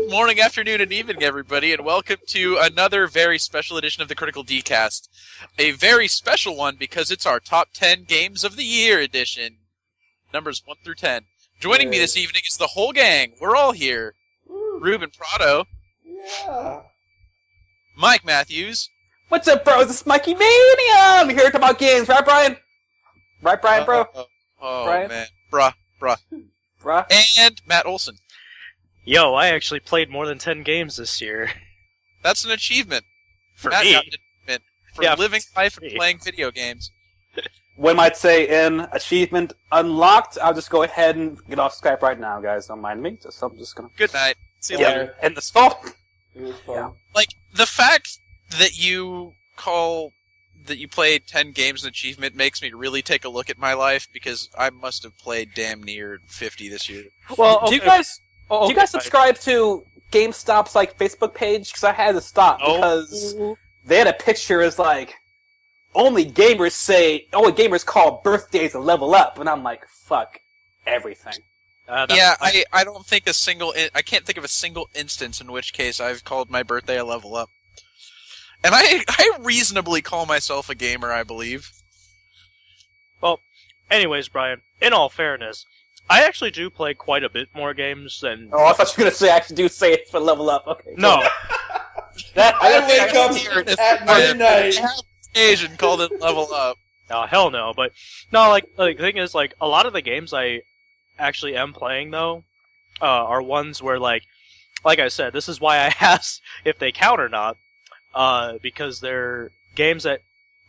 Good morning, afternoon, and evening, everybody, and welcome to another very special edition of the Critical D-Cast. A very special one because it's our Top 10 Games of the Year edition. Numbers 1 through 10. Joining me this evening is the whole gang. We're all here. Ruben Prado. Yeah. Mike Matthews. What's up, bros? It's Mikey Mania. I'm here to talk about games, right, Brian? Right, Brian, bro? Brian? Man. Bruh. And Matt Olson. Yo, I actually played more than 10 games this year. That's an achievement. For Matt me. got an achievement for Yeah, living for life and me. playing video games. One might say in achievement unlocked. I'll just go ahead and get off Skype right now, guys. Don't mind me. I'm just gonna Good night. See you later. end this call. It was fun. Yeah. Like, the fact that you played 10 games an achievement makes me really take a look at my life, because I must have played damn near 50 this year. Well, Do you guys subscribe to GameStop's Facebook page? Because I had to stop because they had a picture as only gamers call birthdays a level up, and I'm like, fuck everything. I don't think I can't think of a single instance in which case I've called my birthday a level up. And I reasonably call myself a gamer, I believe. Well, anyways, Brian, in all fairness, I actually do play quite a bit more games than... Oh, I thought you were going to say I actually do say it for level up. Okay. No. I wake up at midnight. Asian called it level up. No, hell no. But, no, the thing is, a lot of the games I actually am playing, though, are ones where, like I said, this is why I asked if they count or not, because they're games that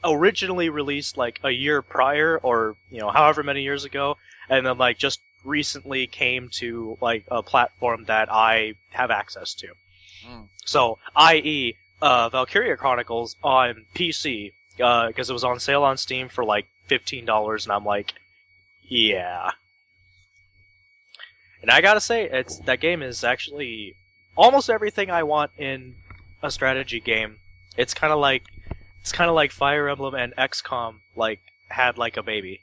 originally released, a year prior, or, however many years ago, and then, just recently came to, a platform that I have access to. Mm. So, i.e., Valkyria Chronicles on PC, because it was on sale on Steam for, $15, and I'm like, yeah. And I gotta say, that game is actually almost everything I want in a strategy game. It's kind of like Fire Emblem and XCOM, had a baby.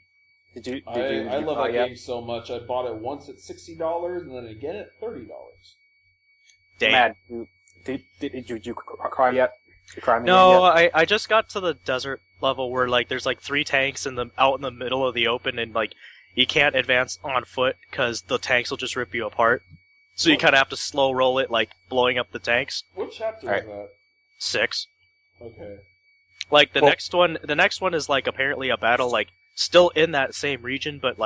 I love that game so much. I bought it once at $60 and then again at $30. Dang. Matt, did you cry yet? Did you cry me No, yet? I just got to the desert level where there's 3 tanks out in the middle of the open, and you can't advance on foot because the tanks will just rip you apart. So you kind of have to slow roll it, blowing up the tanks. What chapter Alright. is that? 6. Okay. The next one is apparently a battle still in that same region, but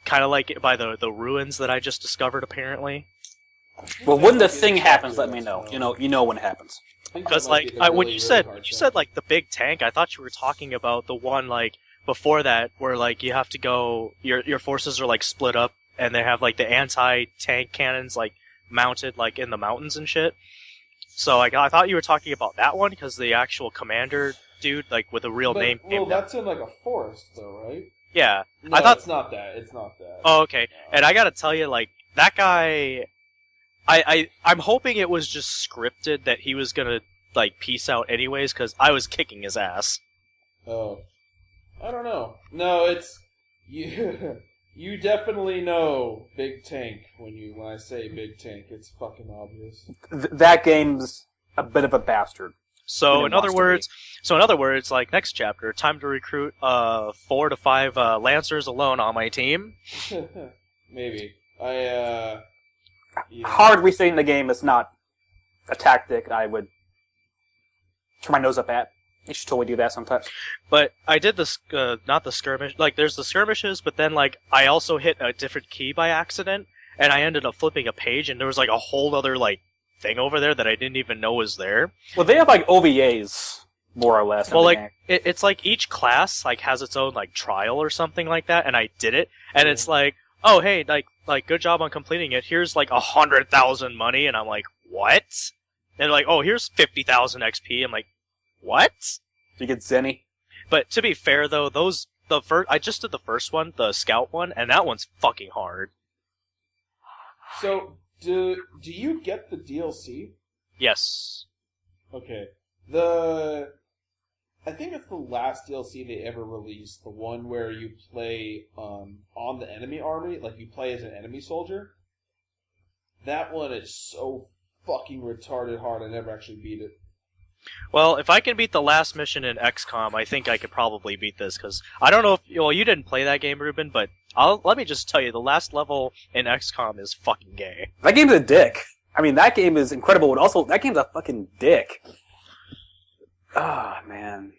kind of by the ruins that I just discovered apparently. Well, when the thing happens, let me know. You know when it happens. Because when you said the big tank, I thought you were talking about the one before that where you have to go, your forces are split up, and they have the anti-tank cannons mounted in the mountains and shit. So I thought you were talking about that one because the actual commander dude with a real name. Well, that's in a forest though, right? Yeah. No, I thought it's not that. It's not that. Oh, okay. And I gotta tell you, that guy, I'm hoping it was just scripted that he was gonna, peace out anyways, because I was kicking his ass. Oh. I don't know. No, it's... You, you definitely know Big Tank when I say Big Tank. It's fucking obvious. That game's a bit of a bastard. So in other words, next chapter, time to recruit 4 to 5 Lancers alone on my team. Maybe. Yeah. Hard resetting the game is not a tactic I would turn my nose up at. You should totally do that sometimes. But I did this, not the skirmish, there's the skirmishes, but then, I also hit a different key by accident, and I ended up flipping a page, and there was, a whole other, thing over there that I didn't even know was there. Well, they have, OVAs, more or less. Well, it's each class, has its own, trial or something like that, and I did it, and it's oh, hey, good job on completing it, here's, 100,000 money, and I'm like, what? And they're like, oh, here's 50,000 XP, I'm like, what? You get Zenny. But to be fair, though, I just did the first one, the scout one, and that one's fucking hard. So, do you get the DLC? Yes. Okay. I think it's the last DLC they ever released, the one where you play on the enemy army, you play as an enemy soldier. That one is so fucking retarded hard. I never actually beat it. Well, if I can beat the last mission in XCOM, I think I could probably beat this, because I don't know if... Well, you didn't play that game, Ruben, but let me just tell you, the last level in XCOM is fucking gay. That game's a dick. I mean, that game is incredible, but also, that game's a fucking dick. Ah, man.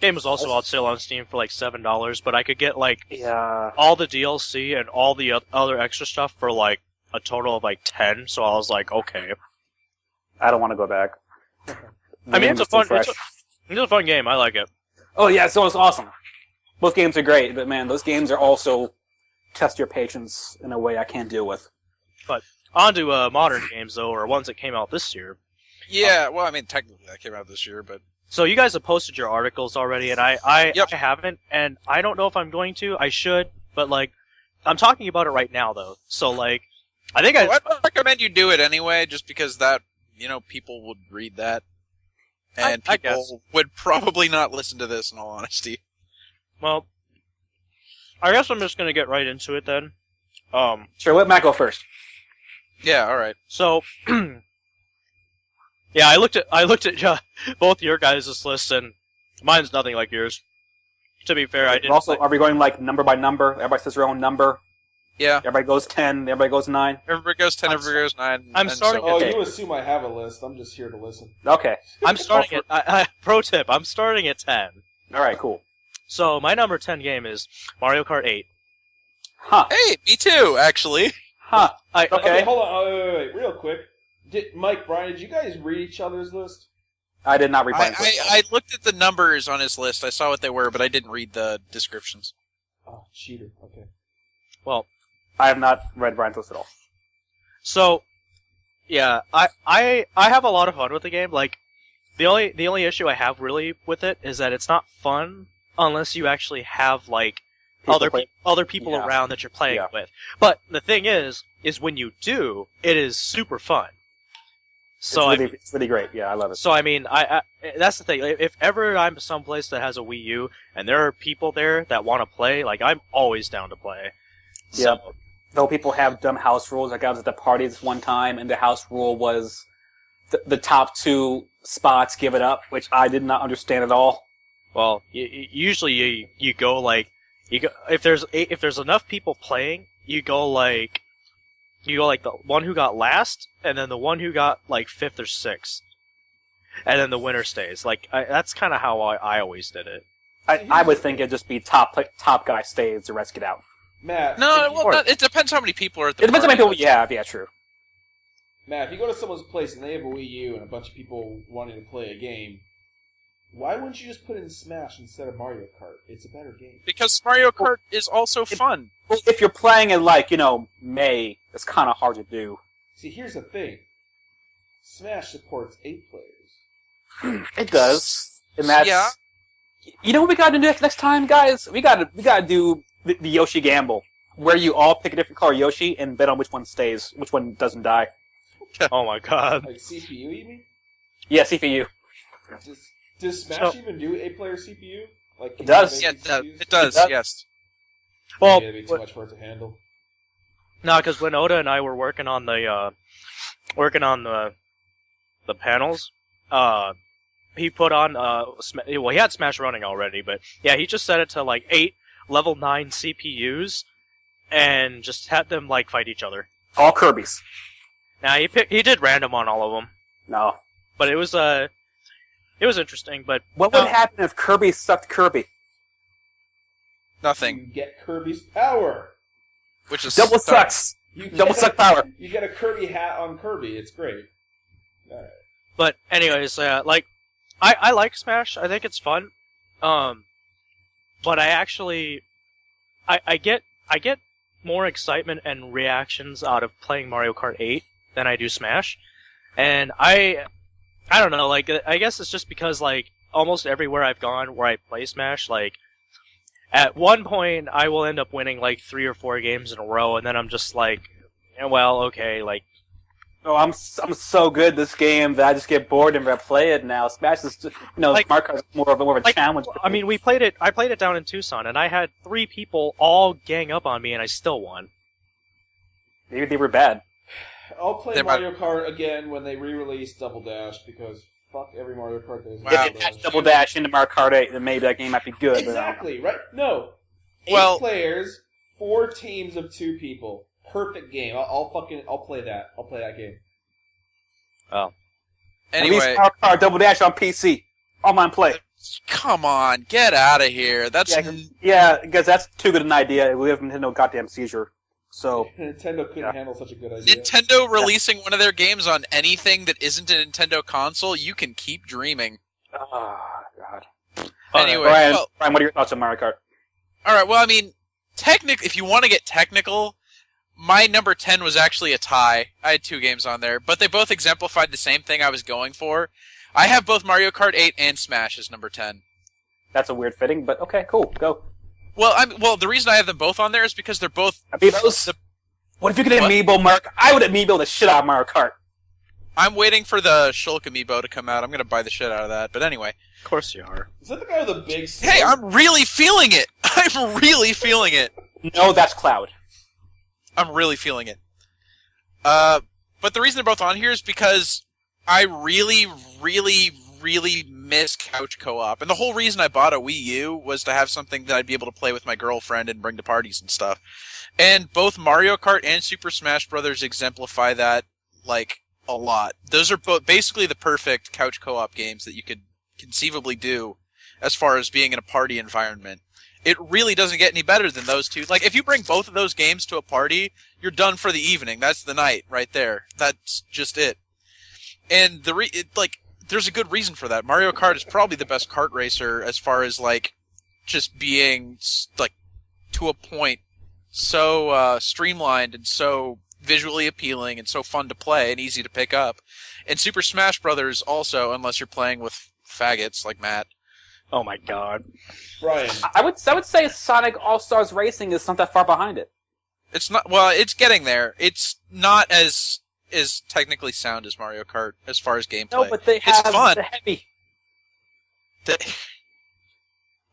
Game was also on sale on Steam for like $7, but I could get like Yeah. all the DLC and all the other extra stuff for like a total of like 10, so I was like, okay. I don't want to go back. I mean, it's a fun game. I like it. Oh yeah, so it's awesome. Both games are great, but man, those games are also test your patience in a way I can't deal with. But on to modern games though, or ones that came out this year. Yeah, well, I mean, technically that came out this year, but... So you guys have posted your articles already, and I Yep. haven't, and I don't know if I'm going to. I should, but like, I'm talking about it right now though. So like, I think I'd recommend you do it anyway, just because that, people would read that. And I people guess. would probably not listen to this, in all honesty. Well, I guess I'm just gonna get right into it then. Sure, let Matt go first. Yeah, alright. So, yeah, I looked at both your guys' lists, and mine's nothing like yours. To be fair, I didn't. Also, are we going like number by number? Everybody says their own number. Yeah. Everybody goes 10. Everybody goes 9. Everybody goes 10, everybody goes 9. I'm and starting so- at- Oh, Okay. you assume I have a list. I'm just here to listen. Okay. I'm starting at. Pro tip: I'm starting at 10. All right. Cool. So my number 10 game is Mario Kart 8. Huh. Hey, me too, actually. Huh. Okay. Okay. Hold on. Oh, wait, real quick. Mike, Brian, did you guys read each other's list? I did not read mine. I looked at the numbers on his list. I saw what they were, but I didn't read the descriptions. Oh, cheater. Okay. Well, I have not read Brian's list at all. so yeah, I have a lot of fun with the game. Like the only issue I have really with it is that it's not fun unless you actually have like other people Yeah. around that you're playing Yeah. with. But the thing is when you do, it is super fun. So It's really great. Yeah, I love it. So I mean, I that's the thing. If ever I'm someplace that has a Wii U and there are people there that want to play, like I'm always down to play. So, Yep. Though people have dumb house rules. Like I was at the party this one time, and the house rule was the top 2 spots give it up, which I did not understand at all. well, usually you go like if there's enough people playing, you go like the one who got last, and then the one who got like 5th or 6th, and then the winner stays. Like that's kind of how I always did it. I would think it'd just be top guy stays, the rest get out. Matt. No, if you- well, it depends how many people are at the It depends how many party. people. Yeah, true. Matt, if you go to someone's place and they have a Wii U and a bunch of people wanting to play a game, why wouldn't you just put in Smash instead of Mario Kart? It's a better game. Because Mario Kart is also fun. Well, if you're playing in like May, it's kind of hard to do. See, here's the thing. Smash supports 8 players. It does, and that's Yeah. You know what we got to do next time, guys? We got to do the Yoshi Gamble, where you all pick a different color Yoshi and bet on which one stays, which one doesn't die. Oh my god. Like CPU, you mean? Yeah, CPU. Does Smash even do 8-player CPU? Like, can It does. you Yeah, make CPUs? it does, It does. yes. Well, Maybe it'd be too much for it to handle. no, because when Oda and I were working on the panels, he put on well, he had Smash running already, but yeah, he just set it to like 8 level 9 CPUs and just had them like fight each other. All Kirby's. Now he did random on all of them, No. but it was interesting. But What would happen if Kirby sucked Kirby? Nothing. You get Kirby's power. Which is Double sucks. You Double get suck power. You get a Kirby hat on Kirby. It's great. Alright. But anyways, like I like Smash. I think it's fun. But I actually I get more excitement and reactions out of playing Mario Kart 8 than I do Smash. And I don't know, like I guess it's just because like almost everywhere I've gone where I play Smash, like at one point I will end up winning like 3 or 4 games in a row, and then I'm just like, well, okay, like Oh, I'm so good at this game that I just get bored and I play it now. Smash is just, Like- Mario Kart is more of a like, challenge. I mean, I played it down in Tucson, and I had 3 people all gang up on me, and I still won. Maybe they were bad. I'll play They Mario Kart again when they re-release Double Dash, because fuck every Mario Kart there's Wow. If Double it had Dash. Double Dash into Mario Kart 8, then maybe that game might be good. Exactly, right? No. 8 Well- players, 4 teams of 2 people. Perfect game. I'll play that. I'll play that game. At Anyway, least Mario Kart Double Dash on PC. Online play. come on, get out of here. That's Yeah, because that's too good an idea. We have Nintendo goddamn seizure. So, Nintendo couldn't handle such a good idea. Nintendo releasing one of their games on anything that isn't a Nintendo console. You can keep dreaming. oh, God. Anyway, Brian, well- Brian, what are your thoughts on Mario Kart? All right. Well, I mean, if you want to get technical, my number 10 was actually a tie. I had 2 games on there, but they both exemplified the same thing I was going for. I have both Mario Kart 8 and Smash as number 10. That's a weird fitting, but okay, cool. Go. Well, the reason I have them both on there is because they're both. Amiibos? What if you could What? amiibo Mark? I would amiibo the shit out of Mario Kart. I'm waiting for the Shulk amiibo to come out. I'm gonna buy the shit out of that. But anyway, Of course you are. Is that the guy with the big sword? hey, I'm really feeling it. I'm really feeling it. No, that's Cloud. I'm really feeling it. But the reason they're both on here is because I really, really, really miss couch co-op. And the whole reason I bought a Wii U was to have something that I'd be able to play with my girlfriend and bring to parties and stuff. And both Mario Kart and Super Smash Bros. Exemplify that, like, a lot. Those are both basically the perfect couch co-op games that you could conceivably do as far as being in a party environment. It really doesn't get any better than those two. Like, if you bring both of those games to a party, you're done for the evening. That's the night right there. That's just it. And there's a good reason for that. Mario Kart is probably the best kart racer as far as, like, just being, like, to a point, so streamlined and so visually appealing and so fun to play and easy to pick up. And Super Smash Brothers also, unless you're playing with faggots like Matt. Oh my god. Brian. I would say Sonic All-Stars Racing is not that far behind it. It's not, well, it's getting there. It's not as technically sound as Mario Kart as far as gameplay. No, but they have It's fun. the heavy.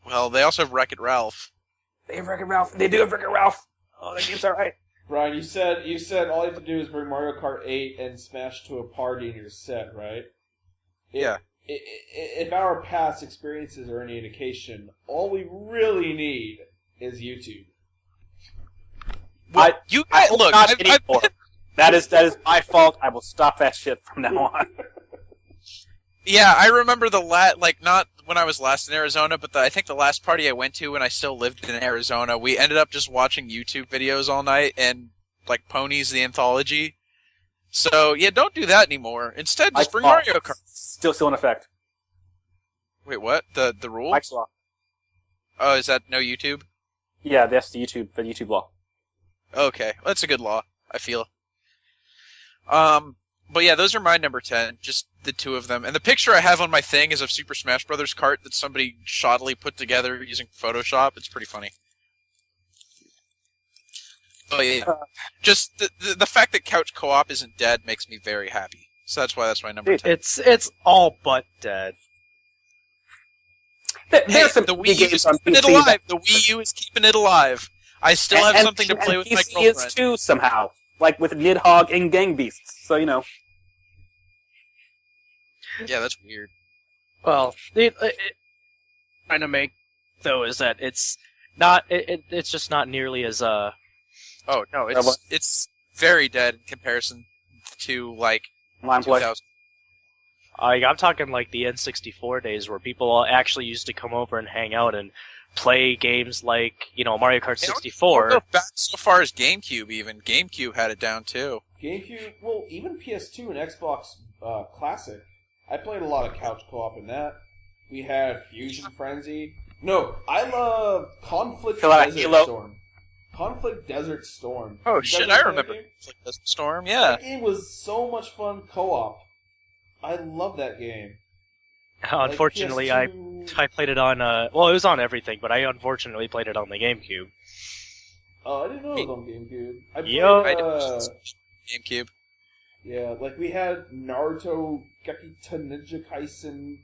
Well, they also have Wreck-It Ralph. They have Wreck-It Ralph. They do have Wreck-It Ralph. Oh, that game's alright. Brian, you said all you have to do is bring Mario Kart 8 and Smash to a party and you're set, right? Yeah. If our past experiences are any indication, all we really need is YouTube. Well, you guys, look, not I've anymore. That is my fault. I will stop that shit from now on. yeah, I remember not when I was last in Arizona, but I think the last party I went to when I still lived in Arizona, we ended up just watching YouTube videos all night and, like, Ponies the Anthology. So, yeah, don't do that anymore. Instead, just bring Mario Kart. Still in effect. Wait, what? The rule? Mike's Law. Oh, is that no YouTube? Yeah, that's the YouTube law. Okay, well, that's a good law, I feel. But yeah, those are my number 10, just the 2 of them. And the picture I have on my thing is of Super Smash Bros. Kart that somebody shoddily put together using Photoshop. It's pretty funny. Oh yeah, just the fact that couch co-op isn't dead makes me very happy. So that's why that's my number 10. It's all but dead. There's some the indie Wii U games is on keeping it PC alive. that- The Wii U is keeping it alive. I still have something to play with my PC girlfriend. is too, somehow. Like with Nidhogg and Gang Beasts. So, you know. Yeah, that's weird. Well, it kind of make though is that it's not it's just not nearly as Oh no, it's very dead in comparison to like Line play. 2000. I'm talking like the N64 days where people actually used to come over and hang out and play games like, Mario Kart Don't 64. go back so far as GameCube even. GameCube had it down too. GameCube, well, even PS2 and Xbox Classic. I played a lot of couch co-op in that. We had Fusion Frenzy. No, I love Conflict Desert Storm. Conflict Desert Storm. Oh You guys shit, know I that remember game? Conflict Desert Storm, yeah. That game was so much fun co-op. I love that game. Unfortunately, Like I played it on it was on everything, but I unfortunately played it on the GameCube. Oh, I didn't know it was on GameCube. I played, Yo. I did GameCube. yeah, like we had Naruto Gekita Ninja Kaisen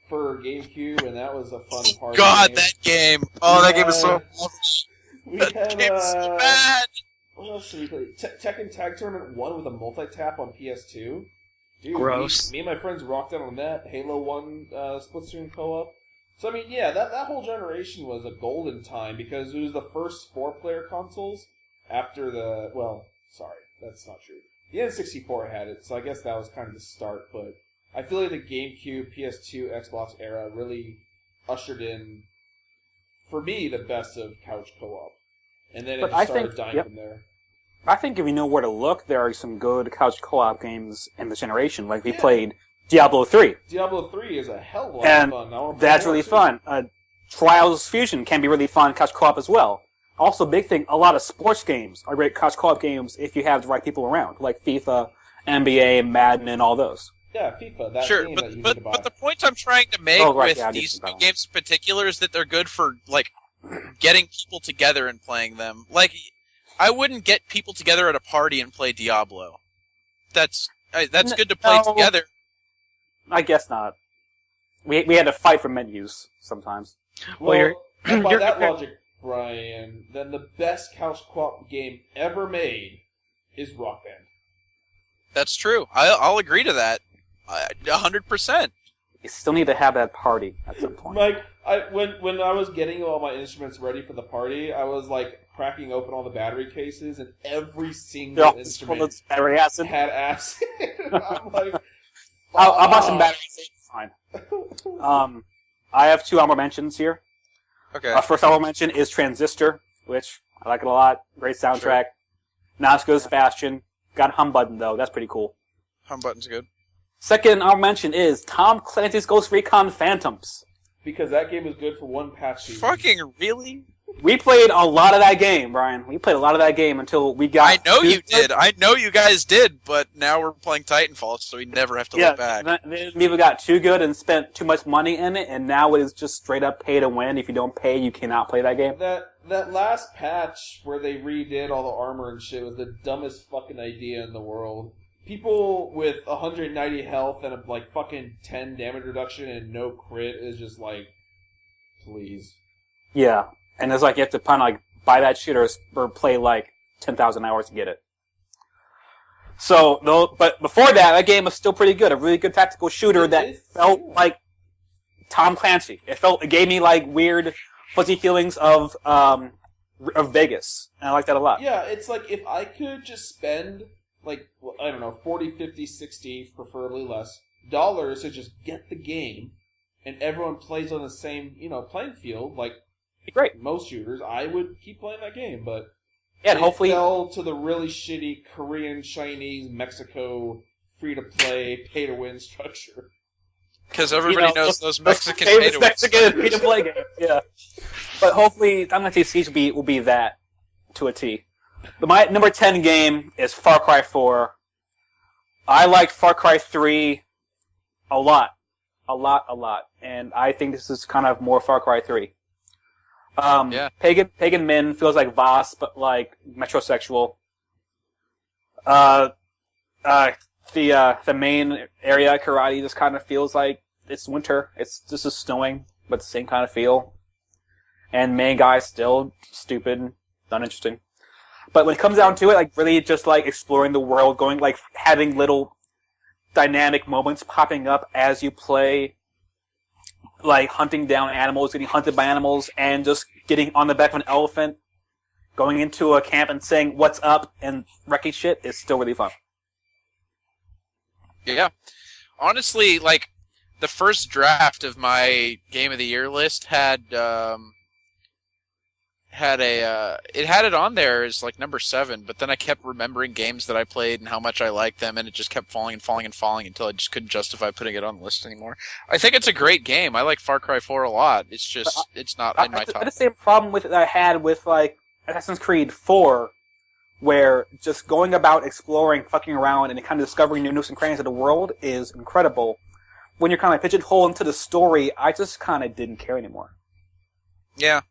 for GameCube, and that was a fun party. God, game. that game! Oh, that game is so. We That had, game's so bad. What else did we play? Tekken Tag Tournament 1 with a multi-tap on PS2. Dude, Gross. Me and my friends rocked out on that. Halo 1 split-screen co-op. So, I mean, yeah, that whole generation was a golden time because it was the first 4-player consoles after the... Well, sorry, that's not true. The N64 had it, so I guess that was kind of the start, but I feel like the GameCube, PS2, Xbox era really ushered in, for me, the best of couch co-op. And then it just started dying from there. I think if you know where to look, there are some good couch co-op games in this generation. Like, we played Diablo 3. Diablo 3 is a hell of a lot of fun. That's really fun. Trials Fusion can be really fun couch co-op as well. Also, big thing, a lot of sports games are great couch co-op games if you have the right people around, like FIFA, NBA, Madden, and all getting FIFA, that sure, game but, that you but, need to buy. but the point I'm trying to make with these two games in particular is that they're good for, like, getting people together and playing them. Like, I wouldn't get people together at a party and play Diablo. That's good to play together. I guess not. We had to fight for menus sometimes. Well, by that logic, Brian, then the best couch co-op game ever made is Rock Band. That's true. I'll agree to that. 100%. You still need to have that party at some point. Like, when I was getting all my instruments ready for the party, I was like cracking open all the battery cases, and every single instrument battery acid. had acid. I'm like, I'll buy some battery acid. Fine. I have 2 honorable mentions here. Okay. First honorable mention is Transistor, which I like it a lot. Great soundtrack. Sure. Not as good as Bastion. Got Hum Button, though. That's pretty cool. Hum Button's good. Second honorable mention is Tom Clancy's Ghost Recon Phantoms. Because that game was good for one patch season. Fucking really? We played a lot of that game, Brian. We played a lot of that game until we got... I know you did. I know you guys did, but now we're playing Titanfall, so we never have to look back. Then people got too good and spent too much money in it, and now it is just straight up pay to win. If you don't pay, you cannot play that game. That last patch where they redid all the armor and shit was the dumbest fucking idea in the world. People with 190 health and a like fucking 10 damage reduction and no crit is just like, please. Yeah. And it's like you have to buy that shit or play like 10,000 hours to get it. So, but before that game was still pretty good. A really good tactical shooter that felt like Tom Clancy. It gave me like weird, fuzzy feelings of Vegas. And I like that a lot. Yeah, it's like if I could just spend like, I don't know, 40, 50, 60, preferably less, dollars to just get the game and everyone plays on the same, playing field, like, great. Most shooters, I would keep playing that game, but and hopefully fell to the really shitty Korean, Chinese, Mexico free-to-play, pay-to-win structure. Because everybody knows those Mexican free-to-play games. Yeah, but hopefully, I'm going to say Siege will be that to a T. But my number 10 game is Far Cry 4. I liked Far Cry 3 a lot, and I think this is kind of more Far Cry 3. Pagan Min feels like Voss, but like metrosexual. The main area, Karate, just kind of feels like it's winter. It's just snowing, but the same kind of feel. And main guy's still stupid, uninteresting. But when it comes down to it, like really just like exploring the world, going like having little dynamic moments popping up as you play. Like hunting down animals, getting hunted by animals, and just getting on the back of an elephant, going into a camp and saying, "What's up?" and wrecking shit is still really fun. Yeah. Honestly, like, the first draft of my Game of the Year list had it on there as like number 7, but then I kept remembering games that I played and how much I liked them, and it just kept falling until I just couldn't justify putting it on the list anymore. I think it's a great game. I like Far Cry 4 a lot. It's just it's not in my top. I had the same problem with it that I had with like Assassin's Creed 4, where just going about exploring, fucking around, and kind of discovering new nooks and crannies of the world is incredible. When you're kind of pigeonholed into the story, I just kind of didn't care anymore. Yeah.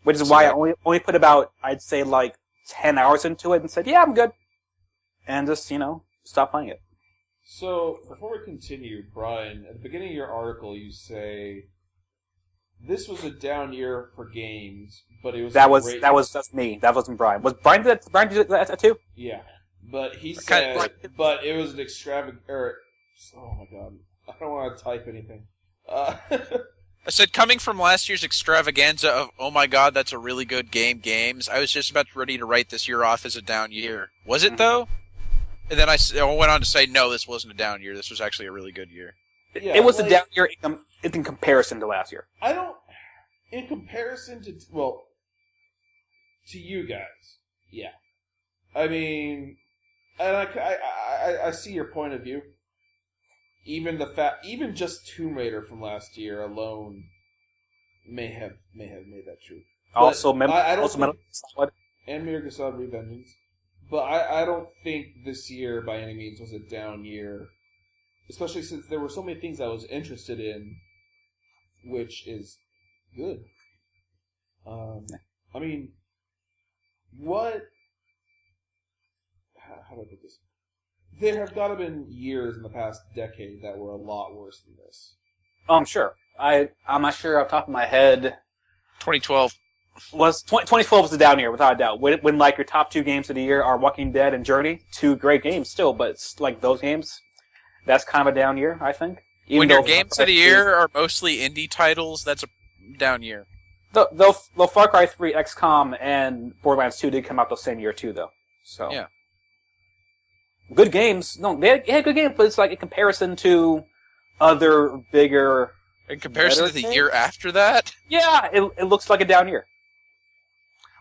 Which is why I only put about, I'd say, like 10 hours into it and said, yeah, I'm good. And just, stop playing it. So, before we continue, Brian, at the beginning of your article, you say this was a down year for games, but it was that's me. That wasn't Brian. Was Brian did that too? Yeah, but he said, but it was an extravagant. Oh my god, I don't want to type anything. I said, coming from last year's extravaganza of, oh my god, that's a really good games, I was just about ready to write this year off as a down year. Was it, though? And then I went on to say, no, this wasn't a down year. This was actually a really good year. Yeah, it was a down year in comparison to last year. In comparison to you guys, yeah. I mean, and I see your point of view. Even just Tomb Raider from last year alone may have made that true. Also, Metal Solid and Metal Solid Revengeance. But I don't think this year by any means was a down year, especially since there were so many things I was interested in, which is good. I mean, what? How do I put this? There have got to been years in the past decade that were a lot worse than this. I'm sure. I'm not sure off the top of my head. 2012. 2012 was a down year, without a doubt. When like your top 2 games of the year are Walking Dead and Journey, 2 great games still, but it's like those games, that's kind of a down year, I think. When your games of the year are mostly indie titles, that's a down year. Though Far Cry 3, XCOM, and Borderlands 2 did come out the same year too, though. So yeah. Good games. No, they had good games, but it's like in comparison to other bigger... In comparison to the year after that? Yeah, it looks like a down year.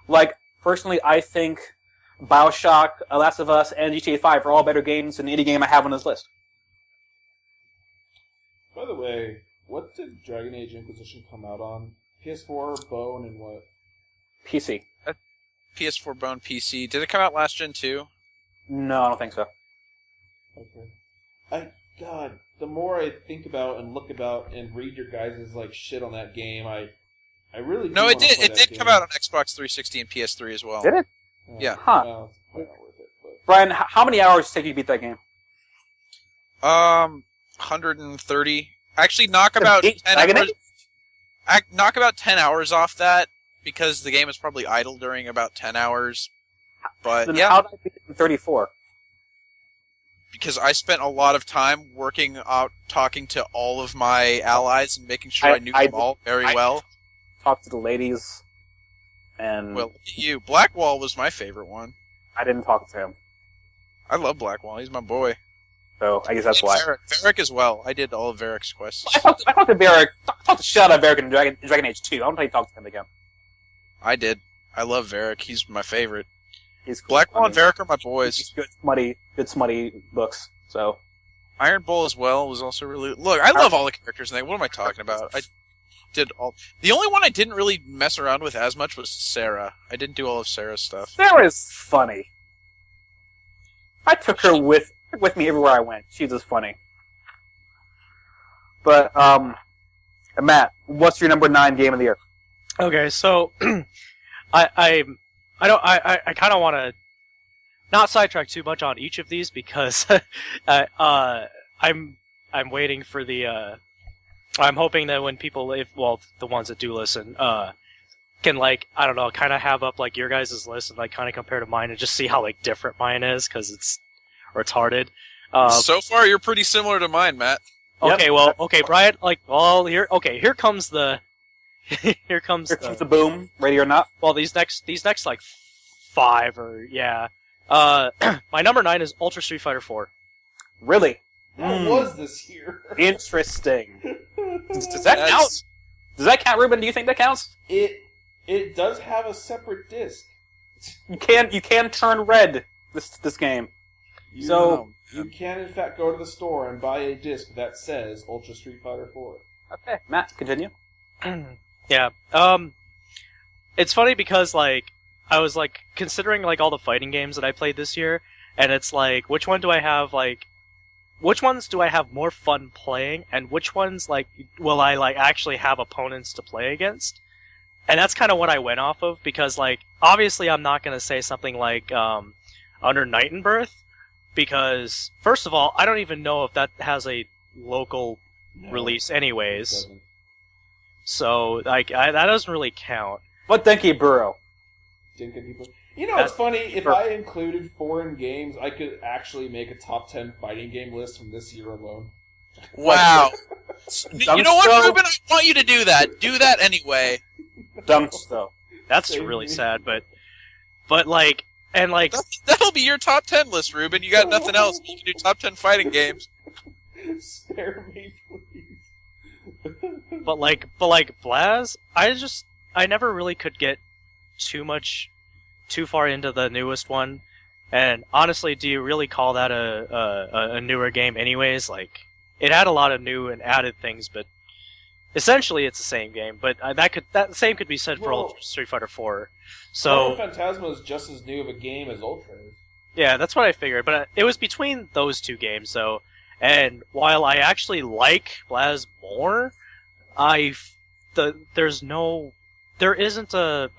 Like, personally, I think BioShock, Last of Us, and GTA 5 are all better games than any game I have on this list. By the way, what did Dragon Age Inquisition come out on? PS4, Bone, and what? PC. PS4, Bone, PC. Did it come out last gen too? No, I don't think so. Okay. God, the more I think about and look about and read your guys' like shit on that game, I really do. No, it did. It did come out on Xbox 360 and PS3 as well. Did it? Yeah. Huh. Well, it's probably not worth it, but... Brian, how many hours did it take you to beat that game? 130. Actually, knock about 10 hours. Knock about 10 hours off that because the game is probably idle during about 10 hours. But then yeah. How did I beat it in 34? Because I spent a lot of time working out, talking to all of my allies and making sure I knew them all very well. Talked to the ladies, and... Well, you. Blackwall was my favorite one. I didn't talk to him. I love Blackwall. He's my boy. So, I guess that's why. Varric as well. I did all of Varric's quests. I talked to Varric. Talked to shit out of Varric in Dragon Age 2. I don't know how you talk to him again. I did. I love Varric. He's my favorite. He's cool. Blackwall and Varric are my boys. He's good smutty books, so... Iron Bull as well was also really... Look, I love all the characters in there. What am I talking about? I did all... The only one I didn't really mess around with as much was Sarah. I didn't do all of Sarah's stuff. Sarah's funny. I took her with me everywhere I went. She's just funny. But, Matt, what's your number 9 game of the year? Okay, so... I kind of want to not sidetrack too much on each of these because I'm waiting for the I'm hoping that when people the ones that do listen can like I don't know kind of have up like your guys' list and like kind of compare to mine and just see how like different mine is because it's retarded. So far, you're pretty similar to mine, Matt. Okay, Yep. well, okay, Brian. Like, well, here comes the. Here comes the boom, ready or not. Well, these next like 5 or yeah. My number 9 is Ultra Street Fighter 4. Really? What was this year? Interesting. Does that count? Does that count, Ruben? Do you think that counts? It does have a separate disc. You can turn red this game. You can in fact go to the store and buy a disc that says Ultra Street Fighter 4. Okay, Matt, continue. Yeah. It's funny because like I was like considering like all the fighting games that I played this year, and it's like which ones do I have more fun playing, and which ones like will I like actually have opponents to play against? And that's kind of what I went off of because like obviously I'm not gonna say something like Under Night and Birth because first of all I don't even know if that has a local release anyways. So like that doesn't really count. What Denki Burrow? You know, it's funny. If I included foreign games, I could actually make a top 10 fighting game list from this year alone. Wow. You know what, Ruben? I want you to do that. Do that anyway. Dumpster. That's really sad, but like, and like that'll be your top 10 list, Ruben. You got nothing else. You can do top 10 fighting games. Spare me, please. but like Blaz, I never really could get too far into the newest one. And honestly, do you really call that a newer game anyways? Like, it had a lot of new and added things, but essentially it's the same game. But that same could be said for Street Fighter 4. So Phantasma is just as new of a game as Ultra is. Yeah, that's what I figured. But it was between those two games, though. And while I actually like Blaz more, there isn't a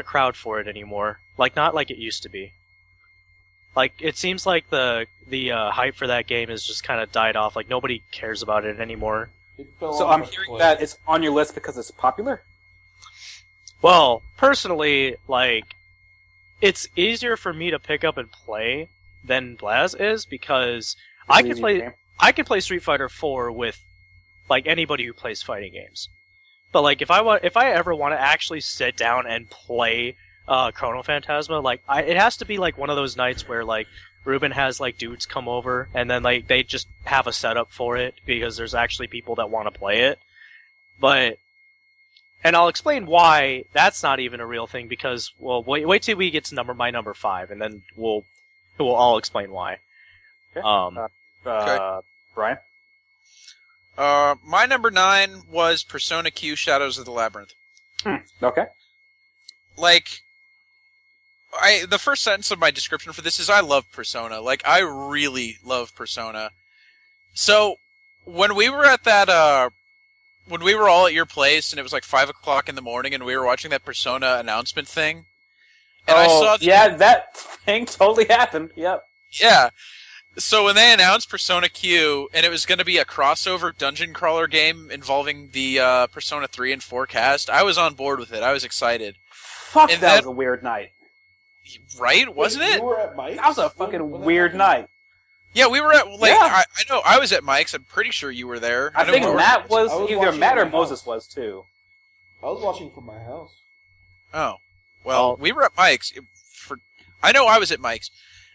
crowd for it anymore. Like, not like it used to be. Like, it seems like the hype for that game has just kind of died off. Like, nobody cares about it anymore. So I'm hearing that it's on your list because it's popular? Well, personally, like, it's easier for me to pick up and play than Blaz is because I can play Street Fighter 4 with like anybody who plays fighting games. But like if I ever want to actually sit down and play Chrono Phantasma, like it has to be like one of those nights where like Ruben has like dudes come over and then like they just have a setup for it because there's actually people that want to play it. And I'll explain why that's not even a real thing because well wait till we get to my number 5 and then we'll all explain why. Okay. Brian? My number 9 was Persona Q Shadows of the Labyrinth. Okay. Like, the first sentence of my description for this is I love Persona. Like, I really love Persona. So, when we were at that, when we were all at your place and it was like 5 o'clock in the morning and we were watching that Persona announcement thing, and I saw that thing totally happened. Yep. Yeah. So when they announced Persona Q, and it was going to be a crossover dungeon crawler game involving the Persona 3 and 4 cast, I was on board with it. I was excited. Fuck, and that was a weird night. Right? Wasn't it? You were at Mike's? That was a fucking weird night. Yeah, we were at, like, yeah. I know, I was at Mike's. I'm pretty sure you were there. I think Matt was either Matt or Moses was, too. I was watching from my house. Oh. Well, we were at Mike's. I know I was at Mike's.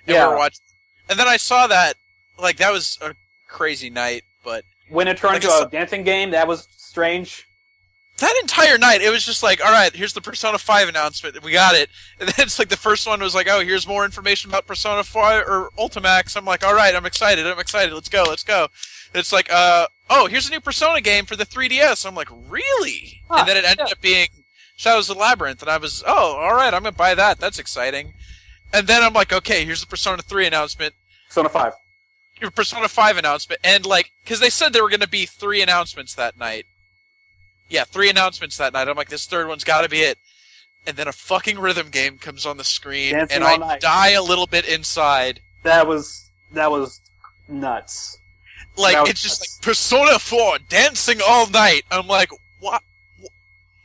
And we were watching. And then I saw that, like, that was a crazy night, but... When it turned into a dancing game, that was strange. That entire night, it was just like, alright, here's the Persona 5 announcement, we got it. And then it's like the first one was like, oh, here's more information about Persona 5, or Ultimax. I'm like, alright, I'm excited, let's go. And it's like, oh, here's a new Persona game for the 3DS. I'm like, really? And then it ended up being Shadows of the Labyrinth, and I was, oh, alright, I'm gonna buy that, that's exciting. And then I'm like, okay, here's the Persona 3 announcement. Persona 5. Your Persona 5 announcement. And, like, because they said there were going to be 3 announcements that night. Yeah, 3 announcements that night. I'm like, this third one's got to be it. And then a fucking rhythm game comes on the screen, Dancing and I die a little bit inside. That was nuts. Like, it's just like, Persona 4, dancing all night. I'm like, what?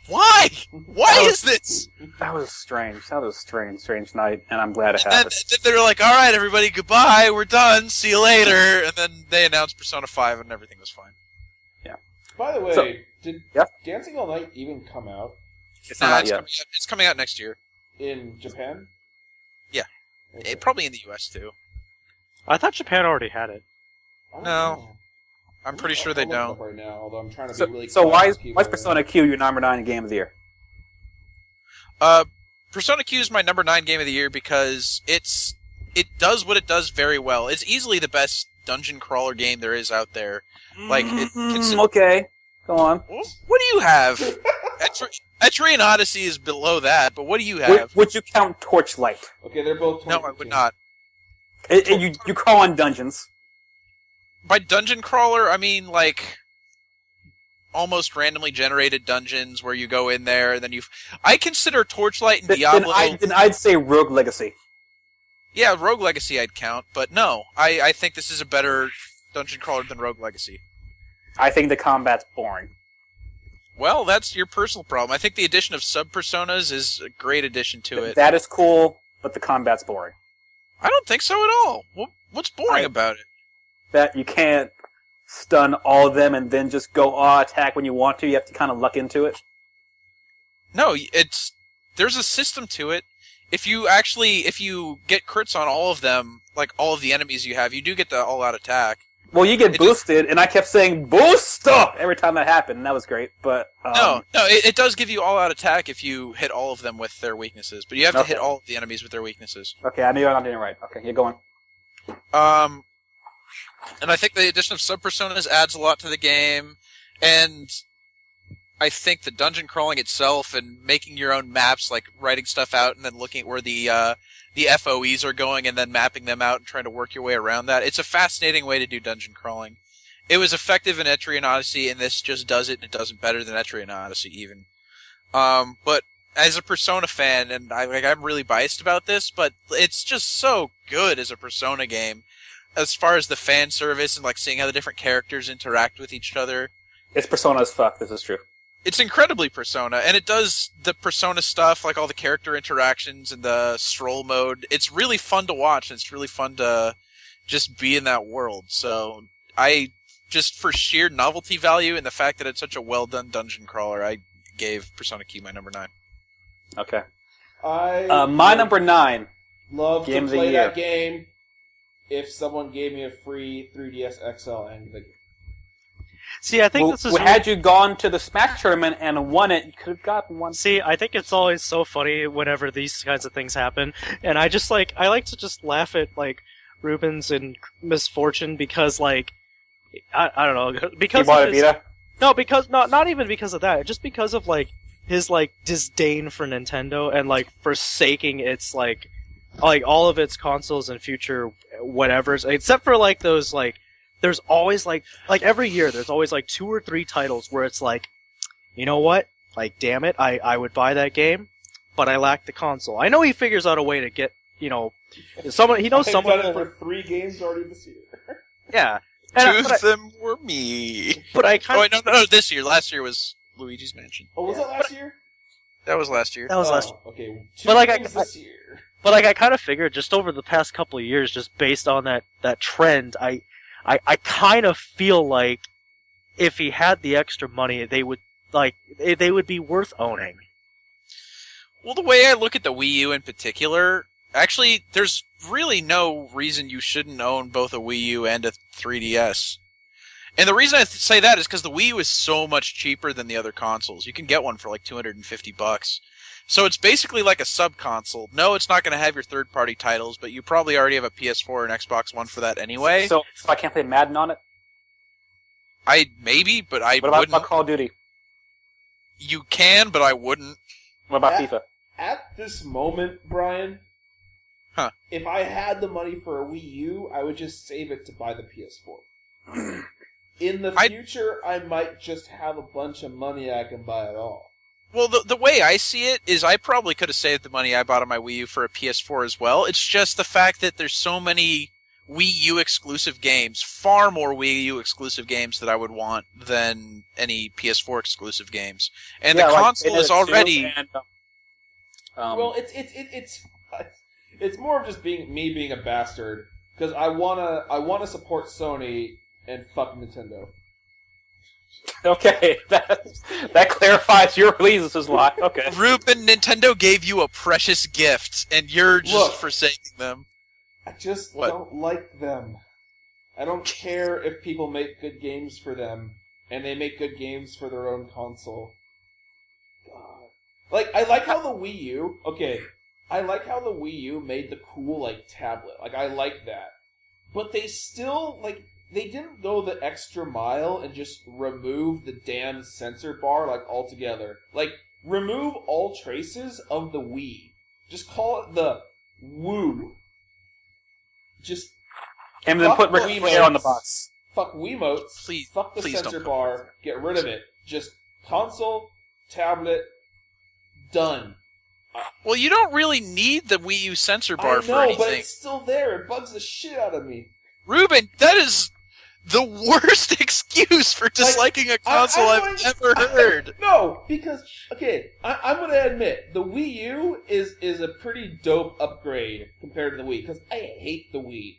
Why? Why is this? That was strange. That was a strange night, and I'm glad it happened. They were like, all right, everybody, goodbye, we're done, see you later. And then they announced Persona 5, and everything was fine. Yeah. By the way, did Dancing All Night even come out? It's coming out next year. In Japan? Yeah. Okay. Probably in the US, too. I thought Japan already had it. No. I'm pretty sure they don't. Right now, although I'm trying to be really so why is Persona Q your number 9 game of the year? Persona Q is my number 9 game of the year because it does what it does very well. It's easily the best dungeon crawler game there is out there. Like okay, go on. What do you have? Etrian Odyssey is below that, but what do you have? Would you count Torchlight? Okay, they're both. No, I would not. You crawl on dungeons. By dungeon crawler, I mean, like, almost randomly generated dungeons where you go in there and then I consider Torchlight and Diablo... Then I'd say Rogue Legacy. Yeah, Rogue Legacy I'd count, but no. I think this is a better dungeon crawler than Rogue Legacy. I think the combat's boring. Well, that's your personal problem. I think the addition of sub-personas is a great addition to it. That is cool, but the combat's boring. I don't think so at all. What's boring about it? That you can't stun all of them and then just go all attack when you want to. You have to kind of luck into it. No, there's a system to it. If you get crits on all of them, like all of the enemies you have, you do get the all-out attack. Well, you get boosted, and I kept saying "boost" every time that happened, and that was great. But no, it does give you all-out attack if you hit all of them with their weaknesses, but you have to hit all of the enemies with their weaknesses. Okay, I knew I'm not doing it right. Okay, you're going. And I think the addition of sub-personas adds a lot to the game, and I think the dungeon crawling itself and making your own maps, like writing stuff out and then looking at where the FOEs are going and then mapping them out and trying to work your way around that. It's a fascinating way to do dungeon crawling. It was effective in Etrian Odyssey, and this just does it, and it does it better than Etrian Odyssey even. But as a Persona fan, and I'm really biased about this, but it's just so good as a Persona game, as far as the fan service and like seeing how the different characters interact with each other. It's Persona as fuck, this is true. It's incredibly Persona, and it does the Persona stuff, like all the character interactions and the stroll mode. It's really fun to watch, and it's really fun to just be in that world. So just for sheer novelty value and the fact that it's such a well-done dungeon crawler, I gave Persona Q my number 9. Okay. My number 9. Love game to play that game if someone gave me a free 3DS XL and the game. See, I think this is... Had you gone to the Smash tournament and won it, you could have gotten one. See, I think it's always so funny whenever these kinds of things happen, and I like to just laugh at, like, Ruben's and misfortune because, like, I don't know, because he bought a Vita? No, because, not even because of that, just because of, like, his, like, disdain for Nintendo and, like, forsaking its, like, all of its consoles and future whatevers, except for, like, those, like, there's always, like every year, there's always, like, 2 or 3 titles where it's like, you know what? Like, damn it, I would buy that game, but I lack the console. I know he figures out a way to get, he knows someone... I've done it for 3 games already this year. Yeah. 2 of them were me. But I kind of... Oh, no, this year. Last year was Luigi's Mansion. Oh, was that last year? That was last year. That was last year. Okay, 2 but, like, games this year. But, like, I kind of figured, just over the past couple of years, just based on that trend, I kind of feel like if he had the extra money, they would be worth owning. Well, the way I look at the Wii U in particular, actually, there's really no reason you shouldn't own both a Wii U and a 3DS. And the reason I say that is because the Wii U is so much cheaper than the other consoles. You can get one for like $250. So it's basically like a sub-console. No, it's not going to have your third-party titles, but you probably already have a PS4 and Xbox One for that anyway. So I can't play Madden on it? Maybe, but I wouldn't. What about Call of Duty? You can, but I wouldn't. What about FIFA? At this moment, Brian, if I had the money for a Wii U, I would just save it to buy the PS4. In the future, I might just have a bunch of money I can buy it all. Well, the way I see it is I probably could have saved the money I bought on my Wii U for a PS4 as well. It's just the fact that there's so many Wii U exclusive games, far more Wii U exclusive games that I would want than any PS4 exclusive games. And the console is already... well, it's more of just me being a bastard, because I wanna support Sony and fuck Nintendo. Okay, that clarifies your reasons why. Okay. Ruben, Nintendo gave you a precious gift, and you're just forsaking them. I just don't like them. I don't care if people make good games for them, and they make good games for their own console. God. Like, I like how the Wii U... Okay, I like how the Wii U made the cool, like, tablet. Like, I like that. But they still, like... They didn't go the extra mile and just remove the damn sensor bar, like, altogether. Like, remove all traces of the Wii. Just call it the Woo. Just... And then put Ric Flair on the box. Fuck Wiimotes. Please, fuck the sensor bar. Get rid of it. Just console, tablet, done. Well, you don't really need the Wii U sensor bar for anything. I know, but it's still there. It bugs the shit out of me. Ruben, that is the worst excuse for disliking a console I've ever heard. No, because okay, I'm going to admit the Wii U is a pretty dope upgrade compared to the Wii. Because I hate the Wii.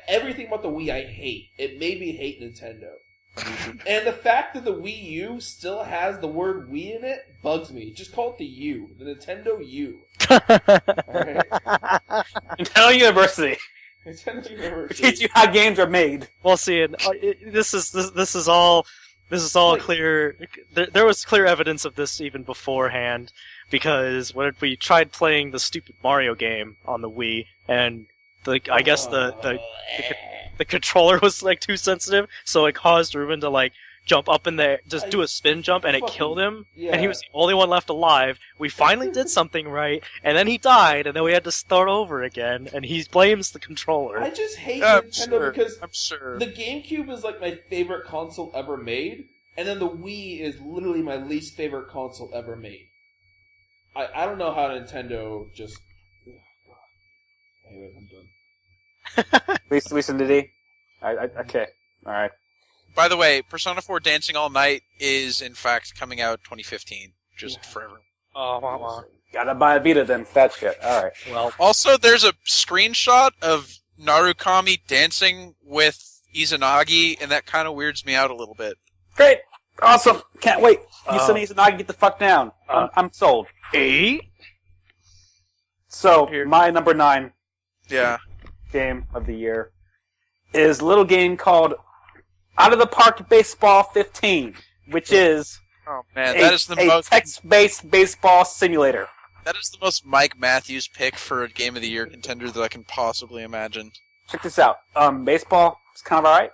Everything about the Wii I hate. It made me hate Nintendo. And the fact that the Wii U still has the word Wii in it bugs me. Just call it the U, the Nintendo U. Alright? Nintendo University. Nintendo University. Teach you how games are made. Well, see, this is all clear. There was clear evidence of this even beforehand, because when we tried playing the stupid Mario game on the Wii, and I guess the controller was like too sensitive, so it caused Ruben to like jump up in there, just do a spin jump, and it killed him. Yeah. And he was the only one left alive. We finally did something right, and then he died, and then we had to start over again. And he blames the controller. I just hate Nintendo because I'm sure the GameCube is like my favorite console ever made, and then the Wii is literally my least favorite console ever made. I don't know how Nintendo just. Anyway, I'm done. Listen, did he? Okay, all right. By the way, Persona 4 Dancing All Night is in fact coming out 2015, just forever. Oh, wow. Gotta buy a Vita then. That shit. All right. Well, also, there's a screenshot of Narukami dancing with Izanagi, and that kind of weirds me out a little bit. Great, awesome, can't wait. You send Izanagi, get the fuck down. I'm sold. 8. So my number 9. Yeah. Game of the year is a little game called Out of the Park Baseball 15, which is that is the most text-based baseball simulator. That is the most Mike Matthews pick for a Game of the Year contender that I can possibly imagine. Check this out. Baseball is kind of alright.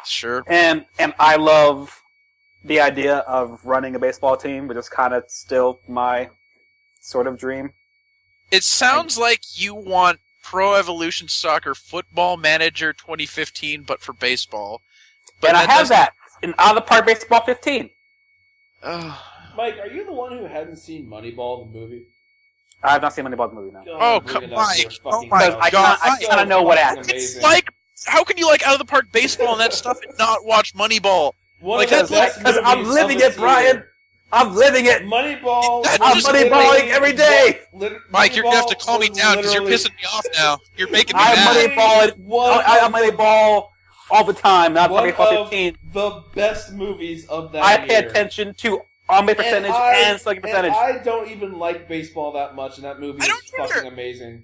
Sure. And I love the idea of running a baseball team, which is kind of still my sort of dream. It sounds like you want Pro Evolution Soccer Football Manager 2015, but for baseball. But and I have that in Out of the Park Baseball 15. Mike, are you the one who hadn't seen Moneyball, the movie? I have not seen Moneyball, the movie now. Oh, come on. Oh, my God. I kind of know what happens. It's like, how can you like Out of the Park Baseball and that stuff and not watch Moneyball? Because I'm living it, Brian. I'm living it. Moneyball. I'm moneyballing every day. Mike, you're going to have to calm me down because you're pissing me off now. You're making me mad. I moneyball all the time. Not Baseball 15. The best movies of that I pay attention to on-base percentage and slugging percentage. I don't even like baseball that much, and that movie is fucking amazing.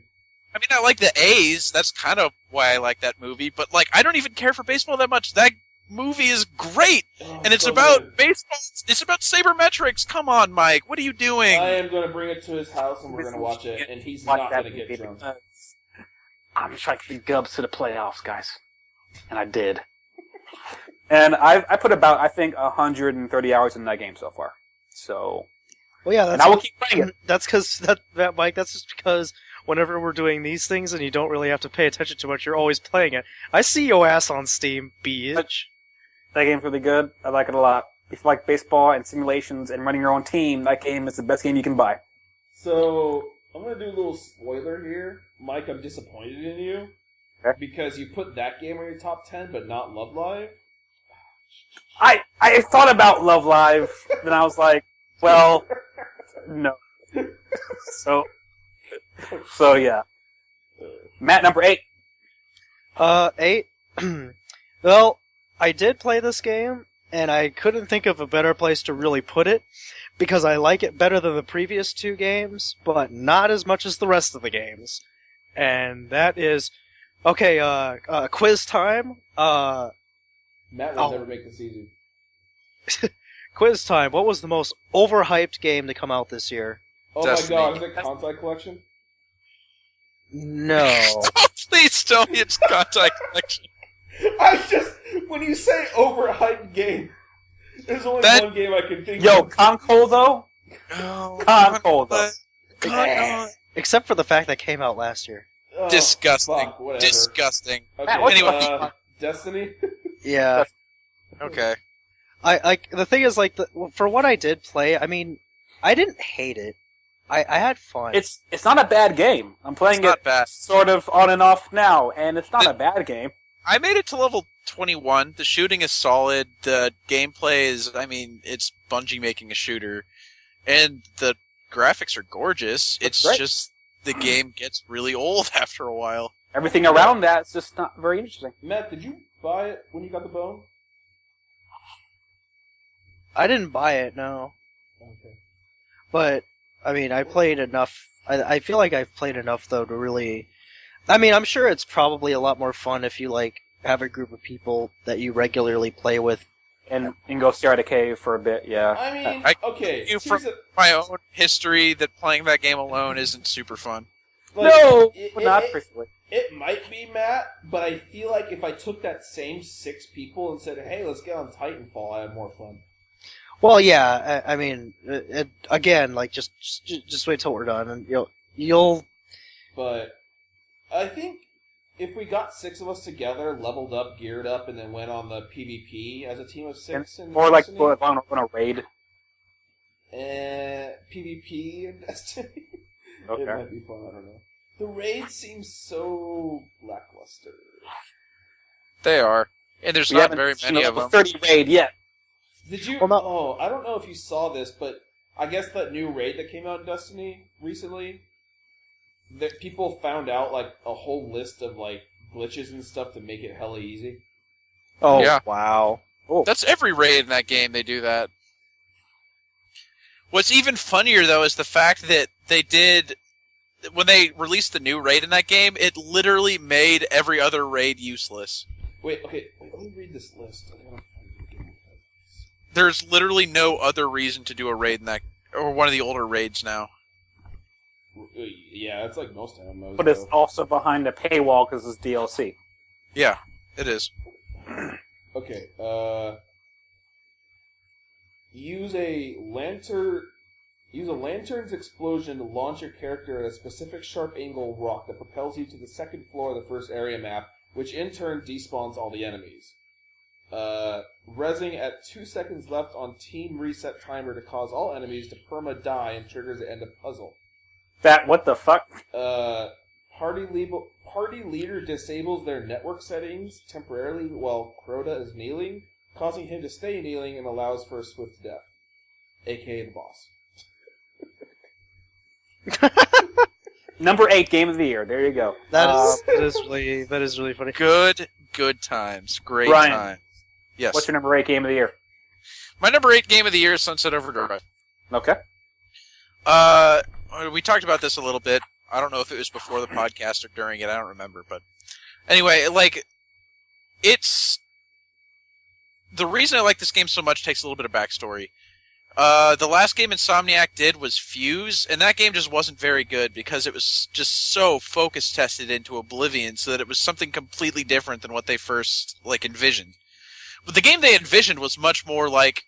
I mean, I like the A's. That's kind of why I like that movie. But, like, I don't even care for baseball that much. That movie is great, and it's about baseball. It's about sabermetrics. Come on, Mike. What are you doing? I am going to bring it to his house, and we're going to watch it, and he's not going to get drunk. I'm just trying to get the Gubs to the playoffs, guys. And I did. And I put about, I think, 130 hours in that game so far. So, well, yeah, I will keep playing it. That's because that Mike. That's just because whenever we're doing these things and you don't really have to pay attention to much, you're always playing it. I see your ass on Steam, bitch. That game's really good. I like it a lot. If you like baseball and simulations and running your own team, that game is the best game you can buy. So, I'm going to do a little spoiler here. Mike, I'm disappointed in you. Okay. Because you put that game on your top 10, but not Love Live. I thought about Love Live, then I was like, well, no. So yeah. Matt, number 8. 8? Well, I did play this game, and I couldn't think of a better place to really put it, because I like it better than the previous 2 games, but not as much as the rest of the games. And that is... Okay, quiz time. Matt will never make this easy. Quiz time. What was the most overhyped game to come out this year? Oh Destiny. My god, is it Contact Collection? No. Please tell me it's Contact Collection. When you say overhyped game, there's only one game I can think of. Yo, Control though? Control though. Except for the fact that came out last year. Oh, disgusting. Fuck, disgusting. Okay, anyway. Destiny? Yeah. Okay. The thing is, like, for what I did play, I mean, I didn't hate it. I had fun. It's not a bad game. I'm playing it bad. sort of on and off now, and it's not a bad game. I made it to level 21. The shooting is solid. The gameplay is, it's Bungie making a shooter. And the graphics are gorgeous. It's just the game gets really old after a while. Everything around that's just not very interesting. Matt, did you buy it when you got the bone? I didn't buy it, no. Okay. But, I played enough. I feel like I've played enough, though, to really... I'm sure it's probably a lot more fun if you, have a group of people that you regularly play with. And go stare at a cave for a bit, yeah. Okay. From my own history that playing that game alone isn't super fun. No! Not personally. It might be, Matt, but I feel like if I took that same 6 people and said, hey, let's get on Titanfall, I have more fun. Well, yeah, again, just wait till we're done, and you'll... But I think if we got 6 of us together, leveled up, geared up, and then went on the PvP as a team of 6... Or on a raid. PvP in Destiny? Okay. It might be fun, I don't know. The raids seem so lackluster. They are. And there's not very many of them. 30 raid yet. Did you... Well, I don't know if you saw this, but I guess that new raid that came out in Destiny recently, that people found out, a whole list of, glitches and stuff to make it hella easy. Oh, yeah. Wow. Oh. That's every raid in that game, they do that. What's even funnier, though, is the fact that they did... When they released the new raid in that game, it literally made every other raid useless. Wait, let me read this list. There's literally no other reason to do a raid in that, or one of the older raids now. Yeah, it's like most MMOs. But it's also behind a paywall because it's DLC. Yeah, it is. Okay, use a lantern's explosion to launch your character at a specific sharp angle rock that propels you to the second floor of the first area map, which in turn despawns all the enemies. Rezzing at 2 seconds left on team reset timer to cause all enemies to perma-die and triggers the end of puzzle. What the fuck? Party leader disables their network settings temporarily while Crota is kneeling, causing him to stay kneeling and allows for a swift death. AKA the boss. Number 8 game of the year. There you go. That is really funny. Good times. Great Brian, times. Yes. What's your number 8 game of the year? My number 8 game of the year is Sunset Overdrive. Okay. We talked about this a little bit. I don't know if it was before the podcast or during it. I don't remember. But anyway, it's... The reason I like this game so much takes a little bit of backstory. The last game Insomniac did was Fuse, and that game just wasn't very good because it was just so focus tested into oblivion so that it was something completely different than what they first envisioned. But the game they envisioned was much more like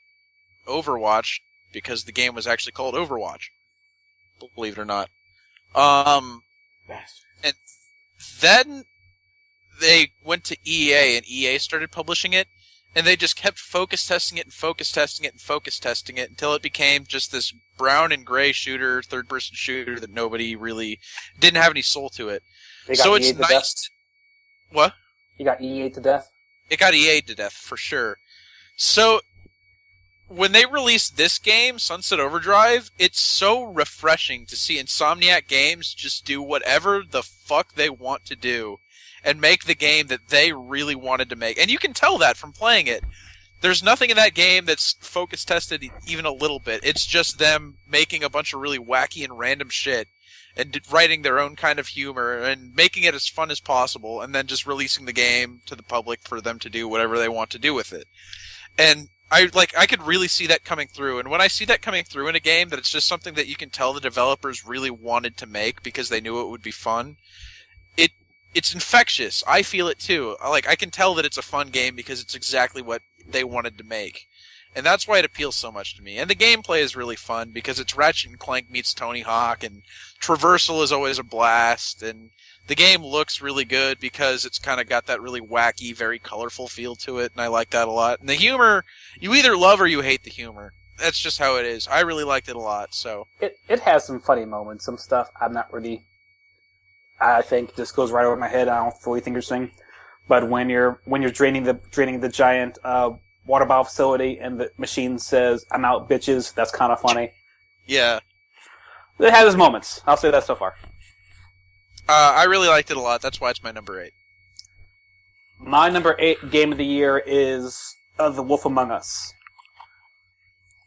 Overwatch because the game was actually called Overwatch. Believe it or not. And then they went to EA and EA started publishing it. And they just kept focus testing it and focus testing it and focus testing it until it became just this brown and gray shooter, third-person shooter that nobody really didn't have any soul to it. So it's nice. What? You got EA to death? It got EA to death, for sure. So when they released this game, Sunset Overdrive, it's so refreshing to see Insomniac Games just do whatever the fuck they want to do and make the game that they really wanted to make. And you can tell that from playing it. There's nothing in that game that's focus tested even a little bit. It's just them making a bunch of really wacky and random shit and writing their own kind of humor and making it as fun as possible and then just releasing the game to the public for them to do whatever they want to do with it. And I could really see that coming through. And when I see that coming through in a game, that it's just something that you can tell the developers really wanted to make because they knew it would be fun, it's infectious. I feel it too. I can tell that it's a fun game because it's exactly what they wanted to make. And that's why it appeals so much to me. And the gameplay is really fun because it's Ratchet and Clank meets Tony Hawk, and traversal is always a blast, and the game looks really good because it's kind of got that really wacky, very colorful feel to it, and I like that a lot. And the humor, you either love or you hate the humor. That's just how it is. I really liked it a lot, so... It has some funny moments, some stuff I'm not really... I think just goes right over my head. I don't fully think interesting. But when you're draining the giant water bottle facility and the machine says, "I'm out, bitches," that's kind of funny. Yeah. It has its moments. I'll say that so far. I really liked it a lot. That's why it's my number 8. My number 8 game of the year is The Wolf Among Us,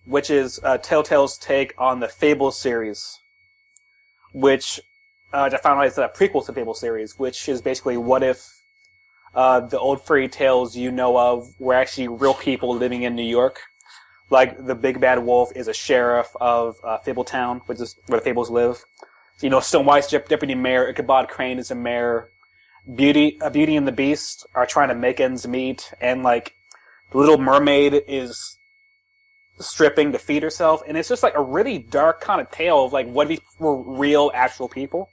which is Telltale's take on the Fable series, which I found out is a prequel to the Fable series, which is basically what if the old fairy tales you know of were actually real people living in New York. Like, the big bad wolf is a sheriff of Fabletown, which is where the Fables live. So, Snow White's deputy mayor, Ichabod Crane is a mayor. Beauty and the Beast are trying to make ends meet, and, like, the Little Mermaid is stripping to feed herself, and it's just, like, a really dark kind of tale of, like, what if were real, actual people.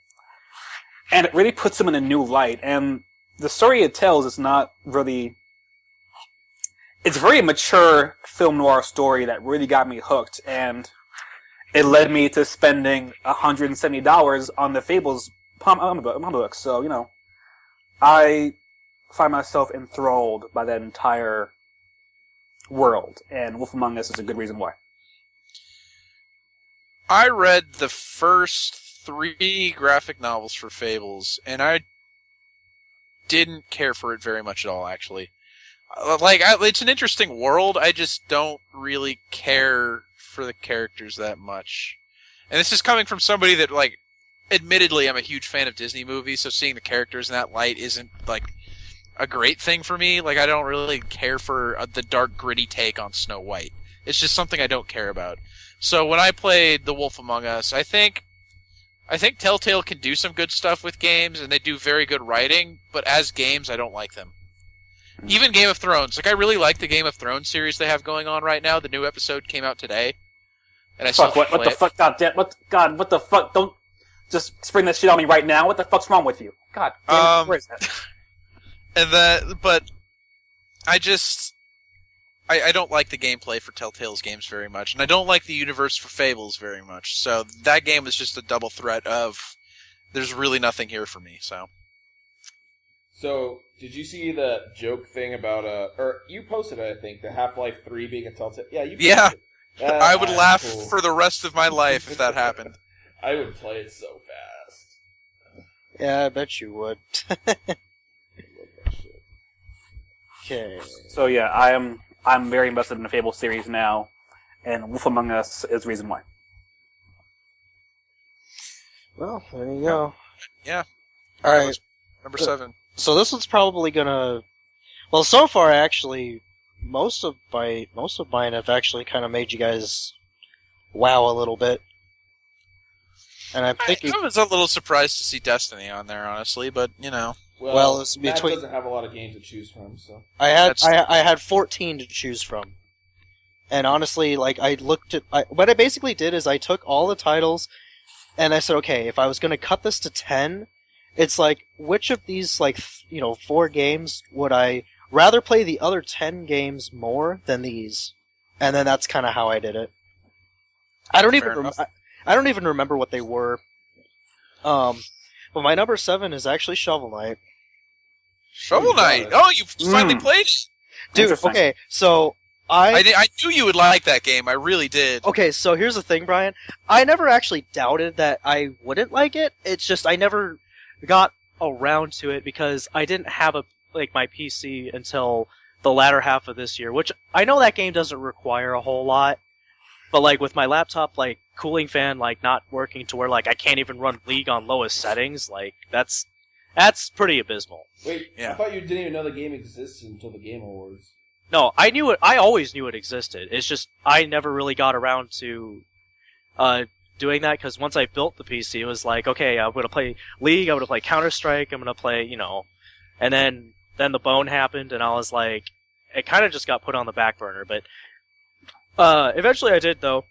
And it really puts them in a new light, and the story it tells is not really... It's a very mature film noir story that really got me hooked, and it led me to spending $170 on the Fables book. So, I find myself enthralled by that entire world, and Wolf Among Us is a good reason why. I read the first 3 graphic novels for Fables, and I didn't care for it very much at all, actually. It's an interesting world, I just don't really care for the characters that much. And this is coming from somebody that, admittedly, I'm a huge fan of Disney movies, so seeing the characters in that light isn't, a great thing for me. I don't really care for the dark, gritty take on Snow White. It's just something I don't care about. So when I played The Wolf Among Us, I think Telltale can do some good stuff with games, and they do very good writing, but as games, I don't like them. Even Game of Thrones. I really like the Game of Thrones series they have going on right now. The new episode came out today. And I what the fuck, what the fuck, don't just spring that shit on me right now. What the fuck's wrong with you? God damn it, where is that? But I don't like the gameplay for Telltale's games very much, and I don't like the universe for Fables very much. So that game is just a double threat of there's really nothing here for me. So, did you see the joke thing about or you posted it, I think, the Half-Life 3 being a Telltale? Yeah, you posted it. I would laugh for the rest of my life if that happened. I would play it so fast. Yeah, I bet you would. Okay. So yeah, I'm very invested in the Fable series now, and Wolf Among Us is the reason why. Well, there you go. Yeah. All right. Number 7. So this one's probably gonna. Well, so far, actually, most of mine have actually kind of made you guys wow a little bit. And I'm thinking. I was a little surprised to see Destiny on there, honestly, but Well, it's Matt between. doesn't have a lot of games to choose from, so. I had 14 to choose from, and honestly, I looked at. What I basically did is I took all the titles, and I said, okay, if I was going to cut this to 10. It's which of these, 4 games would I rather play the other 10 games more than these? And then that's kind of how I did it. I don't even remember what they were. But my number 7 is actually Shovel Knight. Shovel Knight! Oh, you finally played it! Dude, okay, so I knew you would like that game, I really did. Okay, so here's the thing, Brian. I never actually doubted that I wouldn't like it. It's just I never got around to it because I didn't have my PC until the latter half of this year, which I know that game doesn't require a whole lot, but with my laptop cooling fan not working to where I can't even run League on lowest settings, that's pretty abysmal. Wait, yeah. I thought you didn't even know the game existed until the Game Awards. No, I knew it. I always knew it existed. It's just I never really got around to doing that because once I built the PC, it was okay, I'm gonna play League, I'm gonna play Counter-Strike, I'm gonna play, and then the bone happened, and I was it kind of just got put on the back burner. But eventually I did though,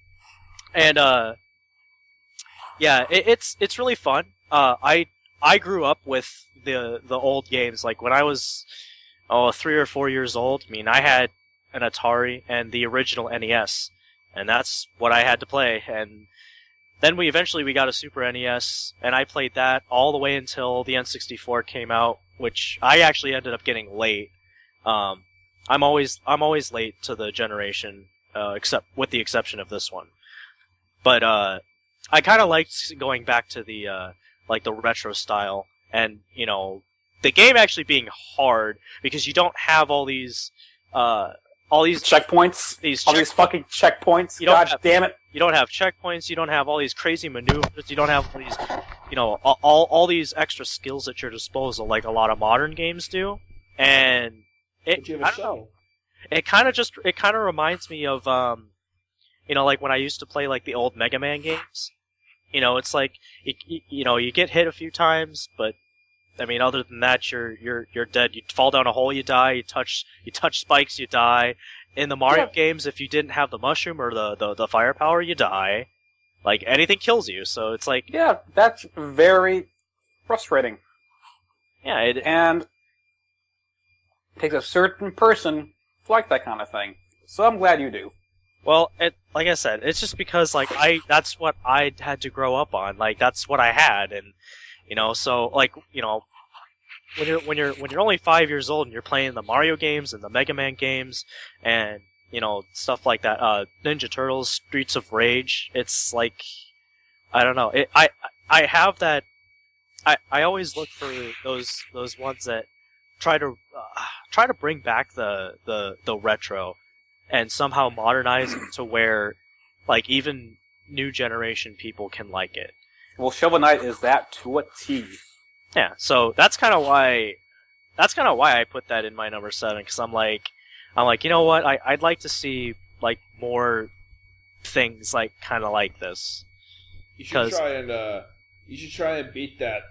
and yeah, it's really fun. I grew up with the old games. When I was 3 or 4 years old, I had an Atari and the original NES, and that's what I had to play. And then we got a Super NES, and I played that all the way until the N64 came out, which I actually ended up getting late. I'm always late to the generation, except with the exception of this one. But I kind of liked going back to the like the retro style, and the game actually being hard because you don't have all these checkpoints. These fucking checkpoints. God damn it! You don't have checkpoints. You don't have all these crazy maneuvers. You don't have all these, all these extra skills at your disposal like a lot of modern games do. And I don't know. It kind of reminds me of like when I used to play like the old Mega Man games. It's like you get hit a few times, but I mean, other than that, you're dead. You fall down a hole, you die. You touch spikes, you die. In the Mario games, if you didn't have the mushroom or the firepower, you die. Like anything kills you. So it's like that's very frustrating. Yeah, and it takes a certain person to like that kind of thing. So I'm glad you do. Well, like I said, it's just because like that's what I had to grow up on. Like that's what I had, and so like when you're only 5 years old and you're playing the Mario games and the Mega Man games and stuff like that, Ninja Turtles, Streets of Rage, it's like I don't know. I have that. I always look for those ones that try to bring back the retro and somehow modernize it to where like even new generation people can like it. Well, Shovel Knight is that to a T. Yeah, so that's kind of why I put that in my number 7, because I'm like, you know what? I'd like to see like more things like kind of like this. You should try and beat that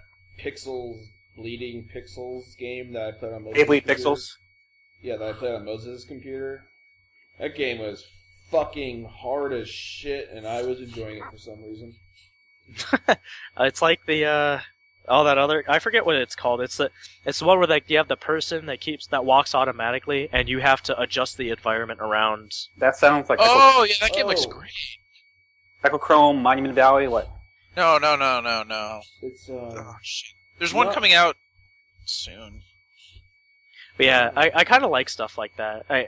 Bleeding Pixels game that I played on Moses' Bleeding computer. Pixels. Yeah, that I played on Moses' computer. That game was fucking hard as shit, and I was enjoying it for some reason. It's like the that other, I forget what it's called. It's the one where like you have the person that walks automatically, and you have to adjust the environment around. That sounds like that game looks great. Echochrome, Monument Valley, what? No. It's oh shit. There's one coming out soon. But yeah, I kind of like stuff like that. I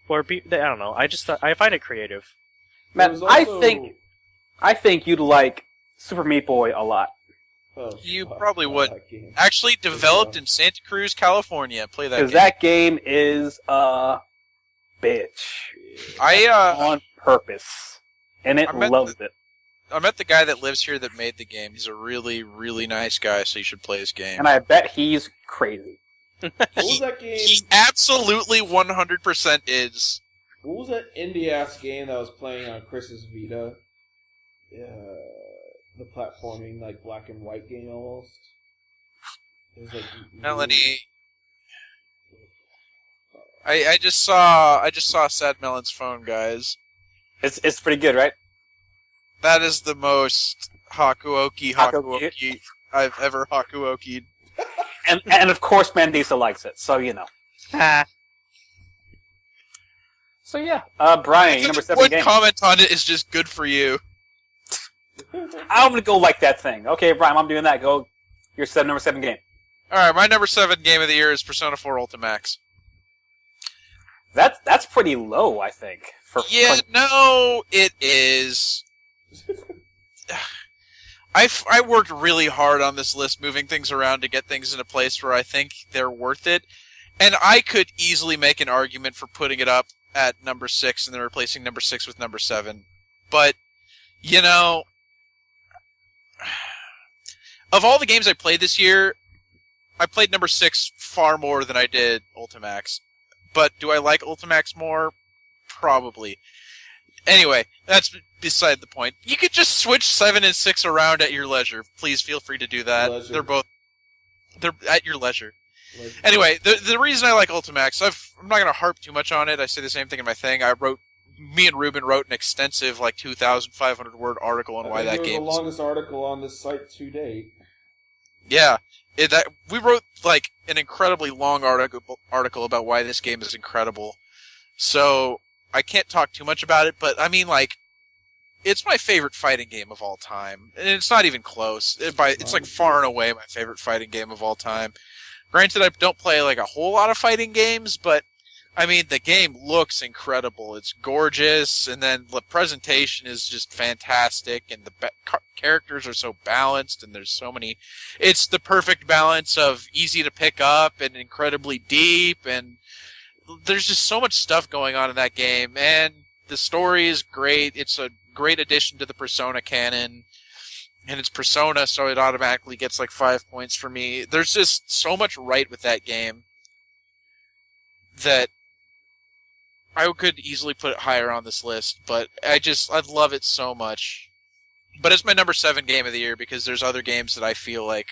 don't know. I find it creative. Man, I think you'd like Super Meat Boy a lot. You probably would. Actually developed in Santa Cruz, California. Play that game. Because that game is a bitch. On purpose. And it loves it. I met the guy that lives here that made the game. He's a really, really nice guy, so you should play his game. And I bet he's crazy. What was that game? He absolutely 100% is. What was that indie-ass game that I was playing on Chris's Vita? The platforming, like, black and white game almost. It was like... Melanie... I just saw Sad Melon's phone, guys. It's pretty good, right? That is the most Hakuoki I've ever Hakuoki'd. and of course Mandisa likes it, so you know. So yeah, Brian, number 7 game. One comment on it is just good for you. I'm gonna go like that thing. Okay, Brian, I'm doing that. Go your number 7 game. Alright, my number 7 game of the year is Persona 4 Ultimax. That's pretty low, I think. No, it is. I worked really hard on this list, moving things around to get things in a place where I think they're worth it. And I could easily make an argument for putting it up at number 6 and then replacing number 6 with number 7. But, of all the games I played this year, I played number 6 far more than I did Ultimax. But do I like Ultimax more? Probably. Anyway, that's beside the point. You could just switch 7 and 6 around at your leisure. Please feel free to do that. They're at your leisure. Anyway, the reason I like Ultimax, I'm not going to harp too much on it. I say the same thing in my thing. Me and Ruben wrote an extensive, 2,500 word article on why that game is the longest article on this site to date. Yeah. We wrote, an incredibly long article about why this game is incredible. So, I can't talk too much about it, but, it's my favorite fighting game of all time. And it's not even close. It's far and away my favorite fighting game of all time. Granted, I don't play like a whole lot of fighting games, but I mean, the game looks incredible. It's gorgeous, and then the presentation is just fantastic, and the characters are so balanced, and there's so many. It's the perfect balance of easy to pick up and incredibly deep, and there's just so much stuff going on in that game, and the story is great. It's a great addition to the Persona canon, and it's Persona, so it automatically gets like 5 points for me. There's just so much right with that game that I could easily put it higher on this list, but I love it so much. But it's my number 7 game of the year because there's other games that I feel like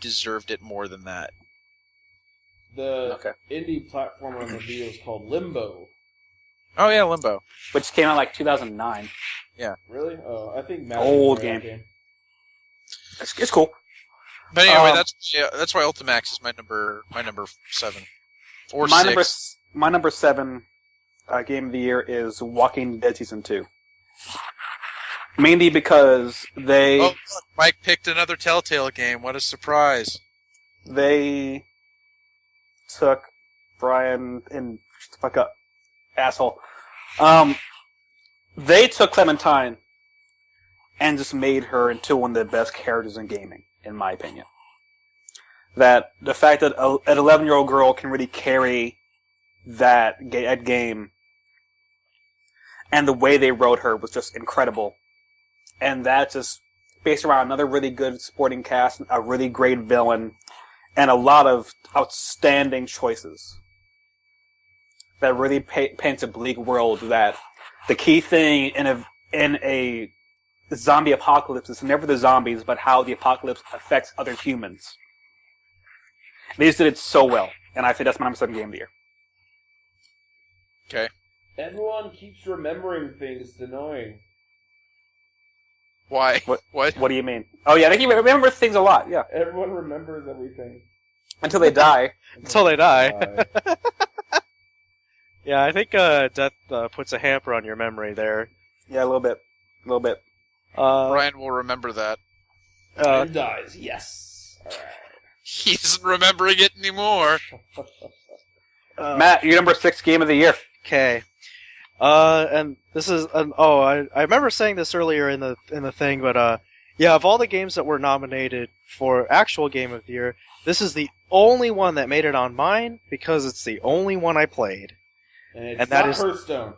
deserved it more than that. The indie platformer on the video is called Limbo. Oh yeah, Limbo. Which came out like 2009. Yeah. Really? Oh, I think Matt old game. It's cool. But anyway, that's why Ultimax is my number 7 or my 6. My number 7 game of the year is Walking Dead Season 2. Mainly because they... Oh, look, Mike picked another Telltale game. What a surprise. They took Brian and... Shut the fuck up, asshole. They took Clementine and just made her into one of the best characters in gaming, in my opinion. That the fact that an 11-year-old girl can really carry that game, and the way they wrote her was just incredible. And that's just based around another really good supporting cast, a really great villain, and a lot of outstanding choices. That really paints a bleak world that the key thing in a zombie apocalypse is never the zombies, but how the apocalypse affects other humans. They just did it so well, and I think that's my number 7 game of the year. Okay. Everyone keeps remembering things. It's annoying. Why? What do you mean? Oh yeah, they remember things a lot, yeah. Everyone remembers everything. Until they die. Until they die. Yeah, I think death puts a hamper on your memory there. Yeah, a little bit. Brian will remember that. And dies, yes. Alright. He isn't remembering it anymore. Matt, your number 6 game of the year. Okay. And this is I remember saying this earlier in the thing, but yeah, of all the games that were nominated for actual game of the year, this is the only one that made it on mine because it's the only one I played. And that not is Hearthstone.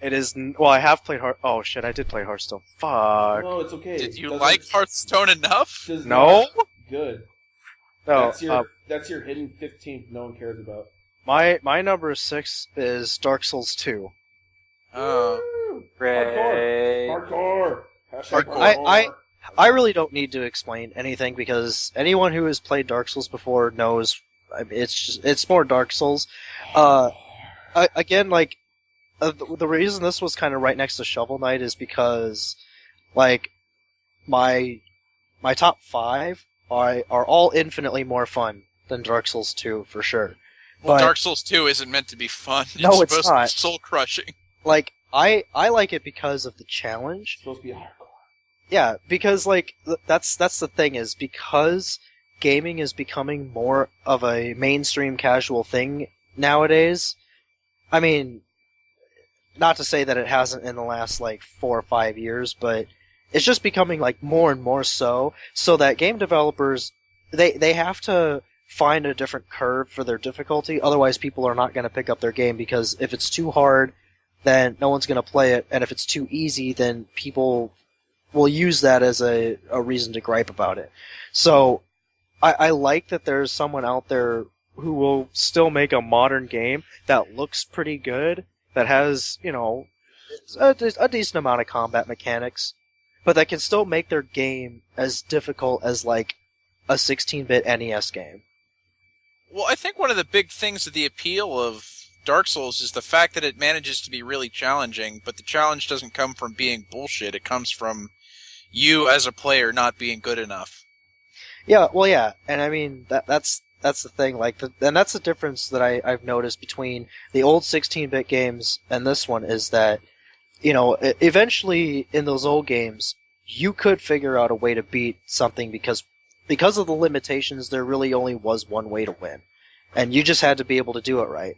It is. Well, I have played Oh shit, I did play Hearthstone. Fuck. No, it's okay. Did you like Hearthstone enough? No. Good. No. That's your hidden 15th no one cares about. My number 6 is Dark Souls 2. Oh. Hardcore. I really don't need to explain anything because anyone who has played Dark Souls before knows it's more Dark Souls. Again, like the reason this was kind of right next to Shovel Knight is because like my top 5 are all infinitely more fun than Dark Souls 2 for sure. Well, But, Dark Souls 2 isn't meant to be fun. No, it's supposed not. to be soul-crushing. like I like it because of the challenge. It's supposed to be hardcore. Yeah, because like that's the thing is because gaming is becoming more of a mainstream casual thing nowadays. I mean, not to say that it hasn't in the last like 4 or 5 years, but it's just becoming like more and more so that game developers they have to find a different curve for their difficulty, otherwise people are not going to pick up their game because if it's too hard, then no one's going to play it, and if it's too easy, then people will use that as a reason to gripe about it. So I like that there's someone out there who will still make a modern game that looks pretty good, that has, you know, a decent amount of combat mechanics, but that can still make their game as difficult as, like, a 16-bit NES game. Well, I think one of the big things of the appeal of Dark Souls is the fact that it manages to be really challenging, but the challenge doesn't come from being bullshit. It comes from you as a player not being good enough. Yeah, well, yeah, and I mean that's the thing. Like, and that's the difference that I've noticed between the old 16-bit games and this one is that, you know, eventually in those old games you could figure out a way to beat something because of the limitations. There really only was one way to win. and you just had to be able to do it right.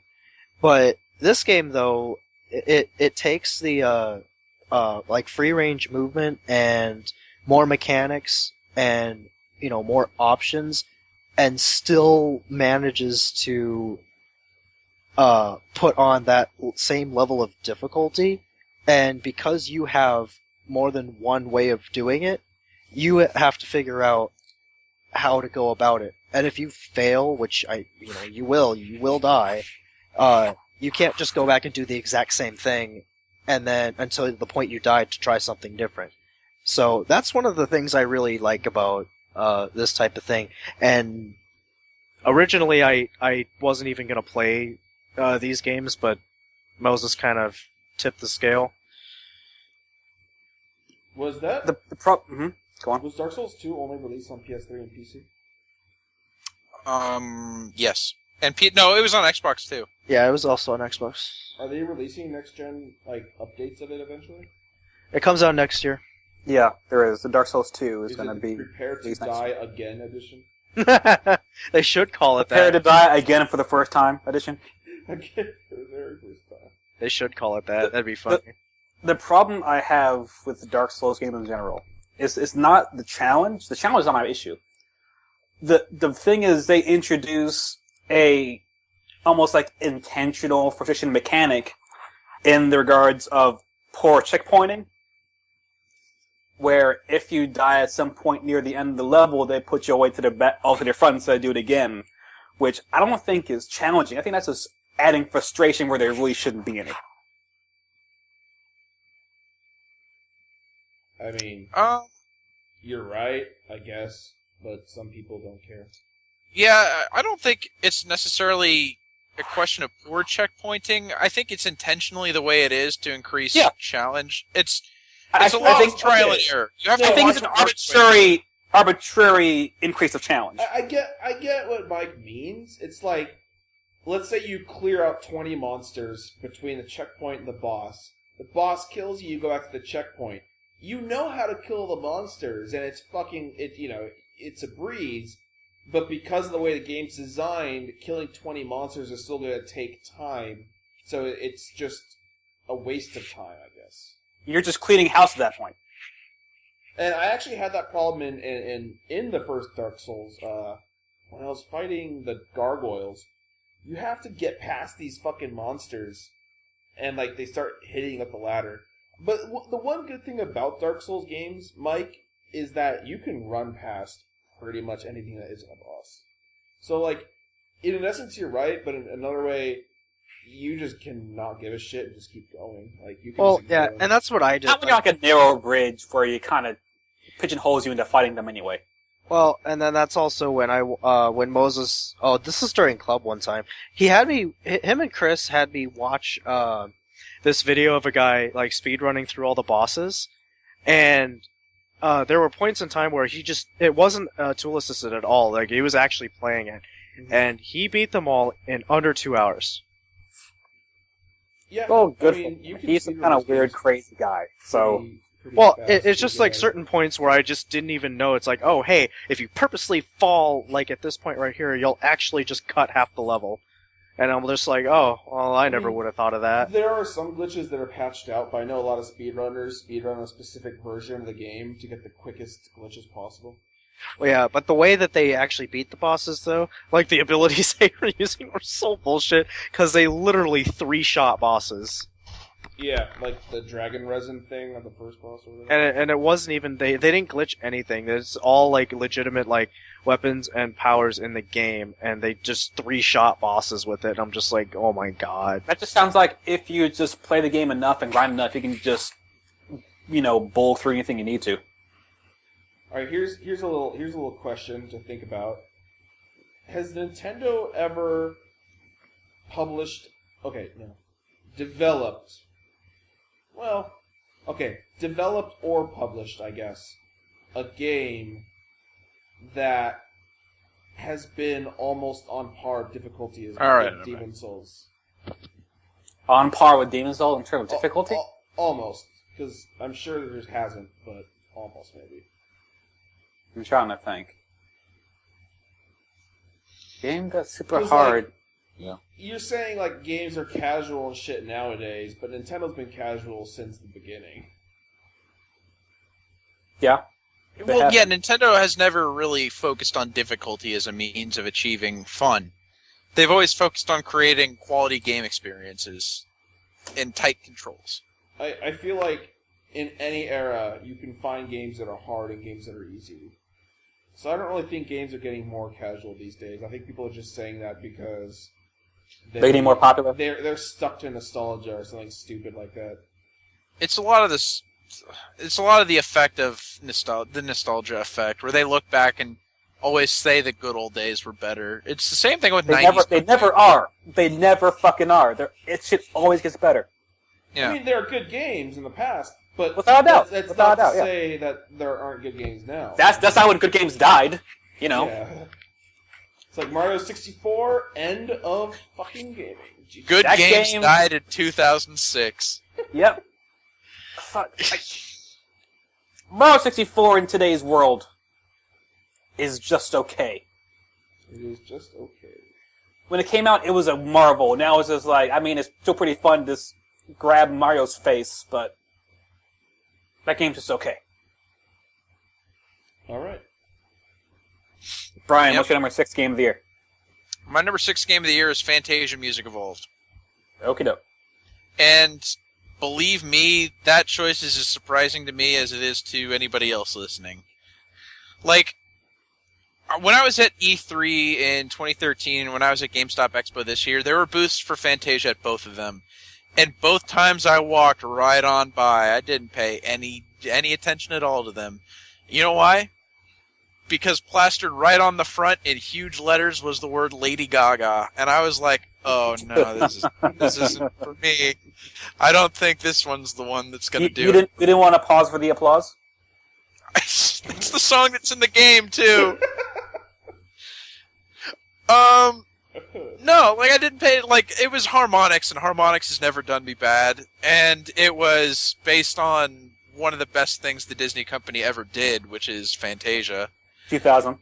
But this game, though, it takes the like free range movement and more mechanics and more options, and still manages to put on that same level of difficulty. And because you have more than one way of doing it, you have to figure out how to go about it. And if you fail, which you will die. You can't just go back and do the exact same thing, and then until the point you died to try something different. So that's one of the things I really like about this type of thing. And originally, I wasn't even going to play these games, but Moses kind of tipped the scale. Was that Go on. Was Dark Souls 2 only released on PS3 and PC? Yes. And no, it was on Xbox too. yeah, it was also on Xbox. Are they releasing next gen updates of it eventually? It comes out next year. Yeah, there is. The Dark Souls 2 is Is going to it be Prepare to released next Die year. Again edition? They should call it Prepare that. to Die Again for the First Time edition. Again for the very first time. They should call it that. That'd be funny. The problem I have with the Dark Souls game in general is it's not the challenge. The challenge is not my issue. The thing is they introduce a almost like intentional frustration mechanic in the regards of poor checkpointing, where if you die at some point near the end of the level, they put you away to the back, off to the front and say do it again, which I don't think is challenging. I think that's just adding frustration where there really shouldn't be any. I mean, you're right, I guess, but some people don't care. Yeah, I don't think it's necessarily a question of poor checkpointing. I think it's intentionally the way it is to increase challenge. It's a lot of trial and error. You have to I think it's an arbitrary increase of challenge. I get what Mike means. It's like, let's say you clear out 20 monsters between the checkpoint and the boss. The boss kills you, you go back to the checkpoint. You know how to kill the monsters, and it's a breeze, but because of the way the game's designed, killing 20 monsters is still going to take time, so it's just a waste of time, I guess. You're just cleaning house at that point. And I actually had that problem in the first Dark Souls, when I was fighting the gargoyles. You have to get past these fucking monsters, and they start hitting up the ladder. But the one good thing about Dark Souls games, Mike, is that you can run past pretty much anything that isn't a boss. So, in essence, you're right, but in another way, you just cannot give a shit and just keep going. You can and that's what I did. Not when you're a narrow bridge where you kind of pigeonholes you into fighting them anyway. Well, and then that's also when when Moses. Oh, this is during club one time. Him and Chris had me watch This video of a guy speedrunning through all the bosses, and there were points in time where it wasn't tool assisted at all. He was actually playing it, and he beat them all in under 2 hours. Yeah. Oh, good. He's some kind of weird, crazy guy. So. Well, it's just certain points where I just didn't even know. It's oh, hey, if you purposely fall at this point right here, you'll actually just cut half the level. And I'm just oh, well, I never would have thought of that. There are some glitches that are patched out, but I know a lot of speedrunners speedrun a specific version of the game to get the quickest glitches possible. Well, yeah, but the way that they actually beat the bosses, though, the abilities they were using were so bullshit, because they literally 3-shot bosses. Yeah, the dragon resin thing on the first boss or whatever. And it wasn't even, they didn't glitch anything. It's all, legitimate, weapons and powers in the game, and they just 3-shot bosses with it, and I'm just oh my god. That just sounds like if you just play the game enough and grind enough, you can just, bowl through anything you need to. Alright, here's a little question to think about. Has Nintendo ever developed or published, I guess, a game that has been almost on par of difficulty as Demon's Souls? On par with Demon's Souls in terms of difficulty? Almost, because I'm sure there just hasn't, but almost maybe. I'm trying to think. Game that's super 'Cause, hard. Like, you're saying like games are casual and shit nowadays, but Nintendo's been casual since the beginning. Yeah. Well, yeah, Nintendo has never really focused on difficulty as a means of achieving fun. They've always focused on creating quality game experiences and tight controls. I feel like in any era, you can find games that are hard and games that are easy. So I don't really think games are getting more casual these days. I think people are just saying that because they're getting more popular. They're stuck to nostalgia or something stupid like that. It's a lot of this. It's a lot of the effect of the nostalgia effect, where they look back and always say the good old days were better. It's the same thing with 90s. They never are. They never fucking are. It shit always gets better. Yeah. I mean, there are good games in the past, but without a doubt, that's without not a doubt, to say that there aren't good games now. That's not when good games died. You know. Yeah. It's like Mario 64, end of fucking gaming. Jesus. Good games died in 2006. Yep. Fuck. Mario 64 in today's world is just okay. It is just okay. When it came out, it was a marvel. Now it's just like, I mean, it's still pretty fun to grab Mario's face, but that game's just okay. Alright. Brian, what's your number 6 game of the year? My number 6 game of the year is Fantasia Music Evolved. Okie doke. And believe me, that choice is as surprising to me as it is to anybody else listening. Like, when I was at E3 in 2013 and when I was at GameStop Expo this year, there were booths for Fantasia at both of them. And both times I walked right on by. I didn't pay any attention at all to them. You know why? Because plastered right on the front in huge letters was the word Lady Gaga. And I was like, oh no, this isn't for me. I don't think this one's the one that's going to do it. You didn't want to pause for the applause? It's the song that's in the game, too. No, like I didn't pay, like it was Harmonix, and Harmonix has never done me bad. And it was based on one of the best things the Disney company ever did, which is Fantasia. 2000.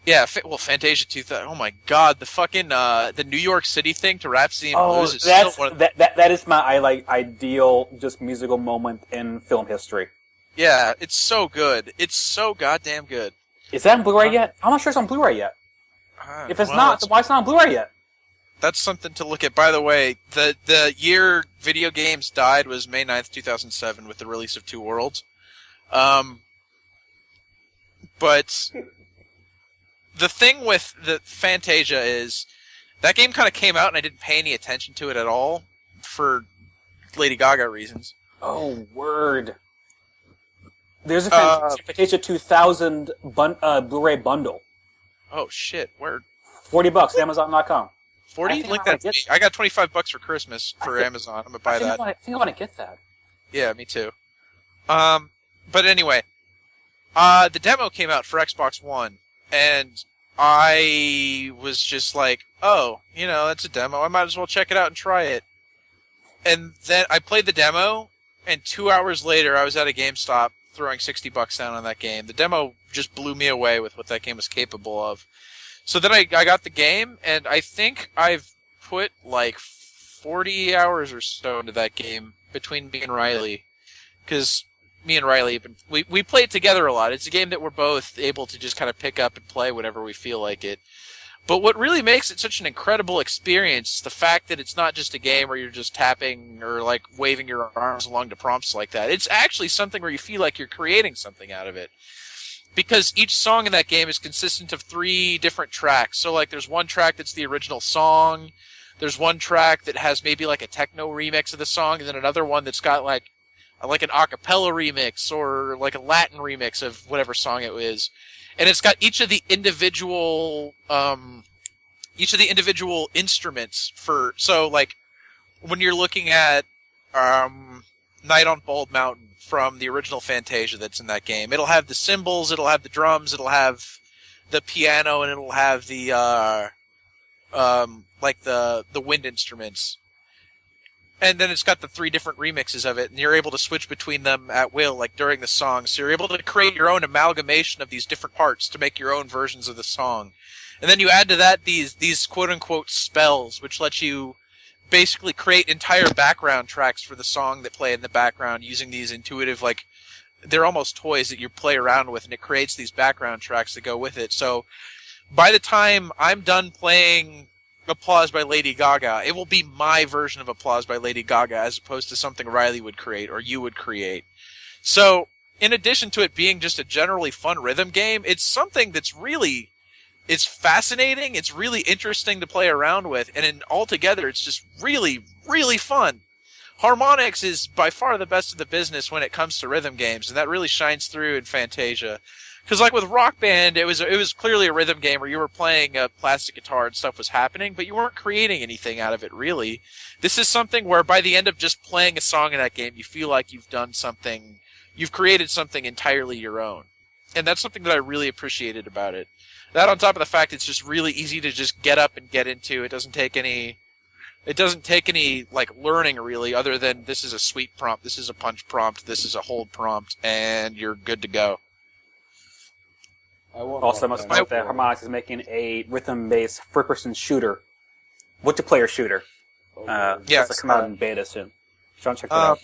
Yeah, Fantasia 2000. Oh my God, the fucking the New York City thing to Rhapsody in Blues is still one of that is my ideal just musical moment in film history. Yeah, it's so good. It's so goddamn good. Is that on Blu-ray yet? I'm not sure it's on Blu-ray yet. If it's not, then why it's not on Blu-ray yet? That's something to look at. By the way, the year video games died was May 9th, 2007, with the release of Two Worlds. But the thing with the Fantasia is that game kind of came out and I didn't pay any attention to it at all for Lady Gaga reasons. Oh, word. There's a Fantasia 2000 Blu-ray bundle. Oh, shit. Where? $40, Amazon.com. 40? Link that to me. I got $25 for Christmas for Amazon. I'm going to buy that. I think I want to get that. Yeah, me too. But anyway, the demo came out for Xbox One, and I was just like, oh, you know, it's a demo. I might as well check it out and try it. And then I played the demo, and 2 hours later, I was at a GameStop throwing $60 down on that game. The demo just blew me away with what that game was capable of. So then I got the game, and I think I've put like 40 hours or so into that game between me and Riley. Because me and Riley, we play it together a lot. It's a game that we're both able to just kind of pick up and play whenever we feel like it. But what really makes it such an incredible experience is the fact that it's not just a game where you're just tapping or like waving your arms along to prompts like that. It's actually something where you feel like you're creating something out of it. Because each song in that game is consistent of 3 different tracks. So like there's one track that's the original song, there's one track that has maybe like a techno remix of the song, and then another one that's got like an acapella remix or like a Latin remix of whatever song it is. And it's got each of the individual instruments for, so like when you're looking at Night on Bald Mountain from the original Fantasia that's in that game, it'll have the cymbals, it'll have the drums, it'll have the piano, and it'll have the like the wind instruments. And then it's got the 3 different remixes of it, and you're able to switch between them at will, like during the song. So you're able to create your own amalgamation of these different parts to make your own versions of the song. And then you add to that these quote-unquote spells, which let you basically create entire background tracks for the song that play in the background using these intuitive, like, they're almost toys that you play around with, and it creates these background tracks that go with it. So by the time I'm done playing Applause by Lady Gaga, it will be my version of Applause by Lady Gaga as opposed to something Riley would create or you would create. So in addition to it being just a generally fun rhythm game, it's something that's really, it's fascinating, it's really interesting to play around with, and altogether it's just really, really fun. Harmonix is by far the best of the business when it comes to rhythm games, and that really shines through in Fantasia. Because like with Rock Band, it was clearly a rhythm game where you were playing a plastic guitar and stuff was happening, but you weren't creating anything out of it, really. This is something where by the end of just playing a song in that game, you feel like you've done something, you've created something entirely your own. And that's something that I really appreciated about it. That on top of the fact it's just really easy to just get up and get into. It doesn't take any like learning really, other than this is a sweep prompt, this is a punch prompt, this is a hold prompt, and you're good to go. Also, I must note that Harmonix is making a rhythm-based first-person shooter, multiplayer shooter. Yes, it's come out in beta soon. So check that out.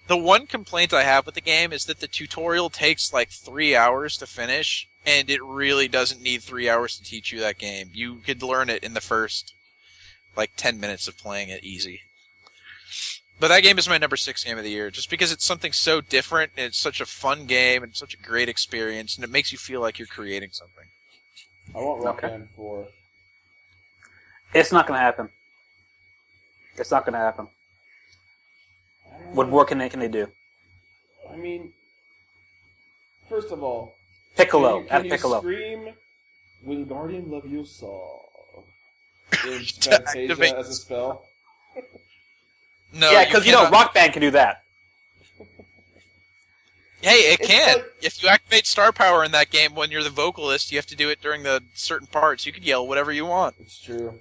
The one complaint I have with the game is that the tutorial takes like 3 hours to finish, and it really doesn't need 3 hours to teach you that game. You could learn it in the first like 10 minutes of playing it easy. But that game is my number 6 game of the year, just because it's something so different, and it's such a fun game, and such a great experience, and it makes you feel like you're creating something. I want Rock Band 4. It's not going to happen. It's not going to happen. What more can they do? I mean, first of all, Piccolo. Can you Piccolo. scream Wingardium Leviosa in Fantasia as a spell? No, yeah, because Rock Band can do that. Hey, it can. Like, if you activate star power in that game when you're the vocalist, you have to do it during the certain parts. You can yell whatever you want. It's true.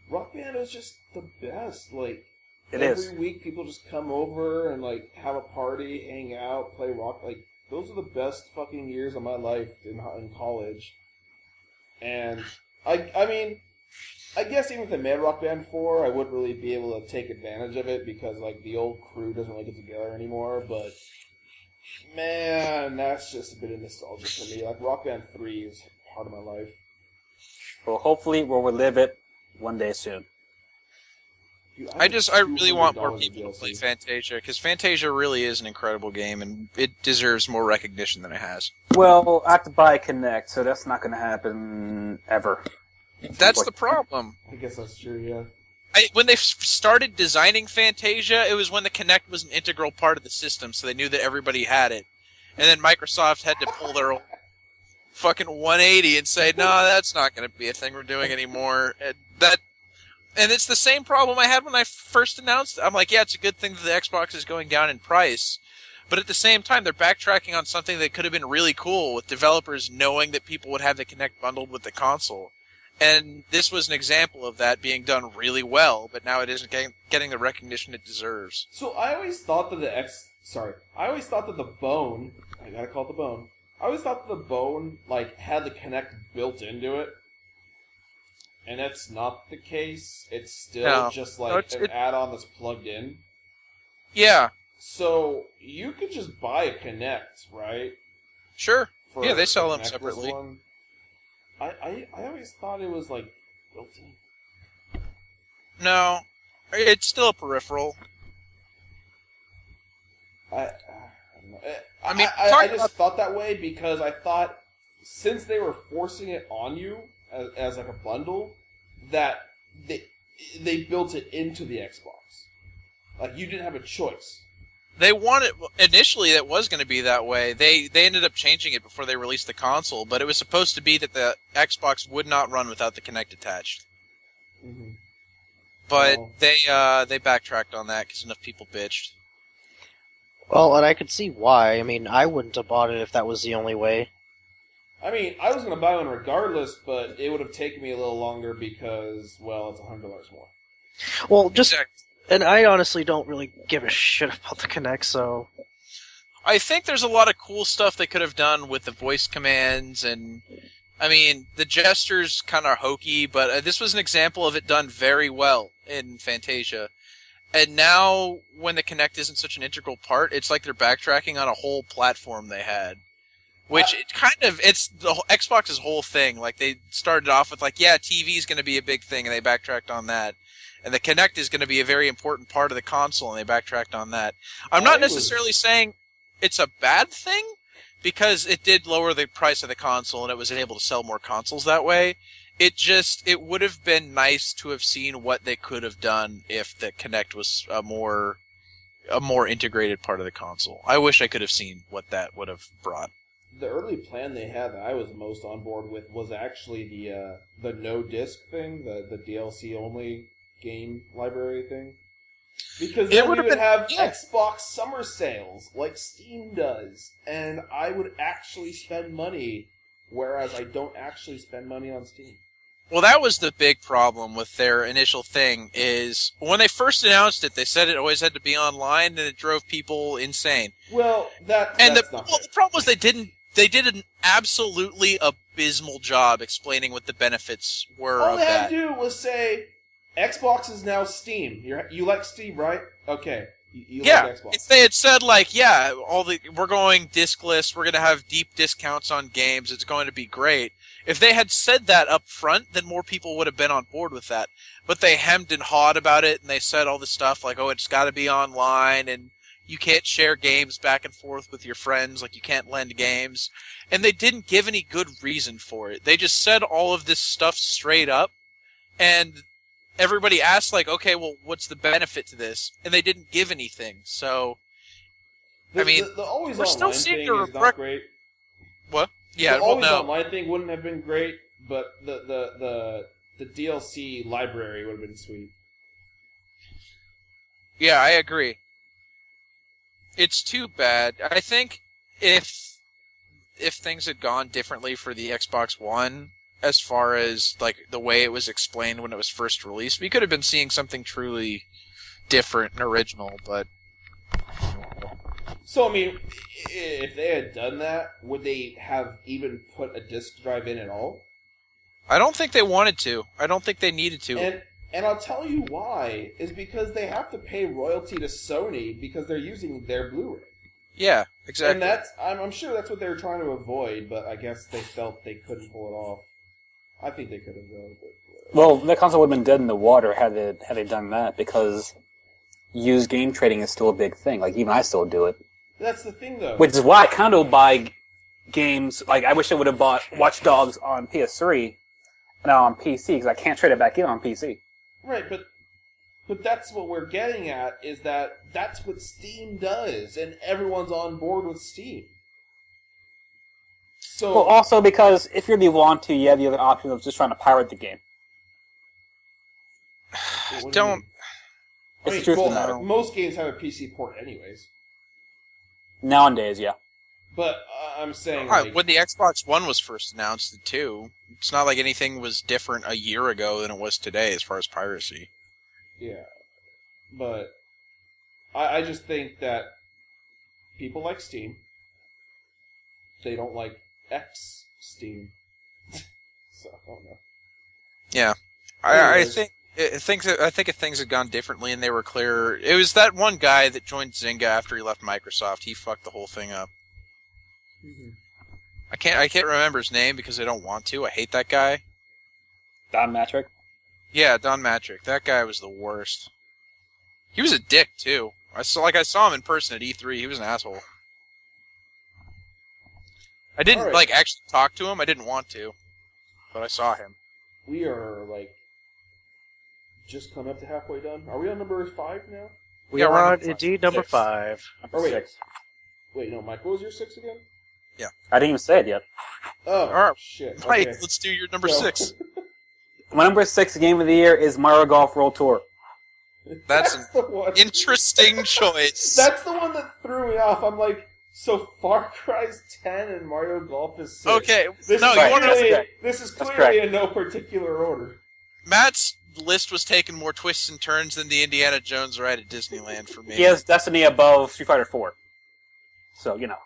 Rock Band is just the best. Like, every week people just come over and like have a party, hang out, play rock. Like, those are the best fucking years of my life in college. And I mean, I guess even if they made Rock Band 4, I wouldn't really be able to take advantage of it because, like, the old crew doesn't really get together anymore, but, man, that's just a bit of nostalgia for me. Like, Rock Band 3 is part of my life. Well, hopefully we'll relive it one day soon. Dude, I really want more people to play Fantasia, because Fantasia really is an incredible game, and it deserves more recognition than it has. Well, I have to buy a Kinect, so that's not going to happen ever. That's the problem. I guess that's true, yeah. When they started designing Fantasia, it was when the Kinect was an integral part of the system, so they knew that everybody had it. And then Microsoft had to pull their fucking 180 and say, no, that's not going to be a thing we're doing anymore. And it's the same problem I had when I first announced it. I'm like, yeah, it's a good thing that the Xbox is going down in price. But at the same time, they're backtracking on something that could have been really cool, with developers knowing that people would have the Kinect bundled with the console. And this was an example of that being done really well, but now it isn't getting the recognition it deserves. So I always thought that the Bone, I gotta call it the Bone, I always thought that the Bone, like, had the Kinect built into it. And that's not the case. It's still just like an add-on that's plugged in. Yeah. So you could just buy a Kinect, right? Sure. Yeah, they sell them separately. One. I always thought it was like built in. No, it's still a peripheral. I just thought that way because I thought since they were forcing it on you as like a bundle, that they built it into the Xbox. Like, you didn't have a choice. They wanted initially that was going to be that way. They ended up changing it before they released the console, but it was supposed to be that the Xbox would not run without the Kinect attached. Mm-hmm. But they backtracked on that because enough people bitched. Well, and I could see why. I mean, I wouldn't have bought it if that was the only way. I mean, I was going to buy one regardless, but it would have taken me a little longer because, well, it's $100 more. Well, just... And I honestly don't really give a shit about the Kinect, so... I think there's a lot of cool stuff they could have done with the voice commands and I mean, the gesture's kind of hokey, but this was an example of it done very well in Fantasia. And now, when the Kinect isn't such an integral part, it's like they're backtracking on a whole platform they had. Which, it's Xbox's whole thing. Like, they started off with, like, yeah, TV's going to be a big thing, and they backtracked on that. And the Kinect is going to be a very important part of the console, and they backtracked on that. I'm not necessarily saying it's a bad thing, because it did lower the price of the console, and it was able to sell more consoles that way. It would have been nice to have seen what they could have done if the Kinect was a more integrated part of the console. I wish I could have seen what that would have brought. The early plan they had that I was most on board with was actually the no disc thing, the DLC only game library thing. Because then we would have Xbox summer sales like Steam does, and I would actually spend money, whereas I don't actually spend money on Steam. Well, that was the big problem with their initial thing, is when they first announced it, they said it always had to be online, and it drove people insane. Well, the problem was they did an absolutely abysmal job explaining what the benefits were All of they that. had to do was say, Xbox is now Steam. You like Steam, right? Okay. You like Xbox. If they had said, like, yeah, we're going discless, we're going to have deep discounts on games, it's going to be great. If they had said that up front, then more people would have been on board with that. But they hemmed and hawed about it, and they said all this stuff like, oh, it's got to be online, and you can't share games back and forth with your friends, like you can't lend games. And they didn't give any good reason for it. They just said all of this stuff straight up, and everybody asked, like, okay, well, what's the benefit to this? And they didn't give anything, so... The always online thing is not great. What? Yeah, the always online thing wouldn't have been great, but the DLC library would have been sweet. Yeah, I agree. It's too bad. I think if things had gone differently for the Xbox One, as far as like the way it was explained when it was first released, we could have been seeing something truly different and original, but... So, I mean, if they had done that, would they have even put a disc drive in at all? I don't think they wanted to. I don't think they needed to. And I'll tell you why, is because they have to pay royalty to Sony because they're using their Blu-ray. Yeah, exactly. And I'm sure that's what they were trying to avoid, but I guess they felt they couldn't pull it off. I think they could have done it. Well, that console would have been dead in the water had they done that, because used game trading is still a big thing. Like, even I still do it. That's the thing, though. Which is why I kind of buy games. Like, I wish I would have bought Watch Dogs on PS3 and not on PC, because I can't trade it back in on PC. Right, but that's what we're getting at, is that that's what Steam does, and everyone's on board with Steam. So, well, also because if you really want to, you have the other option of just trying to pirate the game. Don't. It's the truth of the matter. Most games have a PC port anyways. Nowadays, yeah. But I'm saying... when the Xbox One was first announced, too, it's not like anything was different a year ago than it was today as far as piracy. Yeah. But I just think that people like Steam. They don't like X Steam. So, I don't know. Yeah. I think if things had gone differently and they were clearer... It was that one guy that joined Zynga after he left Microsoft. He fucked the whole thing up. Mm-hmm. I can't remember his name because I don't want to. I hate that guy. Don Matrick? Yeah, Don Matrick. That guy was the worst. He was a dick, too. I saw him in person at E3. He was an asshole. I didn't, actually talk to him. I didn't want to. But I saw him. We are, just coming up to halfway done. Are we on number 5 now? We are on, indeed, number 5. Or wait. 6. Wait, no, Mike, what was your 6 again? Yeah. I didn't even say it yet. Oh, right. Shit. Mike, okay. let's do your number 6. My number 6 game of the year is Mario Golf World Tour. That's an interesting choice. That's the one that threw me off. I'm like, so Far Cry's 10 and Mario Golf is 6. Okay, this is clearly in no particular order. Matt's list was taking more twists and turns than the Indiana Jones ride at Disneyland for me. He has Destiny above Street Fighter 4. So, you know.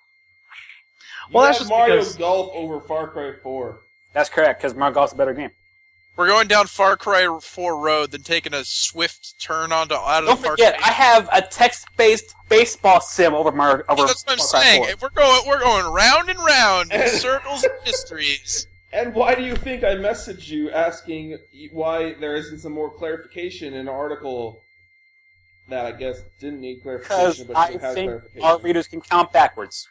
Well, that's just Mario Golf over Far Cry 4. That's correct, because Mario Golf's a better game. We're going down Far Cry 4 Road, then taking a swift turn out of Don't the Far forget, Cry. I have a text-based baseball sim over Mario. Over That's what I'm Far Cry saying. 4. We're going round and round in circles and mysteries. And why do you think I messaged you asking why there isn't some more clarification in an article that I guess didn't need Because clarification, but I still has think clarification? our readers can count backwards.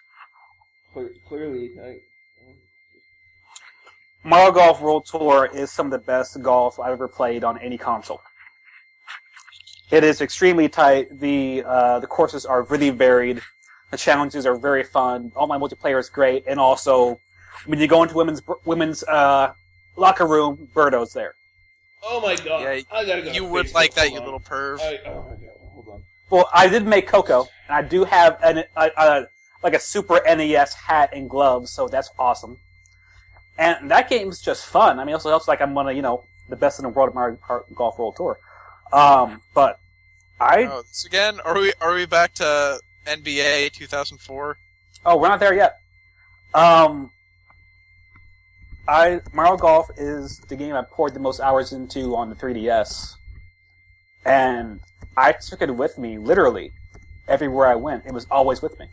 Clearly, Mario Golf World Tour is some of the best golf I've ever played on any console. It is extremely tight. The courses are really varied. The challenges are very fun. Online multiplayer is great, and also when you go into women's locker room, Birdo's there. oh my god! Yeah, I gotta go. You to would Facebook. like that, Hold you on. little perv. Oh my god! Hold on. Well, I did make Coco, and I do have like a Super NES hat and gloves, so that's awesome. And that game's just fun. I mean, it also helps like I'm one of, the best in the world at Mario Golf World Tour. But Oh, this again? Are we back to NBA 2004? Oh, we're not there yet. Mario Golf is the game I poured the most hours into on the 3DS. And I took it with me, literally, everywhere I went. It was always with me.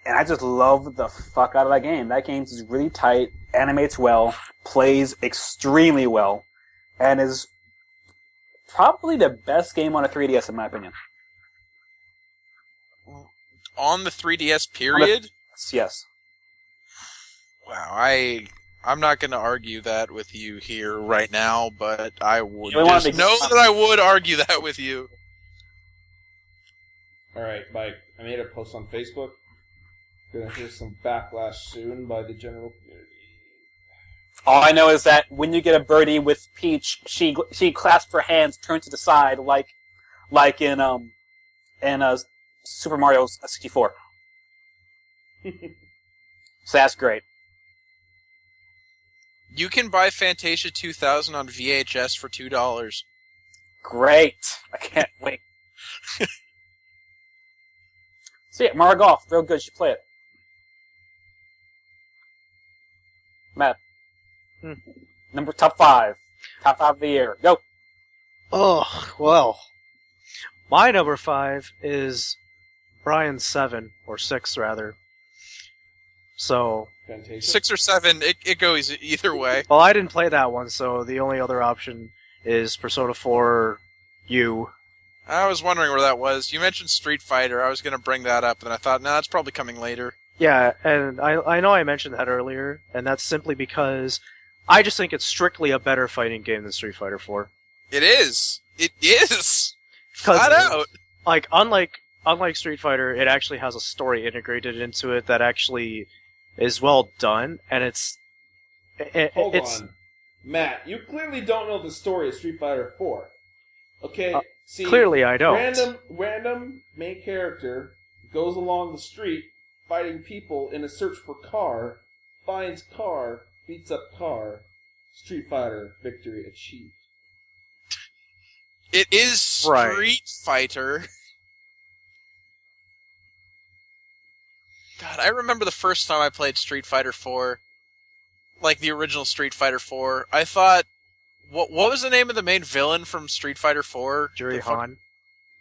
And I just love the fuck out of that game. That game is really tight, animates well, plays extremely well, and is probably the best game on a 3DS in my opinion. On the 3DS period? Yes. Wow, I'm not going to argue that with you here right now, but I would You wanna just make- know that I would argue that with you. Alright, Mike, I made a post on Facebook. Gonna hear some backlash soon by the general community. All I know is that when you get a birdie with Peach, she clasps her hands, turns to the side, like in Super Mario 64. So that's great. You can buy Fantasia 2000 on VHS for $2. Great. I can't wait. So yeah, Mario Golf, real good. You should play it. Matt. Top five of the year. Go. Oh, well. My number 5 is Brian's 7, or 6 rather. So, Fantasia? 6 or 7, it goes either way. well, I didn't play that one, so the only other option is Persona 4 U. I was wondering where that was. You mentioned Street Fighter. I was going to bring that up, and then I thought, that's probably coming later. Yeah, and I know I mentioned that earlier, and that's simply because I just think it's strictly a better fighting game than Street Fighter 4. It is. It is. 'Cause, Flat out. like, unlike Street Fighter, it actually has a story integrated into it that actually is well done, and Hold it's on. Matt, you clearly don't know the story of Street Fighter 4. Okay, see, clearly I don't. Random main character goes along the street fighting people in a search for car, finds car, beats up car, Street Fighter victory achieved. It is Street Right. Fighter. God, I remember the first time I played Street Fighter 4. Like the original Street Fighter 4. I thought, what was the name of the main villain from Street Fighter 4? Juri Han.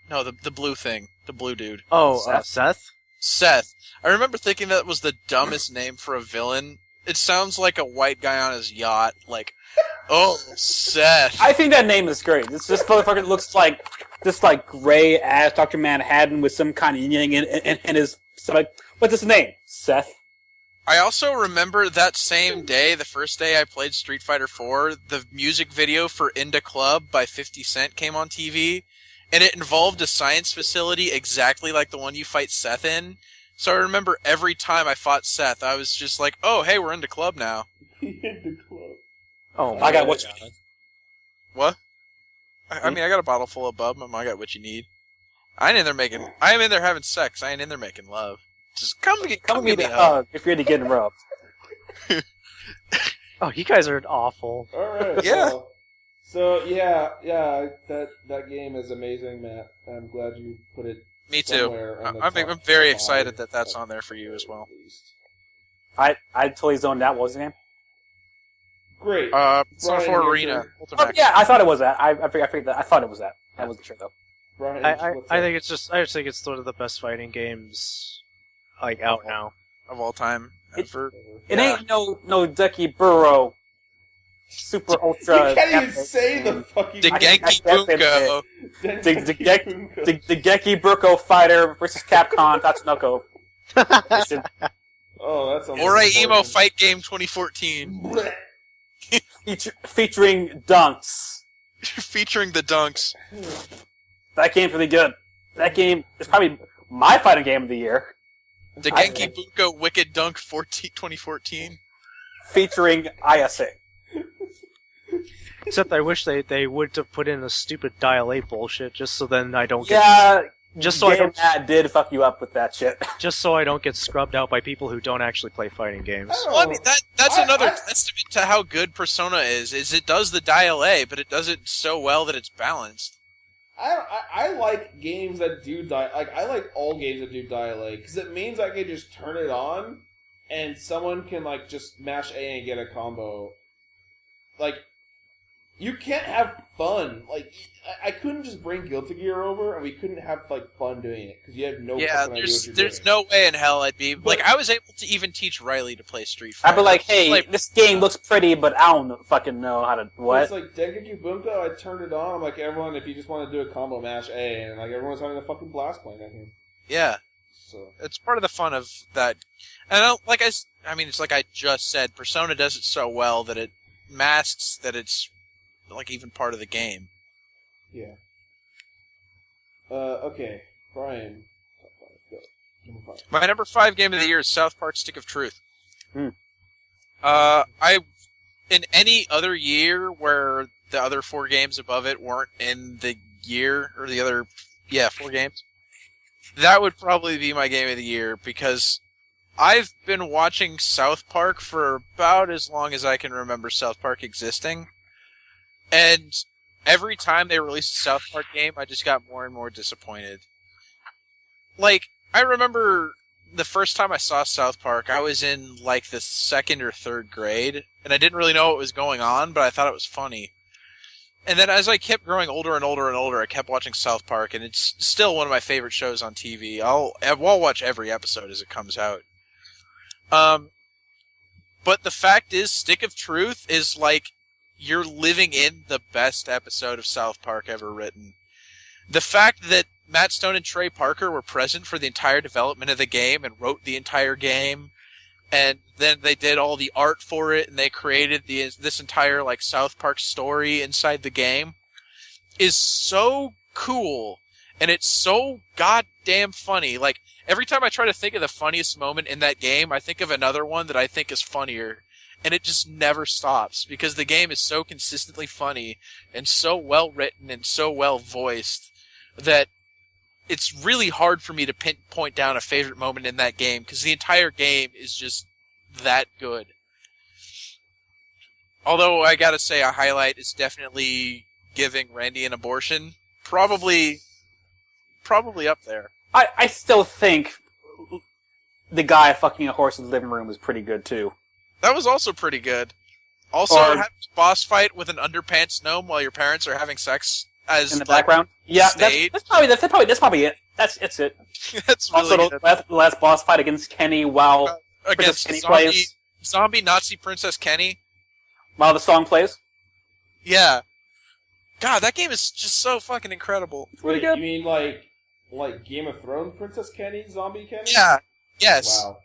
No, the blue thing. The blue dude. Oh, Seth? Seth. I remember thinking that was the dumbest name for a villain. It sounds like a white guy on his yacht. Like, oh, Seth. I think that name is great. This motherfucker looks like this gray ass Dr. Manhattan with some kind of yin in his stomach. What's his name? Seth. I also remember that same day, the first day I played Street Fighter 4, the music video for Inda Club by 50 Cent came on TV, and it involved a science facility exactly like the one you fight Seth in. So I remember every time I fought Seth, I was just like, oh, hey, we're Inda Club now. The club. Oh, I got what you need. What? I mean, I got a bottle full of bub, I got what you need. I am in there having sex, I ain't in there making love. Just come Come give me me the a hug. hug if you're ready to get rubbed. Oh, you guys are awful. Alright, Yeah. So yeah, that game is amazing, Matt. I'm glad you put it Me too. somewhere on the I'm top very five excited that that's on there for you as well. at least. I totally zoned out. What was the name? Great. Persona 4 Arena. Oh, yeah, I thought it was that. I figured that. I thought it was that. I wasn't sure though. Brian, I just think it's one of the best fighting games like out now. Of all time. Ever. It ain't no Ducky Burrow. Super ultra. You can't even say the fucking. Dengeki Bunko. The Geki Burko fighter versus Capcom Tatsunoko. Oh, that's Or a emo fight game 2014. Featuring dunks. Featuring the dunks. That game's really good. That game is probably my fighting game of the year. Dengeki Bunko Wicked Dunk 2014. Featuring ISA. Except I wish they would have put in the stupid Dial 8 bullshit, just so then I don't get... Yeah, just so I don't... That did fuck you up with that shit. Just so I don't get scrubbed out by people who don't actually play fighting games. Well, I mean, that's another testament to how good Persona is it does the Dial A, but it does it so well that it's balanced. I like games that do I like all games that do Dial A, because it means I can just turn it on, and someone can, like, just mash A and get a combo. Like, you can't have fun. Like, I couldn't just bring Guilty Gear over, and we couldn't have, like, fun doing it, because you have no fucking idea what you're there's doing. no way in hell I'd be... Like, I was able to even teach Riley to play Street Fighter. I'd be like, hey, this game looks pretty, but I don't fucking know how to... What? It's like Dengeki Bunko, I turned it on, I'm like, everyone, if you just want to do a combo, mash A, and, like, everyone's having a fucking blast playing that game. Yeah. So. It's part of the fun of that. And I mean, it's like I just said, Persona does it so well that it masks that it's, like, even part of the game. Yeah. Okay. Brian. Go. Number 5. My number 5 game of the year is South Park Stick of Truth. Hmm. In any other year where the other 4 games above it weren't in the year, or the other, 4 games, that would probably be my game of the year, because I've been watching South Park for about as long as I can remember South Park existing, and every time they released a South Park game, I just got more and more disappointed. Like, I remember the first time I saw South Park, I was in, like, the 2nd or 3rd grade, and I didn't really know what was going on, but I thought it was funny. And then as I kept growing older and older and older, I kept watching South Park, and it's still one of my favorite shows on TV. I'll watch every episode as it comes out. But the fact is, Stick of Truth is like you're living in the best episode of South Park ever written. The fact that Matt Stone and Trey Parker were present for the entire development of the game and wrote the entire game, and then they did all the art for it, and they created this entire, like, South Park story inside the game, is so cool, and it's so goddamn funny. Like, every time I try to think of the funniest moment in that game, I think of another one that I think is funnier, and it just never stops, because the game is so consistently funny, and so well written, and so well voiced, that it's really hard for me to pinpoint down a favorite moment in that game, because the entire game is just that good. Although I gotta say a highlight is definitely giving Randy an abortion. Probably up there. I still think the guy fucking a horse in the living room was pretty good too. That was also pretty good. Also, having a boss fight with an underpants gnome while your parents are having sex as in the background. Yeah, that's probably it. It's it. That's really also good. the last boss fight against Kenny while against Kenny plays. zombie Nazi Princess Kenny. While the song plays. Yeah. God, that game is just so fucking incredible. Really good. You mean like Game of Thrones Princess Kenny, Zombie Kenny? Yeah. Yes. Wow.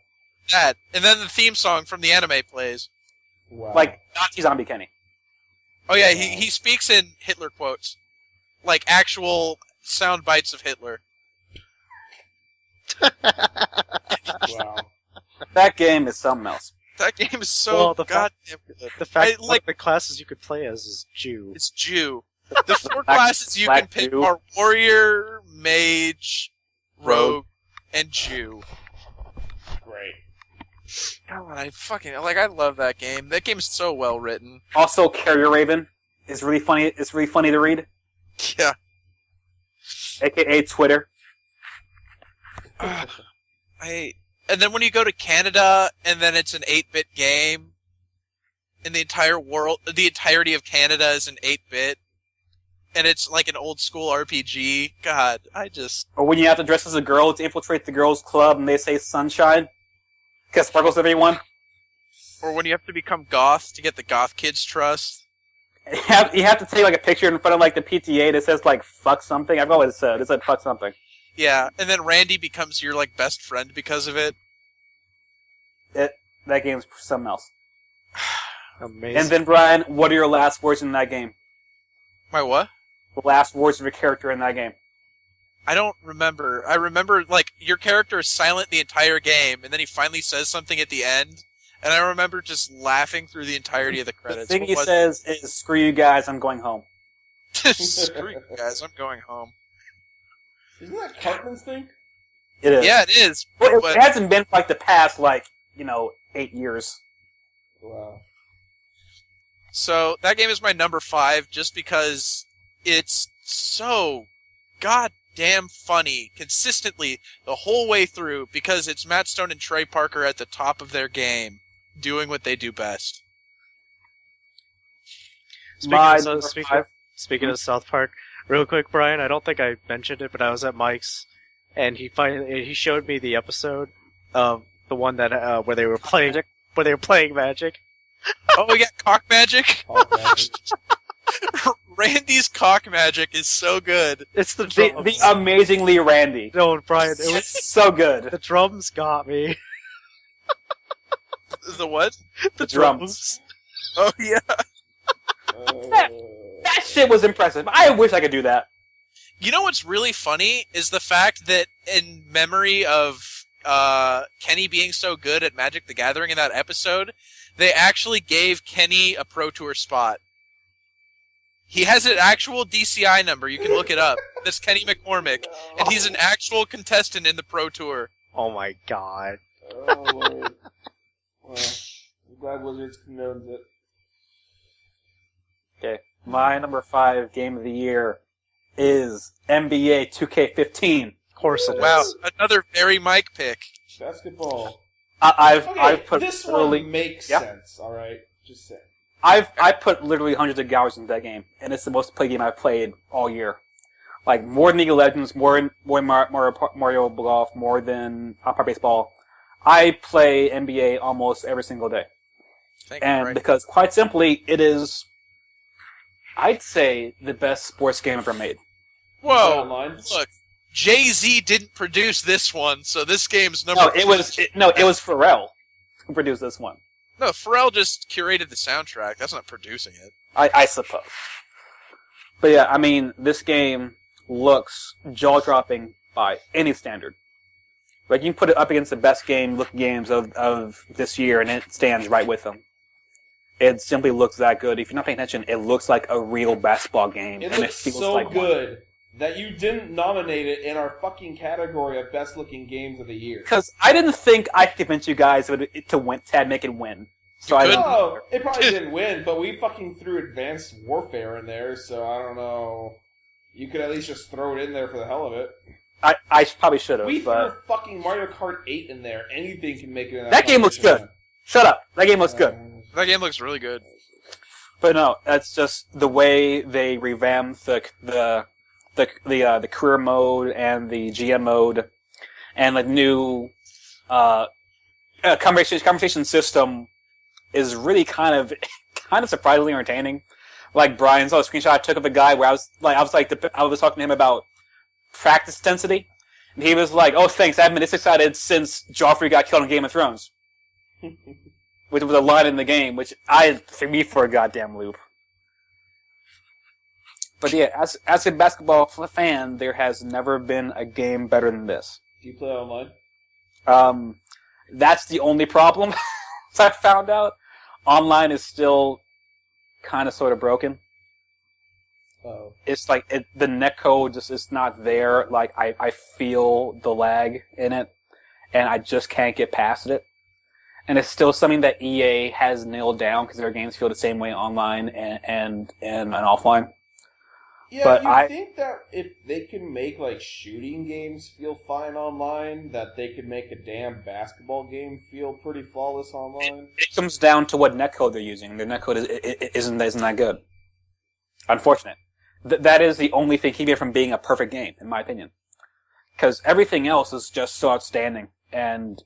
That. And then the theme song from the anime plays. Wow. Like Nazi Zombie Kenny. Oh yeah, he speaks in Hitler quotes. Like actual sound bites of Hitler. Wow. That game is something else. That game is so goddamn good. The fact like the classes you could play as is Jew. It's Jew. The 4 classes you can pick Jew. are Warrior, Mage, Rogue, and Jew. Great. God, I love that game. That game is so well written. Also, Carrier Raven is really funny. It's really funny to read. Yeah. AKA Twitter. And then when you go to Canada, and then it's an 8-bit game, and the entire world, the entirety of Canada is an 8-bit, and it's like an old school RPG. God, Or when you have to dress as a girl to infiltrate the girls' club, and they say sunshine, because sparkles everyone. Or when you have to become goth to get the goth kids' trust. You have to take like a picture in front of like the PTA that says like "fuck something." I've always said it said "fuck something." Yeah, and then Randy becomes your like best friend because of it. That game's something else. Amazing. And then Brian, what are your last words in that game? My what? The last words of your character in that game. I don't remember. I remember like your character is silent the entire game, and then he finally says something at the end. And I remember just laughing through the entirety of the credits. The thing he says is, "Screw you guys, I'm going home." Screw you guys, I'm going home. Isn't that Cartman's thing? It is. Yeah, it is. Well, But it hasn't been for like the past 8 years. Wow. so that game is my number 5 just because it's so goddamn funny consistently the whole way through because it's Matt Stone and Trey Parker at the top of their game doing what they do best. Speaking of South Park, real quick, Brian, I don't think I mentioned it, but I was at Mike's, and he showed me the episode of the one that where they were playing Magic. Oh, we got cock magic? Talk about it. Randy's cock magic is so good. It's the drums. The amazingly Randy. No, Brian, it was So good. the drums got me. The what? The drums. Oh, yeah. That shit was impressive. I wish I could do that. You know what's really funny is the fact that in memory of Kenny being so good at Magic the Gathering in that episode, they actually gave Kenny a Pro Tour spot. He has an actual DCI number. You can look it up. That's Kenny McCormick, and he's an actual contestant in the Pro Tour. Oh my god. Oh, Lord. Well, I'm glad Wizards condones it. Okay, my number 5 game of the year is NBA 2K15. Of course it is. Wow, another very Mike pick. Basketball. I've put this literally, one makes Yep. sense, alright? Just saying. I put literally hundreds of hours into that game, and it's the most played game I've played all year. Like more than League of Legends, more than Mario Golf, more than Power Baseball. I play NBA almost every single day, Thank you, and Brian. because quite simply, it is, I'd say, the best sports game ever made. Whoa, Online? look, Jay-Z didn't produce this one, so this game's No, number it was Pharrell who produced this one. No, Pharrell just curated the soundtrack. That's not producing it. I suppose. But yeah, I mean, this game looks jaw-dropping by any standard. Like, you can put it up against the best looking games of this year, and it stands right with them. It simply looks that good. If you're not paying attention, it looks like a real basketball game. It and looks it feels so like good that you didn't nominate it in our fucking category of best looking games of the year. Because I didn't think I could convince you guys to make it win. So You I could. didn't. No, it probably didn't win, but we fucking threw Advanced Warfare in there, so I don't know. You could at least just throw it in there for the hell of it. I probably should have. We But threw fucking Mario Kart 8 in there. Anything can make it in that game looks competition. good. Shut up. That game looks good. That game looks really good. But no, that's just the way they revamped the career mode and the GM mode, and the new conversation system is really kind of surprisingly entertaining. Like Brian saw a screenshot I took of a guy where I was talking to him about practice intensity, and he was like, "Oh, thanks, I haven't been this excited since Joffrey got killed in Game of Thrones." Which was a line in the game, which threw me for a goddamn loop. But yeah, as a basketball fan, there has never been a game better than this. Do you play online? That's the only problem I found out. Online is still kind of sort of broken. Oh. It's like the netcode just is not there. Like I feel the lag in it, and I just can't get past it. And it's still something that EA has nailed down because their games feel the same way online and offline. Yeah, but you think that if they can make like shooting games feel fine online, that they could make a damn basketball game feel pretty flawless online? It comes down to what netcode they're using. Their netcode isn't that good. Unfortunate. That is the only thing keeping it from being a perfect game, in my opinion. Because everything else is just so outstanding. And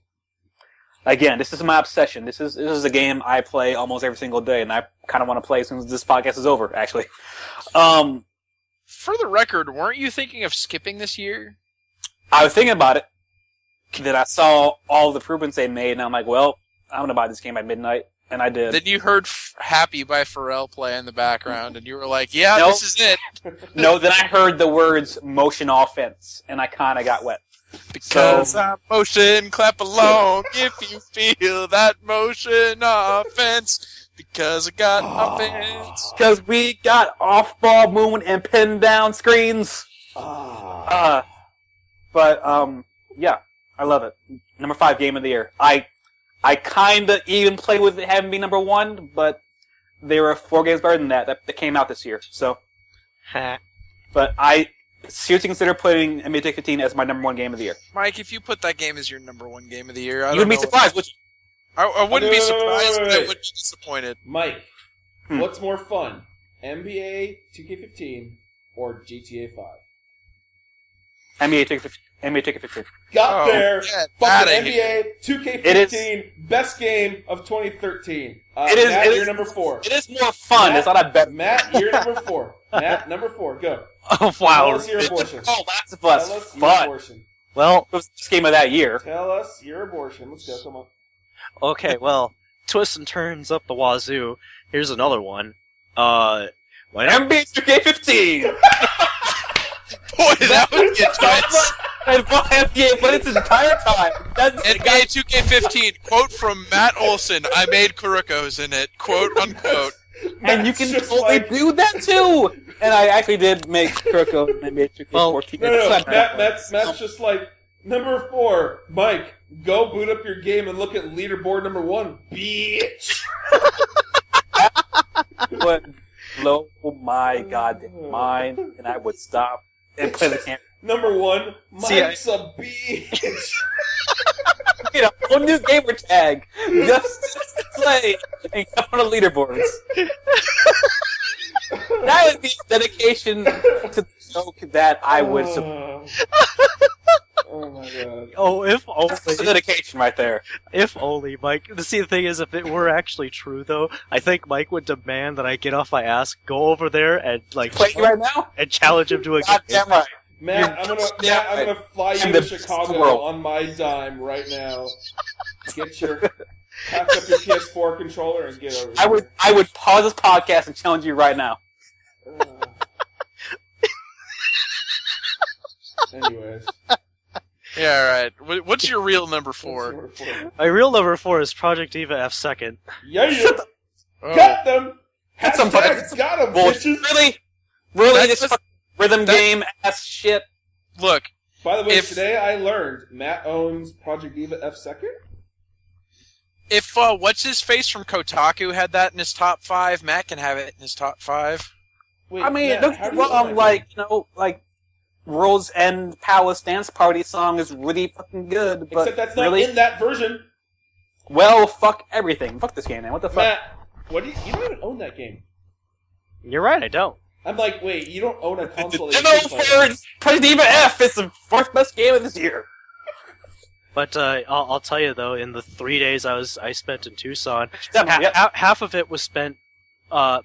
again, this is my obsession. This is a game I play almost every single day, and I kind of want to play as soon as this podcast is over, actually. For the record, weren't you thinking of skipping this year? I was thinking about it. Then I saw all the improvements they made, and I'm like, well, I'm going to buy this game by midnight. And I did. Then you heard Happy by Pharrell play in the background, and you were like, yeah, Nope. this is it. No, then I heard the words motion offense, and I kind of got wet. Because I'm motion, clap along if you feel that motion offense. Because I got offense. Because we got off-ball movement and pin down screens. Yeah, I love it. Number 5 game of the year. I kind of even played with it having been number 1, but there were 4 games better than that came out this year. So, but I seriously consider putting NBA 15 as my number 1 game of the year. Mike, if you put that game as your number 1 game of the year, You would be surprised, would you? I wouldn't be surprised, but I wait. wouldn't be disappointed. Mike, what's more fun, NBA 2K15 or GTA 5? NBA 2K15. Got there. Yeah, Fucking outta NBA 2K15, It best game of 2013. It is- Matt, it is- you're number 4. It is more fun. It's not a bet. Matt, you're number 4. Matt, number 4. Go. Oh Tell wow. us your abortion. Oh, Last of Tell Us. us your Fun. abortion. Well, It was the game of that year. Tell us your abortion. Let's go. Come on. okay, well, twists and turns up the wazoo. Here's another one. Why not? NBA 2K15. Boy, that would get tense. And NBA played its entire time. That's NBA 2K15, quote from Matt Olson, I made Kurokos in it, quote unquote. and you can Just totally like- do that too. And I actually did make Kuroko in NBA 2K14. No, Matt's just like, number 4, Mike, go boot up your game and look at leaderboard number 1, bitch. But blow my goddamn mind, and I would stop and play the game. Number 1, See, Mike's a bitch. Get a whole new gamer tag just to play and come on the leaderboards. That would be dedication to the joke that I would support. Oh my god. Oh, if only. That's the dedication right there. If only, Mike. See, the thing is, if it were actually true, though, I think Mike would demand that I get off my ass, go over there, and like Play right now? and challenge him to a game. Goddamn right. Matt, I'm gonna fly you I'm to the best Chicago in the world. on my dime right now. Pack up your PS4 controller and get over here. I would pause this podcast and challenge you right now. Anyways. Yeah, alright. What's your real number 4? Number 4. My real number 4 is Project Eva F2nd. Yeah, Oh. got them. That's some Hashtags got them, Bullshit. bitches. Really, That this was- fucking rhythm that- game ass shit. Look, By the way, If- today I learned Matt owns Project Eva F2nd. if what's his face from Kotaku had that in his top 5, Matt can have it in his top 5. Wait, I mean, Matt, don't how get do me you own wrong, that like, game? like, World's End Palace Dance Party song is really fucking good, but Except that's not really, in that version. well, fuck everything. Fuck this game, man. What the fuck? Matt, what do you don't even own that game. You're right, I don't. I'm like, wait, you don't own a console. that you Demo can play. for President Eva F is the fourth best game of this year. But I'll tell you though, in the 3 days I spent in Tucson, Yep. half of it was spent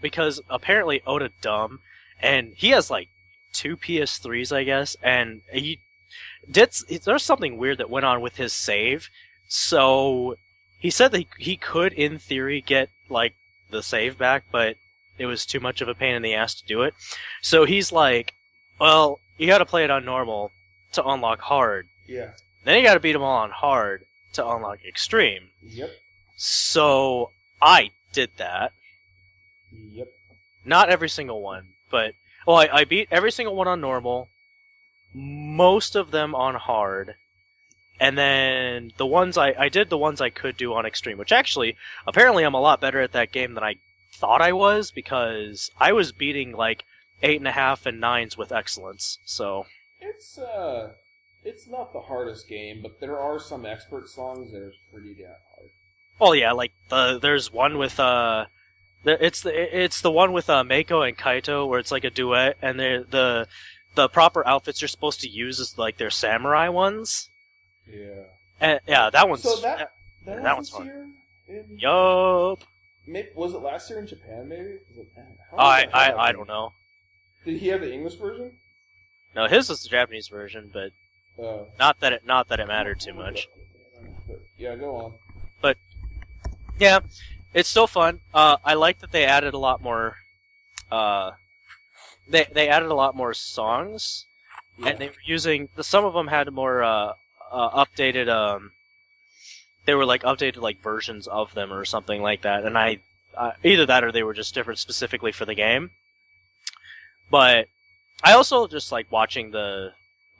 because apparently Oda dumb, and he has like 2 PS3s, I guess, and there's something weird that went on with his save. So he said that he could, in theory, get like the save back, but it was too much of a pain in the ass to do it. So he's like, well, you got to play it on normal to unlock hard. Yeah. Then you gotta beat them all on hard to unlock extreme. Yep. So I did that. Yep. Not every single one, but I beat every single one on normal, most of them on hard, and then the ones I did the ones I could do on extreme, which actually apparently I'm a lot better at that game than I thought I was, because I was beating like 8.5 and 9s with excellence. So it's not the hardest game, but there are some expert songs that are pretty damn hard. Oh yeah, like there's one with it's the one with Mako and Kaito where it's like a duet, and the proper outfits you're supposed to use is like their samurai ones. Yeah. And yeah, that one's that one's this fun. year. Yup. Was it last year in Japan? Maybe. I don't know. Did he have the English version? No, his was the Japanese version, but not that it mattered too much. But, yeah, go on. But yeah, it's still fun. I like that they added a lot more. They added a lot more songs, and they were using some of them had more updated. They were like updated like versions of them or something like that, and either that or they were just different specifically for the game. But I also just like watching the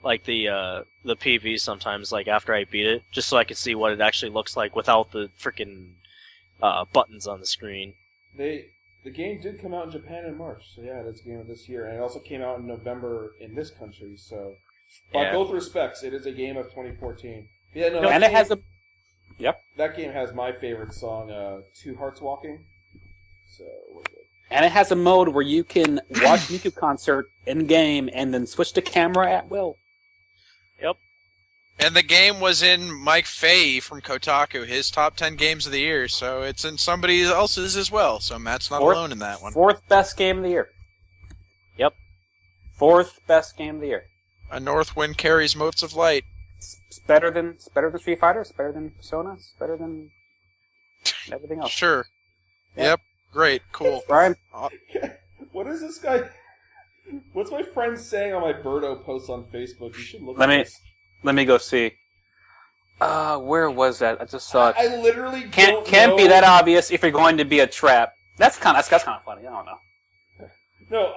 PV sometimes, like after I beat it, just so I could see what it actually looks like without the freaking buttons on the screen. The game did come out in Japan in March, so yeah, that's the game of this year, and it also came out in November in this country. So, by both respects, it is a game of 2014. Yeah, no, and it has a. Yep. That game has my favorite song, Two Hearts Walking. So we're good. And it has a mode where you can watch a YouTube concert in game and then switch the camera at will. Yep. And the game was in Mike Fahey from Kotaku, his top 10 games of the year, so it's in somebody else's as well. So Matt's not alone in that one. Fourth best game of the year. Yep. Fourth best game of the year. A North Wind carries motes of light. It's better than Street Fighter. It's better than Persona. It's better than everything else. Sure. Yeah. Yep. Great. Cool. Brian? What is this guy? What's my friend saying on my Birdo post on Facebook? You should look Let at me- this. Let me go see. Where was that? I just saw it. I literally Can't know. be that obvious if you're going to be a trap. That's kind of funny. I don't know. No,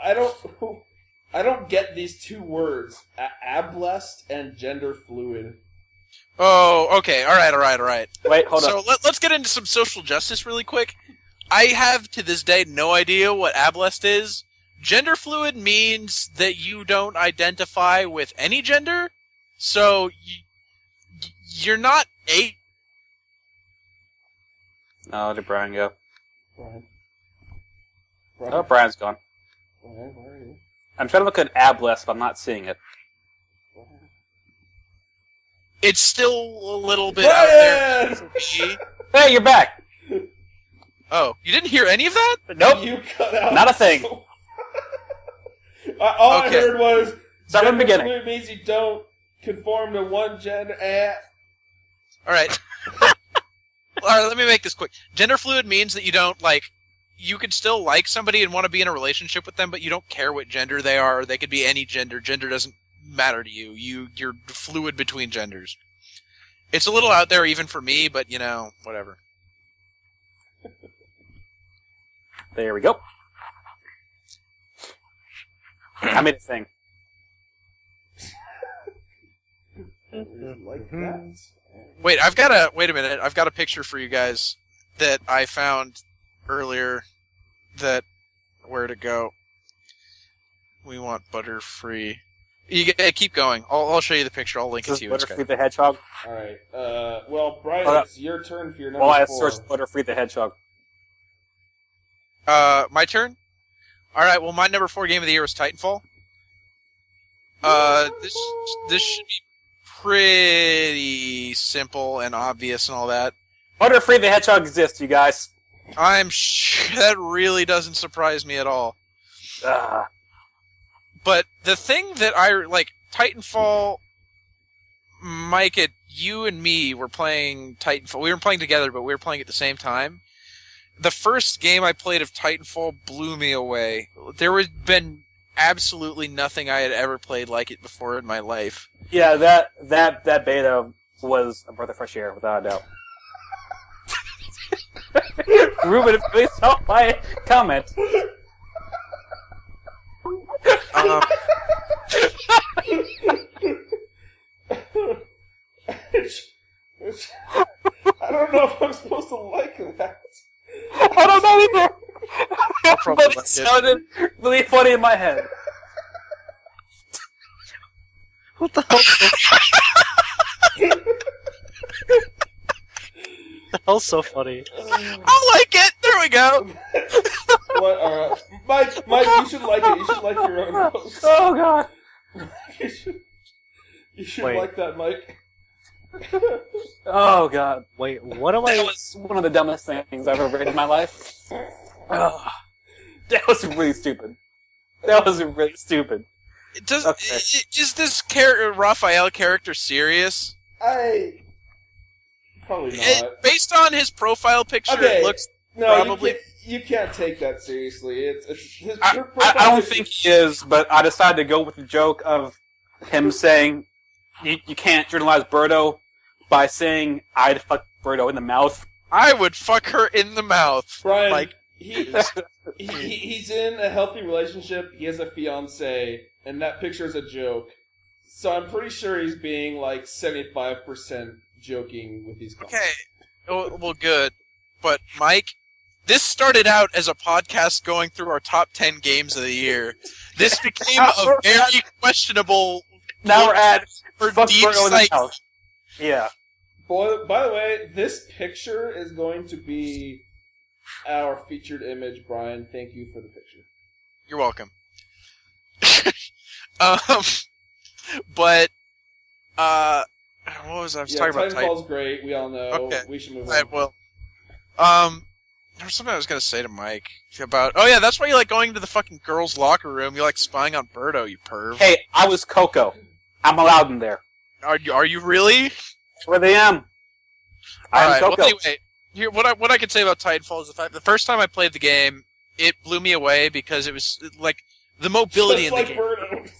I don't get these two words, ablest and gender fluid. Oh, okay. All right. Wait, hold So on. let's get into some social justice really quick. I have, to this day, no idea what ablest is. Gender fluid means that you don't identify with any gender, so you're not a... Oh, did Brian go? Brian? Oh, Brian's gone. Brian, where are you? I'm trying to look at Ablest, but I'm not seeing it. Brian? It's still a little bit out there for me. Hey, you're back! Oh, you didn't hear any of that? Nope. You cut out. Not a thing. All Okay. I heard was Start from the gender beginning. fluid means you don't conform to one gender. All right. All right, let me make this quick. Gender fluid means that you don't, like, you could still like somebody and want to be in a relationship with them, but you don't care what gender they are. They could be any gender. Gender doesn't matter to you. You're fluid between genders. It's a little out there even for me, but, you know, whatever. There we go. I made a thing. Like that. Wait a minute. I've got a picture for you guys that I found earlier that, where'd it go? We want Butterfree. You keep going. I'll show you the picture. I'll link it This to is you. Butterfree the Hedgehog. All right. Well, Brian, Hold up. it's your turn for your number While I 4. search Butterfree the Hedgehog. My turn? Alright, well, my number 4 game of the year was Titanfall. This should be pretty simple and obvious and all that. Butterfree the Hedgehog exists, you guys. I'm sure that really doesn't surprise me at all. But the thing that Titanfall, Mike, you and me were playing Titanfall. We weren't playing together, but we were playing at the same time. The first game I played of Titanfall blew me away. There had been absolutely nothing I had ever played like it before in my life. Yeah, that beta was a breath of fresh air, without a doubt. Ruben, please help my comment. I don't know if I'm supposed to like that. I don't know either. I'll probably But it like it. sounded really funny in my head. What the hell? The hell's so funny? I like it! There we go! What? Mike, you should like it. You should like your own post. Oh god. You should Wait. like that, Mike. Oh god. Wait, what am That I? was one of the dumbest things I've ever read in my life. Oh, that was really stupid. That was really stupid. Okay. Is this Raphael character serious? Probably not. Based on his profile picture, Okay. it looks No, probably. you can't take that seriously. It's his I don't think he is, but I decided to go with the joke of him saying you can't journalize Birdo by saying I'd fuck Birdo in the mouth. I would fuck her in the mouth. Brian, Like, he's in a healthy relationship. He has a fiance, and that picture is a joke. So I'm pretty sure he's being like 75% joking with these comments. okay, well, good. But Mike, this started out as a podcast going through our top 10 games of the year. This became a very questionable. Now we're at for fuck deep Birdo in the psych. mouth. Yeah. Boy, by the way, this picture is going to be our featured image, Brian. Thank you for the picture. You're welcome. But what was I was talking about? Titanfall's great. We all know. Okay. We should move Right, on. well, there was something I was gonna say to Mike about. Oh yeah, that's why you like going to the fucking girls' locker room. You like spying on Birdo, you perv. Hey, I was Coco. I'm allowed in there. Are you really? That's where they am. I'm Alright, Coco. well, anyway, here, what I can say about Titanfall is the fact the first time I played the game, it blew me away because it was like the mobility Just in the game, Birdo.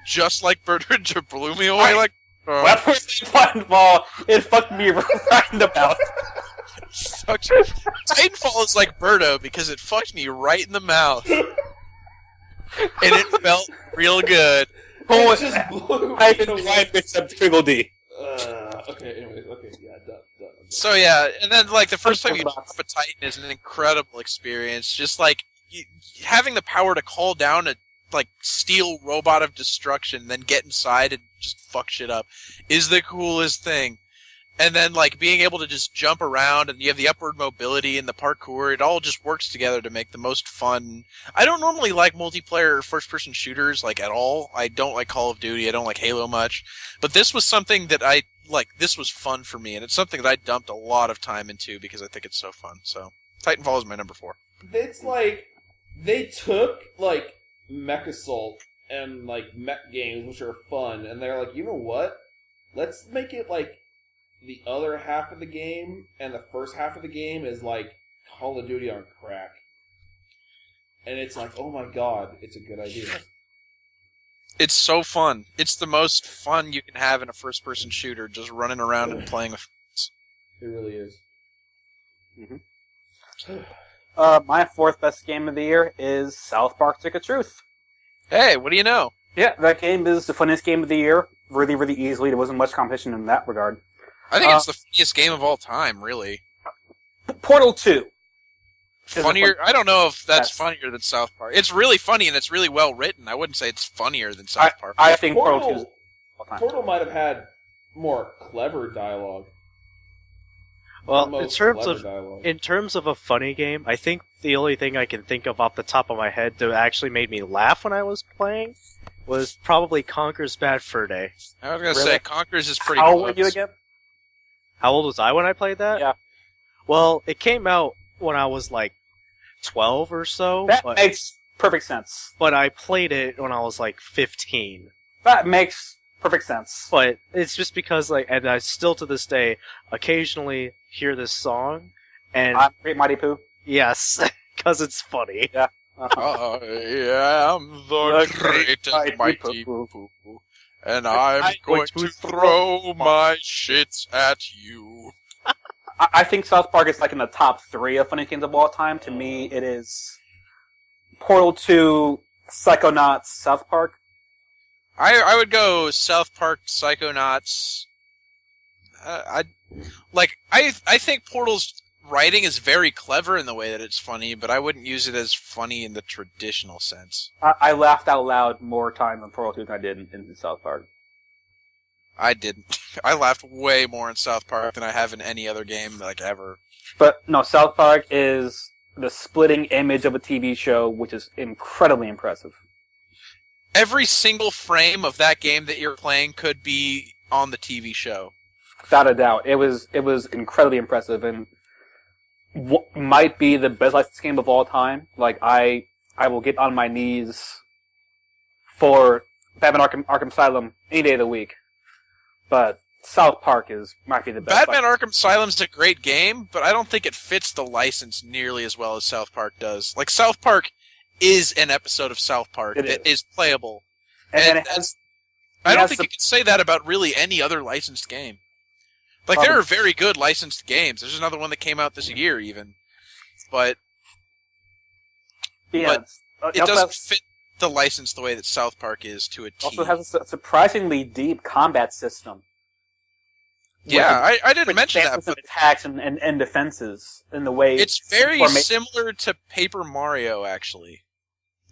just like Birdo, it blew me away. Like, When I first played Titanfall, it fucked me right in the mouth. Titanfall is like Birdo because it fucked me right in the mouth, and it felt real good. Oh, It just blew I me didn't away. find except Triple D. Okay, anyways, okay, yeah, done. So yeah, and then like the first time you Box. pick up a Titan is an incredible experience. Just like having the power to call down a like steel robot of destruction, then get inside and just fuck shit up, is the coolest thing. And then like being able to just jump around and you have the upward mobility and the parkour, it all just works together to make the most fun. I don't normally like multiplayer first-person shooters like at all. I don't like Call of Duty. I don't like Halo much. But this was something that I like. This was fun for me, and it's something that I dumped a lot of time into because I think it's so fun. So Titanfall is my number 4. It's like they took like Mech Assault and like mech games, which are fun, and they're like, you know what? Let's make it like the other half of the game, and the first half of the game is like Call of Duty on crack. And it's like, oh my god, it's a good idea. It's so fun. It's the most fun you can have in a first-person shooter, just running around and playing with friends. It really is. My fourth best game of the year is South Park Stick of Truth. Hey, what do you know? Yeah, that game is the funniest game of the year. Really, really easily. There wasn't much competition in that regard. I think it's the funniest game of all time, really. Portal 2. Funnier? I don't know if that's Yes. funnier than South Park. It's really funny and it's really well written. I wouldn't say it's funnier than South Park. I think Portal 2 is all time. Portal might have had more clever dialogue. Well, Most in terms clever of dialogue. in terms of a funny game, I think the only thing I can think of off the top of my head that actually made me laugh when I was playing was probably Conker's Bad Fur Day. I was going to Really? say, Conker's is pretty How close. old were you again? How old was I when I played that? Yeah. Well, it came out when I was like 12 or so, That but, makes perfect sense. but I played it when I was like 15. That makes perfect sense. But it's just because, like, and I still to this day occasionally hear this song, and Great Mighty Pooh. yes, because it's funny. Uh-huh. I am the greatest mighty poo, and I'm going to throw my shit at you. I think South Park is like in the top 3 of funny games of all time. To me, it is Portal 2, Psychonauts, South Park. I would go South Park, Psychonauts. I think Portal's writing is very clever in the way that it's funny, but I wouldn't use it as funny in the traditional sense. I laughed out loud more times in Portal 2 than I did in South Park. I didn't. I laughed way more in South Park than I have in any other game, like, ever. But, no, South Park is the splitting image of a TV show, which is incredibly impressive. Every single frame of that game that you're playing could be on the TV show. Without a doubt. It was incredibly impressive, and might be the best licensed game of all time. Like, I will get on my knees for Batman Arkham Asylum any day of the week. But South Park might be the best. Batman Arkham Asylum's a great game, but I don't think it fits the license nearly as well as South Park does. Like, South Park is an episode of South Park that is playable. And I don't think you can say that about really any other licensed game. Like, there are very good licensed games. There's another one that came out this year, even. But it doesn't fit the license the way that South Park is to a T. Also has a surprisingly deep combat system. Yeah, I didn't mention that. But attacks and defenses in the way... It's very similar to Paper Mario, actually.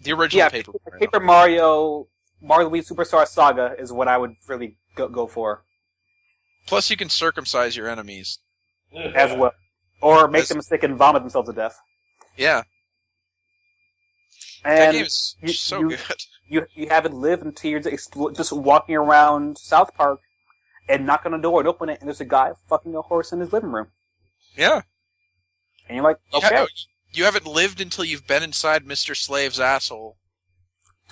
The original Paper Mario. Paper Mario Luigi Superstar Saga is what I would really go for. Plus, you can circumcise your enemies. As well. Or make them sick and vomit themselves to death. Yeah. And that game is so good. You haven't lived until you're just walking around South Park and knock on a door and open it, and there's a guy fucking a horse in his living room. Yeah. And you're like, okay. You haven't lived until you've been inside Mr. Slave's asshole.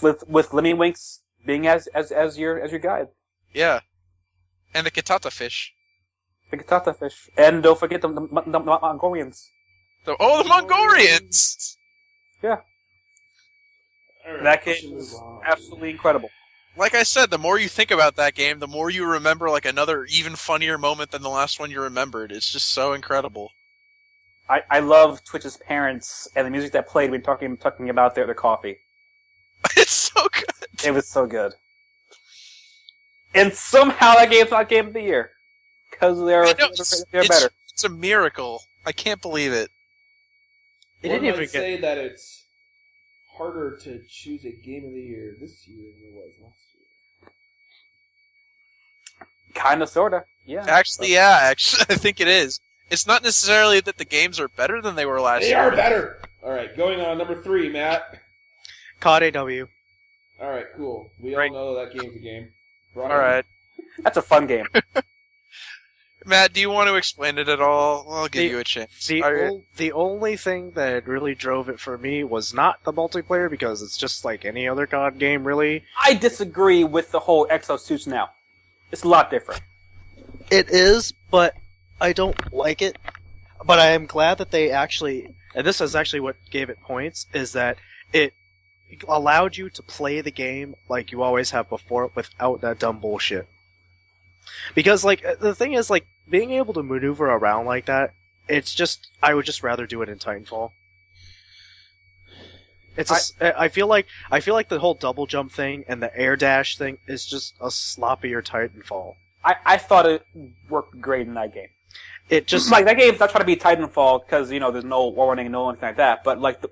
With Lemmy Winks being as your guide. Yeah. And the Katata fish. The Katata fish. And don't forget the Mongolians. The Mongolians! Yeah. Right, that game is absolutely incredible. Like I said, the more you think about that game, the more you remember like another even funnier moment than the last one you remembered. It's just so incredible. I love Twitch's parents and the music that played when talking about their coffee. It's so good. It was so good. And somehow that game's not Game of the Year. Because they're better. It's a miracle. I can't believe it. One might say that it's harder to choose a Game of the Year this year than it was last year. Kinda, sorta. Yeah. Actually, I think it is. It's not necessarily that the games are better than they were last year. They are better! Alright, going on number 3, Matt. COD AW. Alright, cool. We all know that game's a game. Alright. That's a fun game. Matt, do you want to explain it at all? I'll give you a chance. The only thing that really drove it for me was not the multiplayer, because it's just like any other COD game, really. I disagree with the whole exosuits now. It's a lot different. It is, but I don't like it. But I am glad that they actually, and this is actually what gave it points, is that it allowed you to play the game like you always have before without that dumb bullshit. Because, like, the thing is, like, being able to maneuver around like that, it's just, I would just rather do it in Titanfall. I feel like the whole double jump thing and the air dash thing is just a sloppier Titanfall. I thought it worked great in that game. It just... Like, that game's not trying to be Titanfall because, there's no warning, no anything like that, but, like, the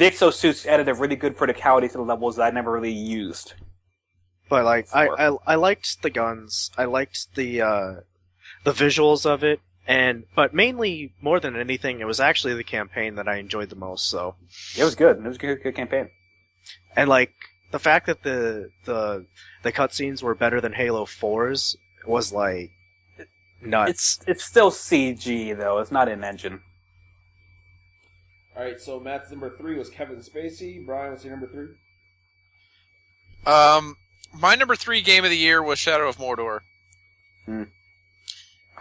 exosuits added a really good verticality to the levels that I never really used. But, like, I liked the guns, I liked the visuals of it, but mainly, more than anything, it was actually the campaign that I enjoyed the most, so... It was good. It was a good campaign. And, like, the fact that the cutscenes were better than Halo 4's was, like, nuts. It's still CG, though. It's not in engine. Alright, so Matt's number 3 was Kevin Spacey. Brian, what's your number 3? My number 3 game of the year was Shadow of Mordor.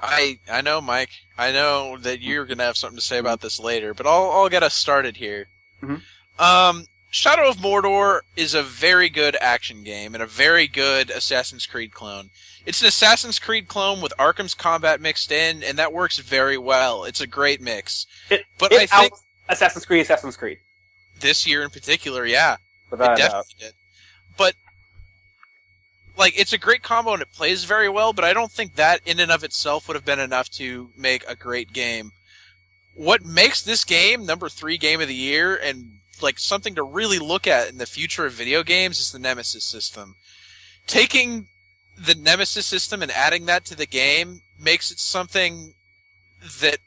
I know, Mike. I know that you're going to have something to say about this later, but I'll get us started here. Mm-hmm. Shadow of Mordor is a very good action game and a very good Assassin's Creed clone. It's an Assassin's Creed clone with Arkham's combat mixed in, and that works very well. It's a great mix. I think Assassin's Creed. This year in particular, yeah. Without it definitely did. But like, it's a great combo and it plays very well, but I don't think that in and of itself would have been enough to make a great game. what makes this game number 3 game of the year and like something to really look at in the future of video games is the Nemesis system. Taking the Nemesis system and adding that to the game makes it something that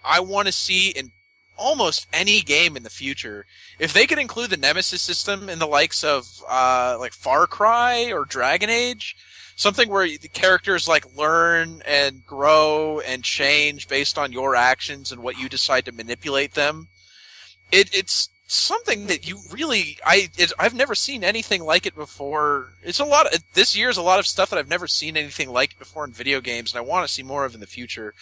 I want to see in almost any game in the future. If they could include the Nemesis system in the likes of like Far Cry or Dragon Age, something where the characters like learn and grow and change based on your actions and what you decide to manipulate them. It's something that you really I've never seen anything like it before. This year's a lot of stuff that I've never seen anything like it before in video games, and I want to see more of in the future.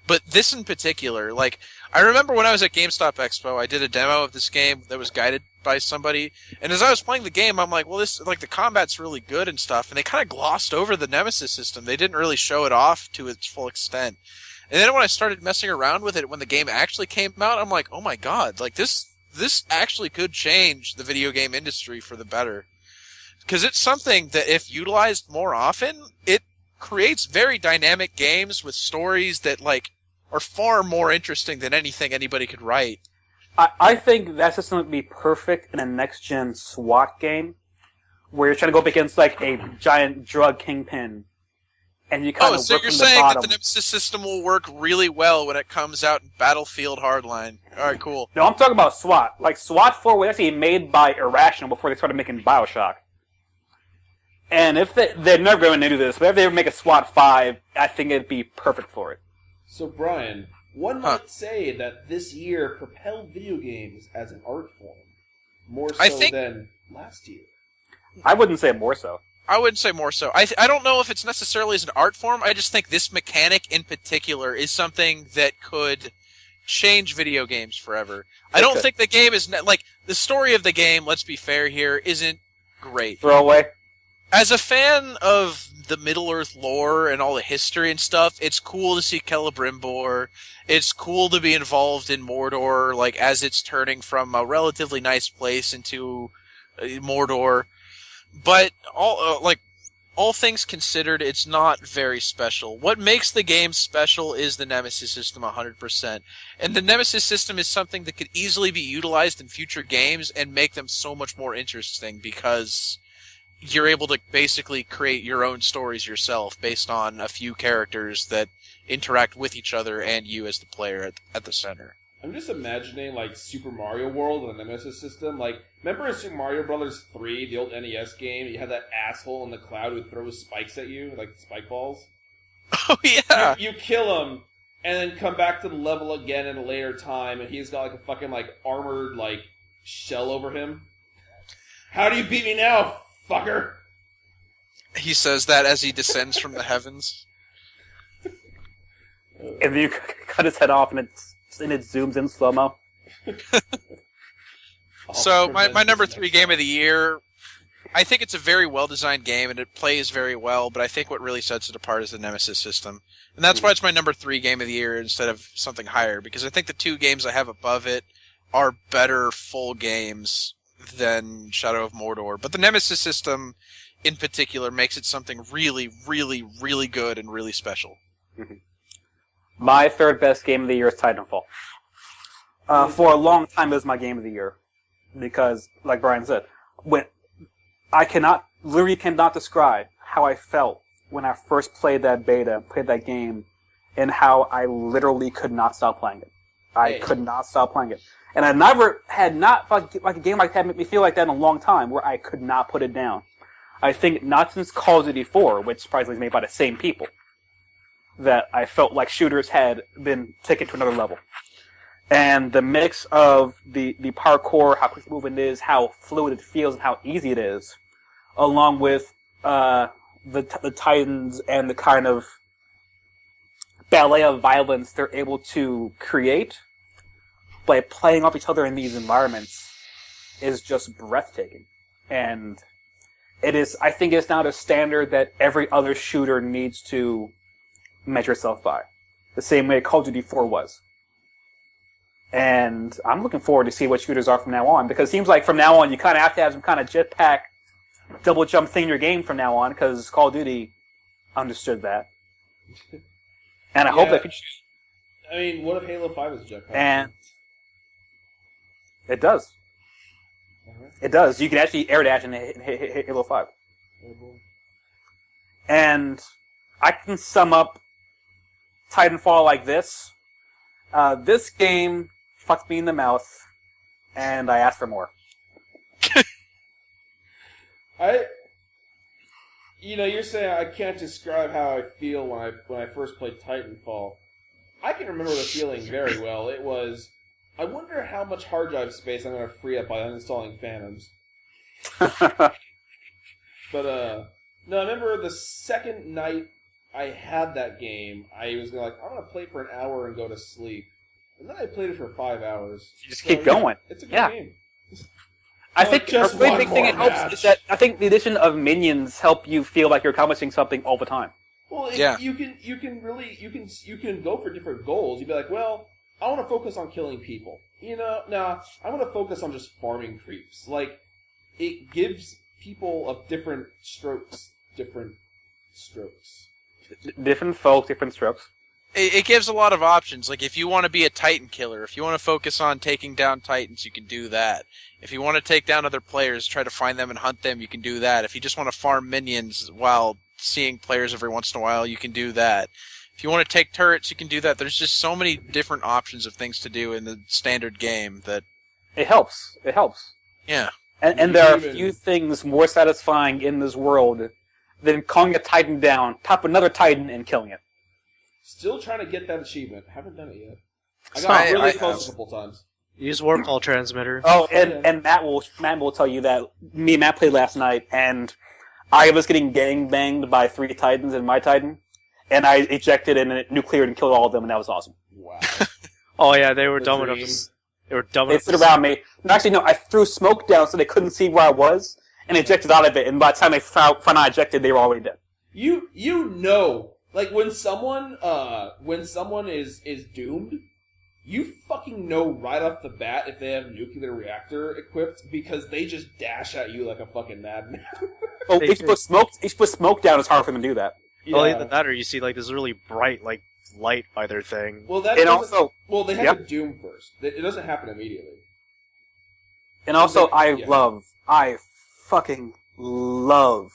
But this in particular, like I remember when I was at GameStop Expo, I did a demo of this game that was guided by somebody, and as I was playing the game, I'm like, well, this like the combat's really good and stuff, and they kind of glossed over the Nemesis system. They didn't really show it off to its full extent. And then when I started messing around with it, when the game actually came out, I'm like, oh my god, like this actually could change the video game industry for the better. Because it's something that if utilized more often, it creates very dynamic games with stories that like are far more interesting than anything anybody could write. I think that system would be perfect in a next-gen SWAT game, where you're trying to go up against like a giant drug kingpin, and you kind of so work you're from the saying bottom. that the Nemesis system will work really well when it comes out in Battlefield Hardline. Alright, cool. No, I'm talking about SWAT. Like, SWAT 4 was actually made by Irrational before they started making Bioshock. And if they're never going to do this, but if they ever make a SWAT 5, I think it'd be perfect for it. So, Brian, one might say that this year propelled video games as an art form more so than last year. I wouldn't say more so. I wouldn't say more so. I don't know if it's necessarily as an art form. I just think this mechanic in particular is something that could change video games forever. I don't think the game is... like, the story of the game, let's be fair here, isn't great. Throwaway? As a fan of the Middle-earth lore and all the history and stuff, it's cool to see Celebrimbor. It's cool to be involved in Mordor, like, as it's turning from a relatively nice place into Mordor. But all things considered, it's not very special. What makes the game special is the Nemesis system 100%. And the Nemesis system is something that could easily be utilized in future games and make them so much more interesting because you're able to basically create your own stories yourself based on a few characters that interact with each other and you as the player at the center. I'm just imagining, like, Super Mario World with the Nemesis system. Like, remember in Super Mario Bros. 3, the old NES game, you had that asshole in the cloud who throws spikes at you, like spike balls? Oh, yeah! You kill him, and then come back to the level again in a later time, and he's got, like, a fucking, like, armored, like, shell over him. How do you beat me now, fucker? He says that as he descends from the heavens. And then you cut his head off and it zooms in slow-mo. So, my number 3 game of the year, I think it's a very well-designed game, and it plays very well, but I think what really sets it apart is the Nemesis system. And that's why it's my number 3 game of the year instead of something higher, because I think the 2 games I have above it are better full games than Shadow of Mordor. But the Nemesis system, in particular, makes it something really, really, really good and really special. Mm-hmm. My third best game of the year is Titanfall. For a long time, it was my game of the year. Because, like Brian said, literally cannot describe how I felt when I first played that beta, played that game, and how I literally could not stop playing it. I could not stop playing it. And I never had like a game like that made me feel like that in a long time, where I could not put it down. I think not since Call of Duty 4, which surprisingly is made by the same people, that I felt like shooters had been taken to another level. And the mix of the parkour, how quick moving it is, how fluid it feels, and how easy it is, along with the Titans and the kind of ballet of violence they're able to create by playing off each other in these environments, is just breathtaking. And I think it's now the standard that every other shooter needs to measure itself by. The same way Call of Duty 4 was. And I'm looking forward to see what shooters are from now on, because it seems like from now on you kind of have to have some kind of jetpack double jump thing in your game from now on, because Call of Duty understood that. And I hope that I mean, what if Halo 5 is a jetpack? And it does. It does. You can actually air dash in Halo 5. And I can sum up Titanfall like this. This game fucked me in the mouth, and I asked for more. You're saying I can't describe how I feel when I first played Titanfall. I can remember the feeling very well. It was, I wonder how much hard drive space I'm going to free up by uninstalling Phantoms. But, no, I remember the second night I had that game, I was like, I'm going to play for an hour and go to sleep. And then I played it for 5 hours. You just keep going. It's a good game. I think a really big thing it helps is that I think the addition of minions help you feel like you're accomplishing something all the time. Well, you can go for different goals. You'd be like, well, I want to focus on killing people. I want to focus on just farming creeps. Like, it gives people of different strokes. Different folk, different strokes. It gives a lot of options. Like, if you want to be a Titan killer, if you want to focus on taking down Titans, you can do that. If you want to take down other players, try to find them and hunt them, you can do that. If you just want to farm minions while seeing players every once in a while, you can do that. If you want to take turrets, you can do that. There's just so many different options of things to do in the standard game that... It helps. Yeah. And there are few things more satisfying in this world than calling a Titan down, top another Titan, and killing it. Still trying to get that achievement. Haven't done it yet. I got really close a couple times. Use Warp Call Transmitter. Oh, and Matt will tell you that me and Matt played last night, and I was getting gangbanged by 3 Titans in my Titan, and I ejected and it nucleared and killed all of them, and that was awesome. Wow. Oh yeah, they were dumb enough. They stood around me. No, actually, no, I threw smoke down so they couldn't see where I was, and ejected out of it, and by the time they found I ejected, they were already dead. You know. Like, when someone is doomed, you fucking know right off the bat if they have nuclear reactor equipped because they just dash at you like a fucking madman. Oh, if you put smoke down, it's hard for them to do that. Yeah. Well, either that or you see, like, this really bright, like, light by their thing. Well, they have to doom first. It doesn't happen immediately. And also, I fucking love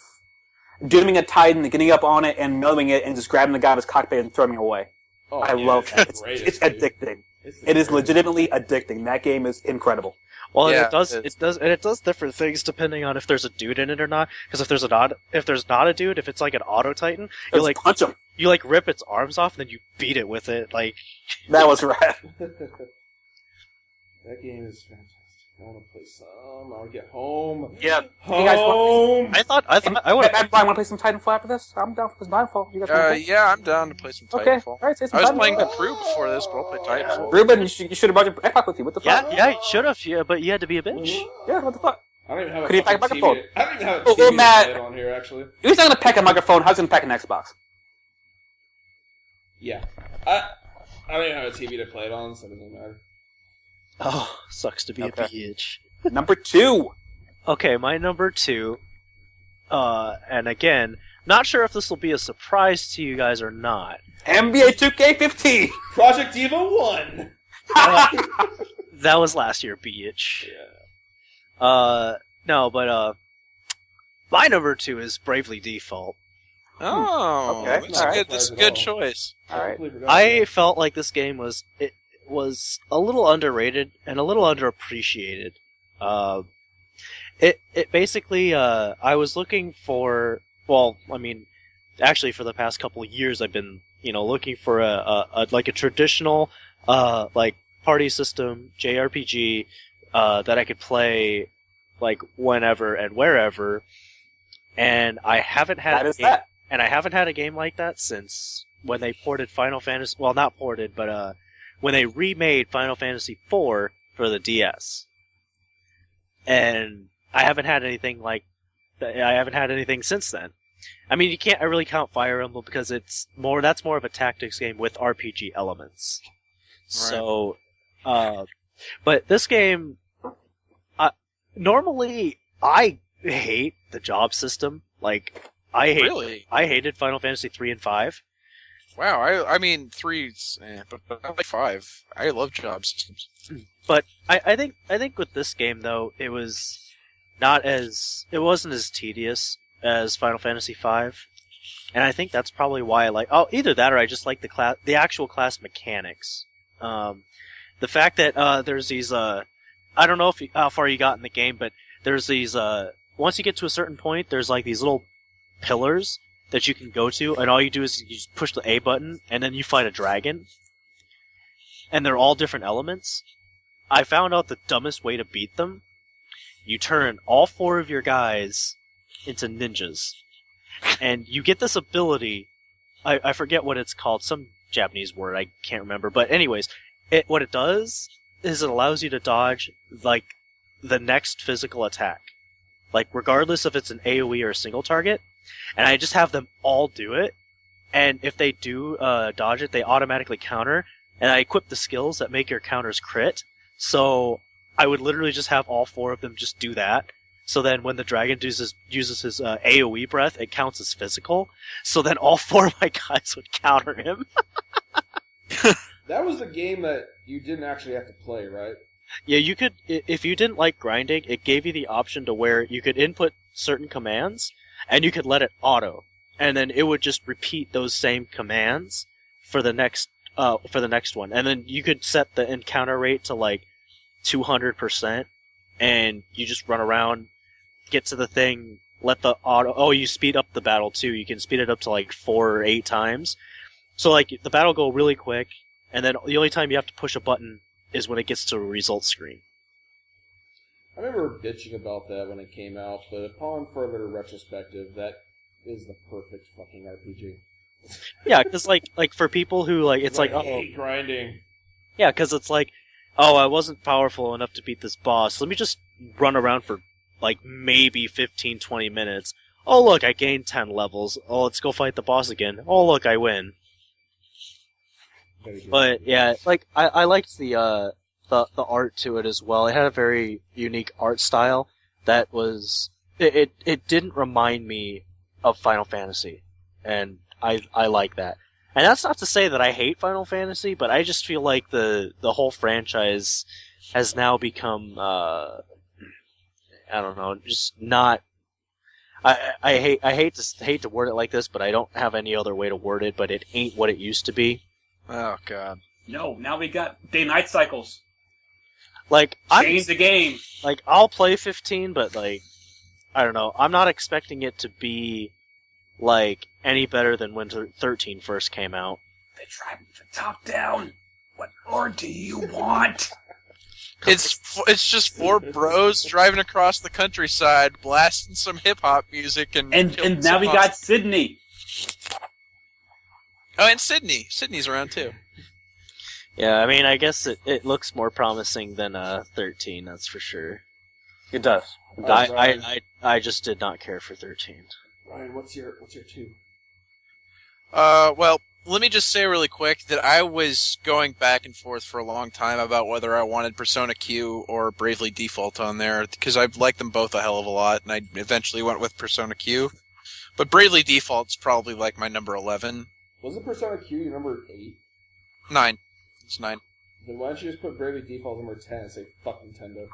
dooming a Titan and getting up on it and knowing it and just grabbing the guy in his cockpit and throwing him away. Oh, I love that. It's addicting. It is legitimately addicting. That game is incredible. Well, yeah, it does different things depending on if there's a dude in it or not. Because if there's not a dude, if it's like an auto Titan, you like punch him. You like rip its arms off and then you beat it with it. Like that was rad. That game is fantastic. I want to play some. I want to get home. Yeah. Home. You guys want I thought I would. I want to play some Titanfall after this. I'm down for this Titanfall. You guys yeah, I'm down to play some Titanfall. Okay. All right, say some I was Titanfall. playing the Crew before this, but I'll play Titanfall. Ruben, you should have brought your Xbox with you. What the fuck? Yeah, you should have. Yeah, but you had to be a bitch. Yeah, what the fuck? I don't even have Could you pack a microphone? I don't even have a TV Matt, on here, actually. If he's not going to pack a microphone, how's he going to pack an Xbox? Yeah. I don't even have a TV to play it on, so it doesn't matter. Oh, sucks to be a bitch. Number 2. Okay, my number 2. And again, not sure if this will be a surprise to you guys or not. NBA 2K15! Project Diva 1! That was last year, bitch. Yeah. No, but, my number 2 is Bravely Default. Oh, okay. That's a good choice. All right. I felt like this game was a little underrated and a little underappreciated. It basically, I was looking for, actually for the past couple of years I've been, looking for a traditional, party system, JRPG, that I could play, whenever and wherever, and I haven't had a game like that since when they ported Final Fantasy, well, not ported, but, when they remade Final Fantasy IV for the DS. And I haven't had anything since then. I mean, you can't really count Fire Emblem because that's more of a tactics game with RPG elements. Right. So, but this game, normally I hate the job system. I hated Final Fantasy 3 and 5. Wow, I mean 3's, but I like 5. I love job systems. But I think with this game though, it wasn't as tedious as Final Fantasy V, and I think that's probably why I like. Oh, either that or I just like the actual class mechanics. The fact that there's these I don't know how far you got in the game, but there's these once you get to a certain point, there's like these little pillars that you can go to, and all you do is you just push the A button, and then you fight a dragon. And they're all different elements. I found out the dumbest way to beat them. You turn all 4 of your guys into ninjas. And you get this ability, I forget what it's called, some Japanese word, I can't remember. But anyways, what it does is it allows you to dodge, like, the next physical attack. Like, regardless if it's an AoE or a single target. And I just have them all do it, and if they do dodge it, they automatically counter, and I equip the skills that make your counters crit, so I would literally just have all 4 of them just do that, so then when the dragon uses his AoE breath, it counts as physical, so then all 4 of my guys would counter him. That was the game that you didn't actually have to play, right? Yeah, you could, if you didn't like grinding, it gave you the option to where you could input certain commands, and you could let it auto, and then it would just repeat those same commands for the next one. And then you could set the encounter rate to like 200%, and you just run around, get to the thing, let the auto. Oh, you speed up the battle too. You can speed it up to like 4 or 8 times. So like the battle go really quick, and then the only time you have to push a button is when it gets to a results screen. I remember bitching about that when it came out, but upon further retrospective, that is the perfect fucking RPG. Yeah, because like for people who like, it's like, I hate grinding. Yeah, because it's like, oh, I wasn't powerful enough to beat this boss. Let me just run around for like maybe 15, 20 minutes. Oh look, I gained 10 levels. Oh, let's go fight the boss again. Oh look, I win. But yeah, like I liked the art to it as well. It had a very unique art style that was it didn't remind me of Final Fantasy, and I like that. And that's not to say that I hate Final Fantasy, but I just feel like the whole franchise has now become I don't know, just not. I hate to word it like this, but I don't have any other way to word it. But it ain't what it used to be. Oh God. No, now we got day-night cycles. Like Change the game. Like I'll play 15, but like I don't know. I'm not expecting it to be like any better than when 13 first came out. They tried the top down. What more do you want? It's just 4 bros driving across the countryside, blasting some hip hop music, and now we got Sydney. Oh, and Sydney. Sydney's around too. Yeah, I mean, I guess it looks more promising than 13. That's for sure. It does. I just did not care for 13. Ryan, what's your 2? Well, let me just say really quick that I was going back and forth for a long time about whether I wanted Persona Q or Bravely Default on there, because I liked them both a hell of a lot, and I eventually went with Persona Q. But Bravely Default's probably like my number 11. Wasn't Persona Q your number 8? 9. It's 9. Then why don't you just put Bravely Default number 10 and say, fuck Nintendo?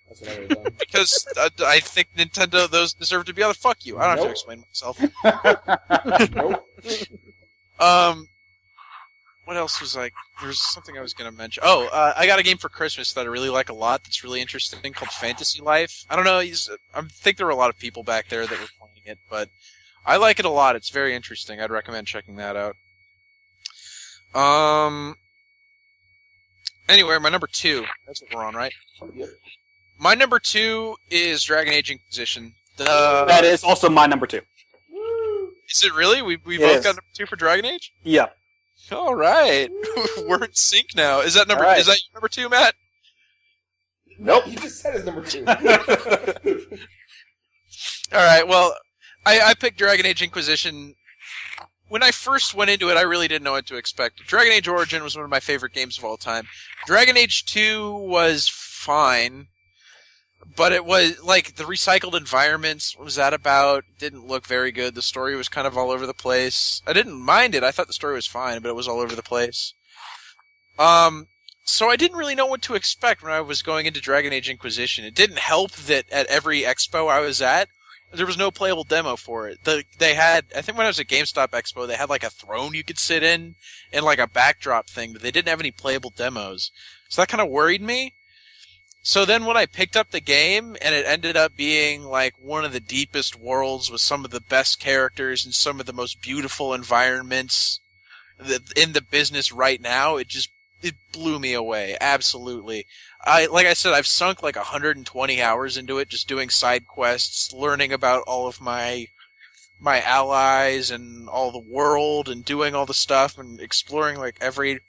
That's what I would have done. Because I think Nintendo, those deserve to be on the fuck you. I don't have to explain myself. Nope. What else was like? There was something I was going to mention. Oh, I got a game for Christmas that I really like a lot that's really interesting called Fantasy Life. I don't know, I think there were a lot of people back there that were playing it, but I like it a lot. It's very interesting. I'd recommend checking that out. Anyway, my number 2. That's what we're on, right? Yep. My number 2 is Dragon Age Inquisition. That is also my number 2. Is it really? We both Yes. got number 2 for Dragon Age? Yeah. All right. We're in sync now. Is that Right. Is that your number 2, Matt? Nope, he just said his number 2. All right. Well, I picked Dragon Age Inquisition. When I first went into it, I really didn't know what to expect. Dragon Age Origin was one of my favorite games of all time. Dragon Age 2 was fine, But it was, like, the recycled environments, what was that about? Didn't look very good. The story was kind of all over the place. I didn't mind it. I thought the story was fine, but it was all over the place. So I didn't really know what to expect when I was going into Dragon Age Inquisition. It didn't help that at every expo I was at, there was no playable demo for it. They had, I think when I was at GameStop Expo, they had like a throne you could sit in and like a backdrop thing, but they didn't have any playable demos. So that kind of worried me. So then when I picked up the game, and it ended up being like one of the deepest worlds with some of the best characters and some of the most beautiful environments in the business right now, it blew me away. Absolutely. Like I said, I've sunk like 120 hours into it, just doing side quests, learning about all of my allies and all the world, and doing all the stuff and exploring like every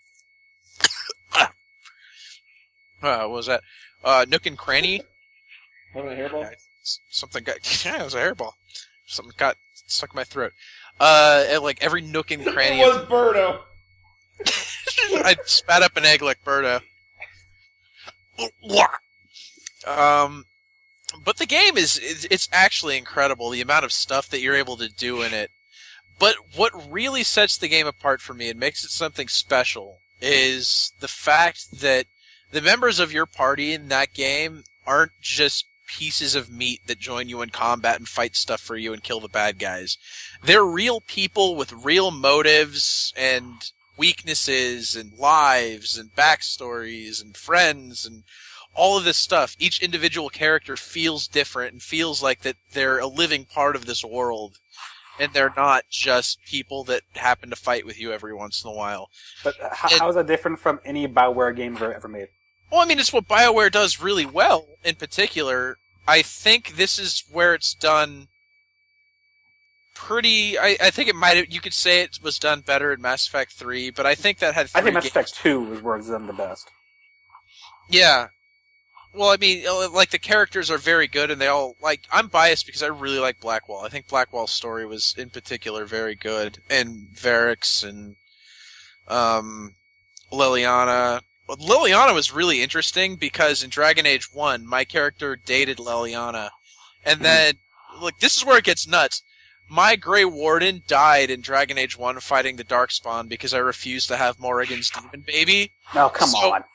what was that? Nook and cranny. Having a hairball? Something got it was a hairball. Something got stuck in my throat. At like every nook and cranny. It was Birdo. I spat up an egg like Birdo. But the game it's actually incredible, the amount of stuff that you're able to do in it. But what really sets the game apart for me and makes it something special is the fact that the members of your party in that game aren't just pieces of meat that join you in combat and fight stuff for you and kill the bad guys. They're real people with real motives and weaknesses and lives and backstories and friends and all of this stuff. Each individual character feels different and feels like that they're a living part of this world, and they're not just people that happen to fight with you every once in a while. But how is that different from any BioWare game ever made? Well, I mean, it's what BioWare does really well. In particular, I think this is where it's done pretty. I think it might. You could say it was done better in Mass Effect 3, but I think that had. I think Mass Effect 2 is where it's done the best. Yeah. Well, I mean, like, the characters are very good, and they all, like, I'm biased because I really like Blackwall. I think Blackwall's story was, in particular, very good. And Varix and, Liliana. Well, Liliana was really interesting because in Dragon Age 1, my character dated Liliana. And then, look, this is where it gets nuts. My Grey Warden died in Dragon Age 1 fighting the Darkspawn because I refused to have Morrigan's demon baby. Oh, come on.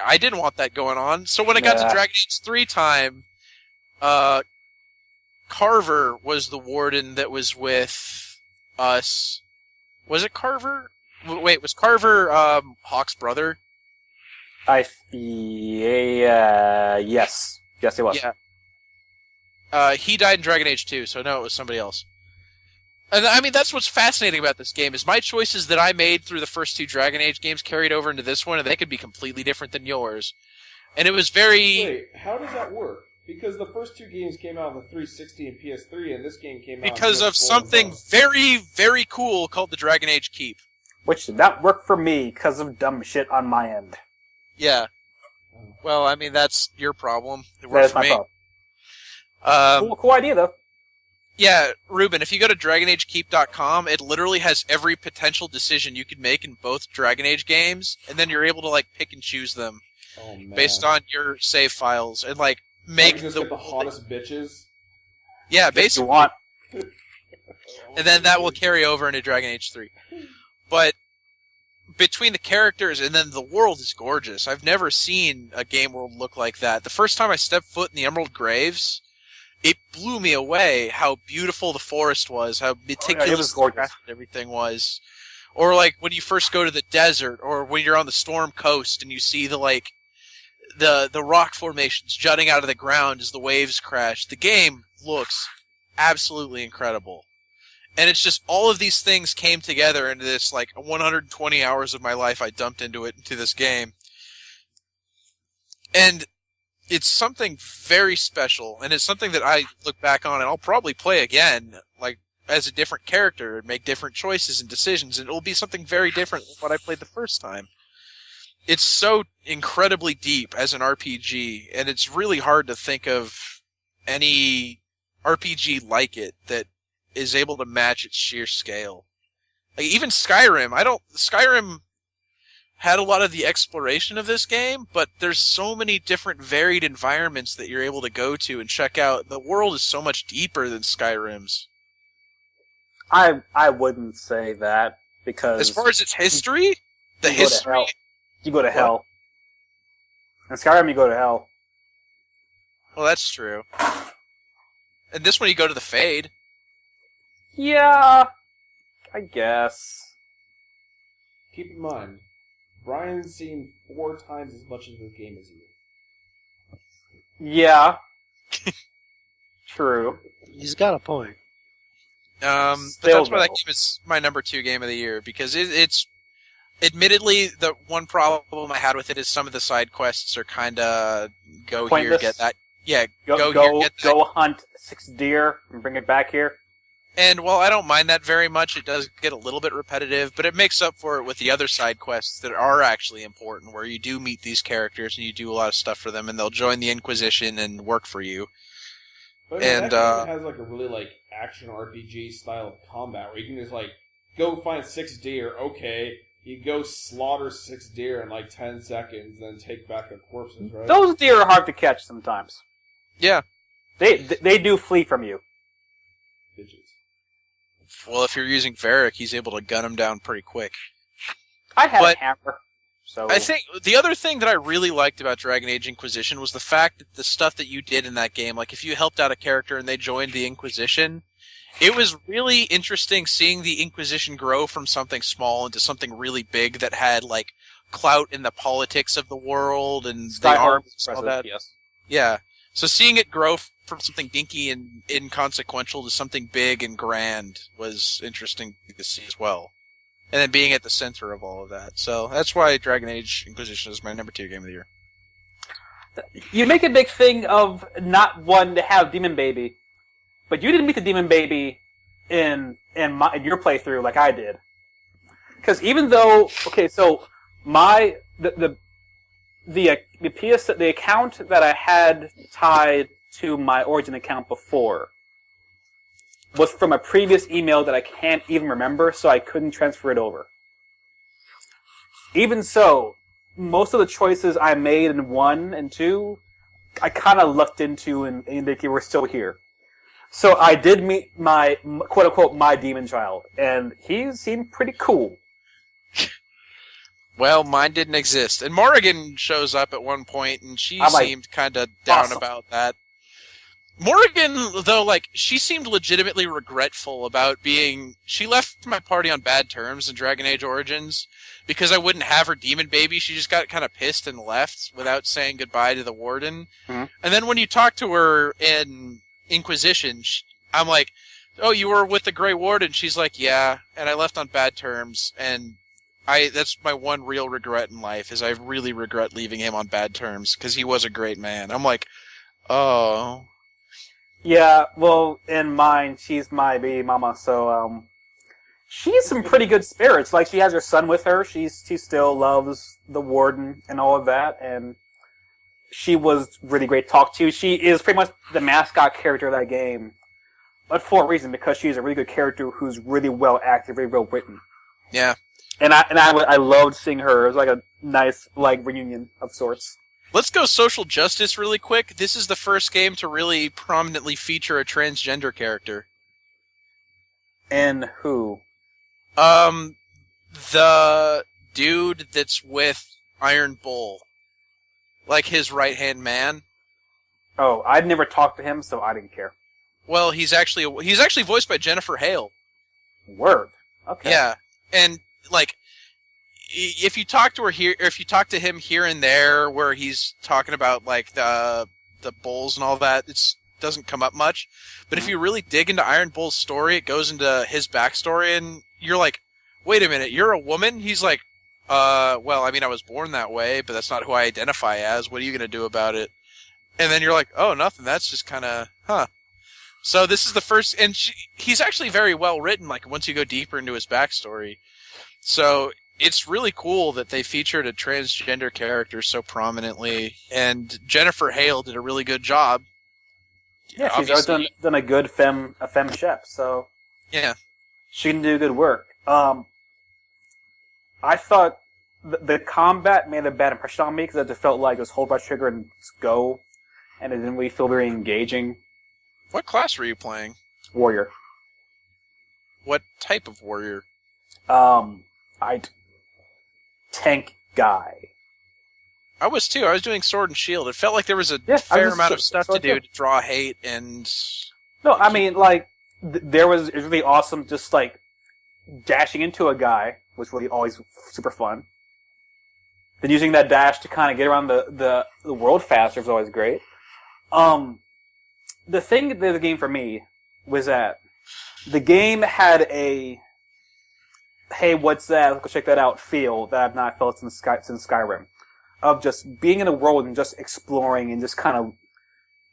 I didn't want that going on. So when I got to Dragon Age 3 time, Carver was the warden that was with us. Was it Carver? Wait, was Carver Hawk's brother? Yes. Yes, it was. Yeah. He died in Dragon Age 2, so no, it was somebody else. And I mean, that's what's fascinating about this game, is my choices that I made through the first two Dragon Age games carried over into this one, and they could be completely different than yours. And it was very... Wait, how does that work? Because the first two games came out on the 360 and PS3, and this game came out because of something very, very cool called the Dragon Age Keep. Which did not work for me because of dumb shit on my end. Yeah. Well, I mean, that's your problem. It worked for me. That is my problem. Cool idea, though. Yeah, Ruben, if you go to DragonAgeKeep.com, it literally has every potential decision you could make in both Dragon Age games, and then you're able to, like, pick and choose them based on your save files, and, like, make the hottest bitches. Yeah, basically. You want. And then that will carry over into Dragon Age 3. But between the characters and then the world is gorgeous. I've never seen a game world look like that. The first time I stepped foot in the Emerald Graves, it blew me away how beautiful the forest was, how meticulous everything was. Or like when you first go to the desert, or when you're on the Storm Coast and you see the rock formations jutting out of the ground as the waves crash. The game looks absolutely incredible. And it's just all of these things came together into this, like, 120 hours of my life I dumped into this game. And it's something very special, and it's something that I look back on and I'll probably play again, like, as a different character and make different choices and decisions, and it'll be something very different than what I played the first time. It's so incredibly deep as an RPG, and it's really hard to think of any RPG like it that is able to match its sheer scale. Like, even Skyrim, had a lot of the exploration of this game, but there's so many different varied environments that you're able to go to and check out. The world is so much deeper than Skyrim's. I wouldn't say that, because As far as its history, the you go to history... hell. You go to hell. In Skyrim, you go to hell. Well, that's true. And this one, you go to the Fade. Yeah, I guess. Keep in mind, Brian's seen 4 times as much of this game as you. Yeah. True. He's got a point. But that's why that game is my number 2 game of the year, because it's admittedly the one problem I had with it is some of the side quests are kind of go Pointless. here, get that. Yeah, Go here, get that. go hunt 6 deer and bring it back here. And while I don't mind that very much, it does get a little bit repetitive, but it makes up for it with the other side quests that are actually important, where you do meet these characters and you do a lot of stuff for them, and they'll join the Inquisition and work for you. But that game has like a really like action RPG style of combat where you can just like go find 6 deer. Okay, you go slaughter 6 deer in like 10 seconds, then take back the corpses. Right? Those deer are hard to catch sometimes. Yeah. They do flee from you. Bitches. Well, if you're using Varric, he's able to gun him down pretty quick. I had But a hammer. So I think the other thing that I really liked about Dragon Age Inquisition was the fact that the stuff that you did in that game, like if you helped out a character and they joined the Inquisition, it was really interesting seeing the Inquisition grow from something small into something really big that had like clout in the politics of the world and the arms and all that. Yes. Yeah. So seeing it grow from something dinky and inconsequential to something big and grand was interesting to see as well. And then being at the center of all of that. So that's why Dragon Age Inquisition is my number 2 game of the year. You make a big thing of not wanting to have Demon Baby, but you didn't meet the Demon Baby in your playthrough like I did. Because even though, okay, so the account that I had tied to my Origin account before was from a previous email that I can't even remember, so I couldn't transfer it over. Even so, most of the choices I made in 1 and 2, I kind of lucked into, and they were still here. So I did meet my, quote-unquote, my demon child, and he seemed pretty cool. Well, mine didn't exist. And Morrigan shows up at one point, and she seemed kind of down about that. Morrigan, though, like, she seemed legitimately regretful about she left my party on bad terms in Dragon Age Origins, because I wouldn't have her demon baby. She just got kind of pissed and left without saying goodbye to the warden. Mm-hmm. And then when you talk to her in Inquisition, I'm like, oh, you were with the Grey Warden? She's like, yeah, and I left on bad terms, and that's my one real regret in life, is I really regret leaving him on bad terms, because he was a great man. I'm like, oh. Yeah, well, in mine, she's my baby mama, so, she's some pretty good spirits. Like, she has her son with her, she still loves the warden and all of that, and she was really great to talk to. She is pretty much the mascot character of that game, but for a reason, because she's a really good character who's really well acted, really well written. Yeah. And I loved seeing her. It was like a nice, like, reunion of sorts. Let's go social justice really quick. This is the first game to really prominently feature a transgender character. And who? The dude that's with Iron Bull. Like his right-hand man. Oh, I'd never talked to him, so I didn't care. Well, he's actually voiced by Jennifer Hale. Word. Okay. Yeah. And, like, if you talk to her here, or if you talk to him here and there, where he's talking about like the bulls and all that, it doesn't come up much. But if you really dig into Iron Bull's story, it goes into his backstory, and you're like, wait a minute, you're a woman? He's like, well, I mean, I was born that way, but that's not who I identify as. What are you gonna do about it? And then you're like, oh, nothing. That's just kind of, huh. So this is the first, and he's actually very well written. Like once you go deeper into his backstory, so. It's really cool that they featured a transgender character so prominently, and Jennifer Hale did a really good job. Yeah, she's always done a good femme chef, so yeah, she can do good work. I thought the combat made a bad impression on me because it just felt like it was hold by trigger and just go, and it didn't really feel very engaging. What class were you playing? Warrior. What type of warrior? Tank guy. I was too. I was doing sword and shield. It felt like there was a fair amount of stuff to do to draw hate and... No, I mean, like, it was really awesome just, like, dashing into a guy was really always super fun. Then using that dash to kind of get around the world faster was always great. The thing that did the game for me was that the game had a, hey, what's that? Let's go check that out feel that I've not felt since Skyrim. Of just being in the world and just exploring and just kind of,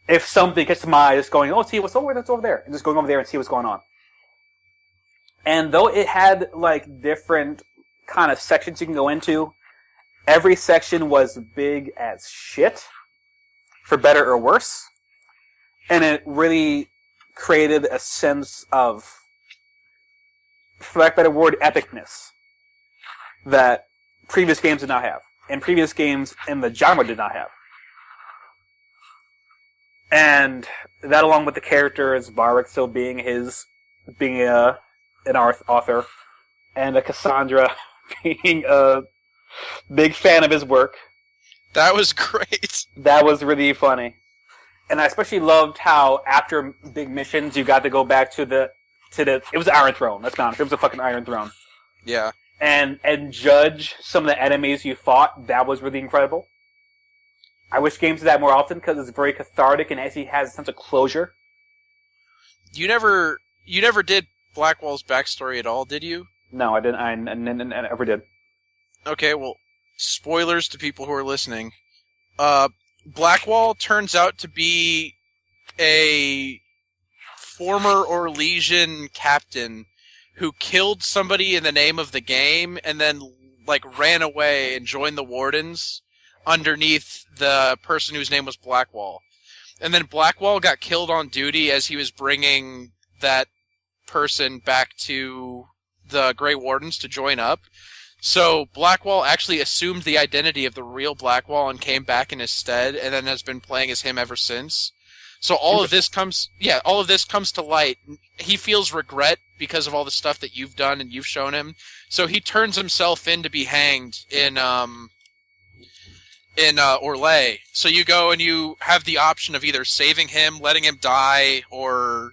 if something catches my eye, just going, oh, see what's over there, and just going over there and see what's going on. And though it had, like, different kind of sections you can go into, every section was big as shit, for better or worse. And it really created a sense of, for lack of a better word, epicness that previous games did not have. And previous games in the genre did not have. And that, along with the characters, Varric still being an author, and Cassandra being a big fan of his work. That was great. That was really funny. And I especially loved how after big missions you got to go back to the it was the Iron Throne, let's be honest, it was a fucking Iron Throne. Yeah. And judge some of the enemies you fought. That was really incredible. I wish games did that more often because it's very cathartic and actually has a sense of closure. You never did Blackwall's backstory at all, did you? No, I didn't. I never did. Okay, well, spoilers to people who are listening. Blackwall turns out to be a former Orlesian captain who killed somebody in the name of the game and then, like, ran away and joined the Wardens underneath the person whose name was Blackwall. And then Blackwall got killed on duty as he was bringing that person back to the Grey Wardens to join up. So Blackwall actually assumed the identity of the real Blackwall and came back in his stead, and then has been playing as him ever since. So all of this comes to light. He feels regret because of all the stuff that you've done and you've shown him. So he turns himself in to be hanged in Orlais. So you go and you have the option of either saving him, letting him die, or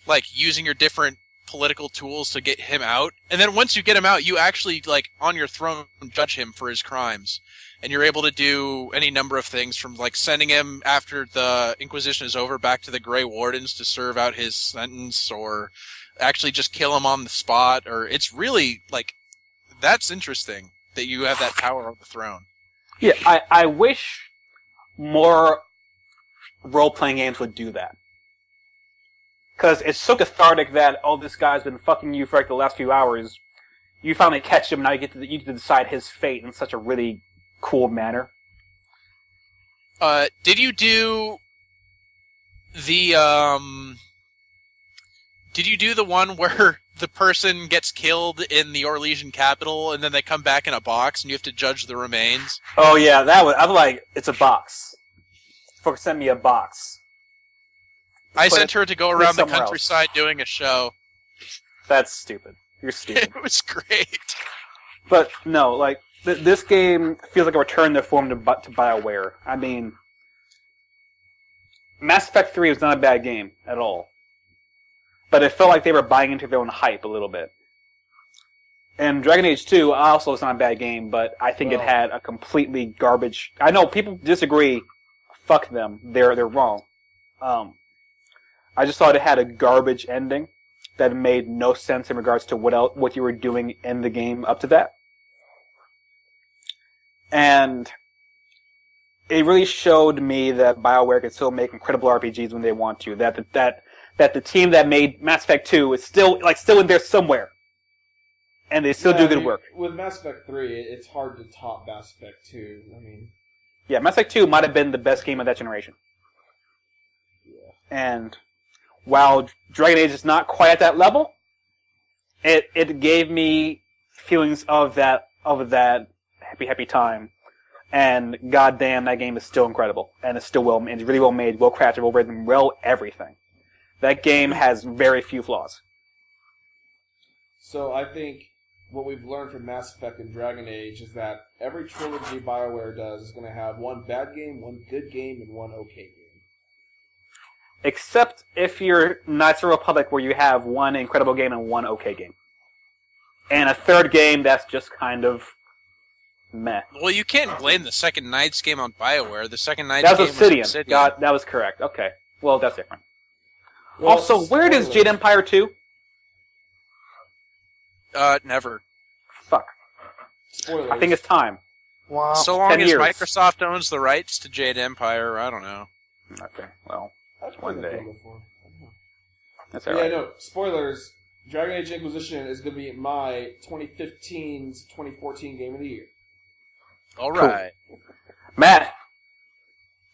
like using your different political tools to get him out. And then once you get him out, you actually, like, on your throne, judge him for his crimes. And you're able to do any number of things, from, like, sending him after the Inquisition is over back to the Grey Wardens to serve out his sentence, or actually just kill him on the spot. Or it's really, like, that's interesting that you have that power on the throne. Yeah, I wish more role-playing games would do that. Because it's so cathartic that, oh, this guy's been fucking you for like the last few hours. You finally catch him, and now you get to decide his fate in such a really cool manner. Did you do the one where the person gets killed in the Orlesian capital, and then they come back in a box, and you have to judge the remains? Oh yeah, I'm like, it's a box. Fucker send me a box. I sent her to go around the countryside doing a show. That's stupid. You're stupid. It was great. But no, like, this game feels like a return to form to BioWare. I mean, Mass Effect 3 was not a bad game at all. But it felt like they were buying into their own hype a little bit. And Dragon Age 2 also was not a bad game, but I think it had a completely garbage... I know, people disagree. Fuck them. They're wrong. I just thought it had a garbage ending that made no sense in regards to what you were doing in the game up to that. And it really showed me that BioWare can still make incredible RPGs when they want to. That the team that made Mass Effect 2 is still in there somewhere. And they still do good work. With Mass Effect 3, it's hard to top Mass Effect 2. I mean... Yeah, Mass Effect 2 might have been the best game of that generation. Yeah. And while Dragon Age is not quite at that level, it gave me feelings of that happy time. And goddamn, that game is still incredible, and it's still it's really well made, well crafted, well written, well everything. That game has very few flaws. So I think what we've learned from Mass Effect and Dragon Age is that every trilogy BioWare does is going to have one bad game, one good game, and one okay game. Except if you're Knights of the Republic, where you have one incredible game and one okay game. And a third game that's just kind of meh. Well, you can't blame the second Knights game on BioWare. The second Knights That game was Obsidian. was Obsidian. God, that was correct. Okay. Well, that's different. Well, Also, where does spoilers. Jade Empire 2? Never. Fuck. Spoilers. I think it's time. Wow. So long 10 as years. Microsoft owns the rights to Jade Empire, I don't know. Okay, well, I've one played that day. game before. that's Yeah, alright. no, spoilers. Dragon Age Inquisition is going to be my 2015 to 2014 game of the year. All right. Matt,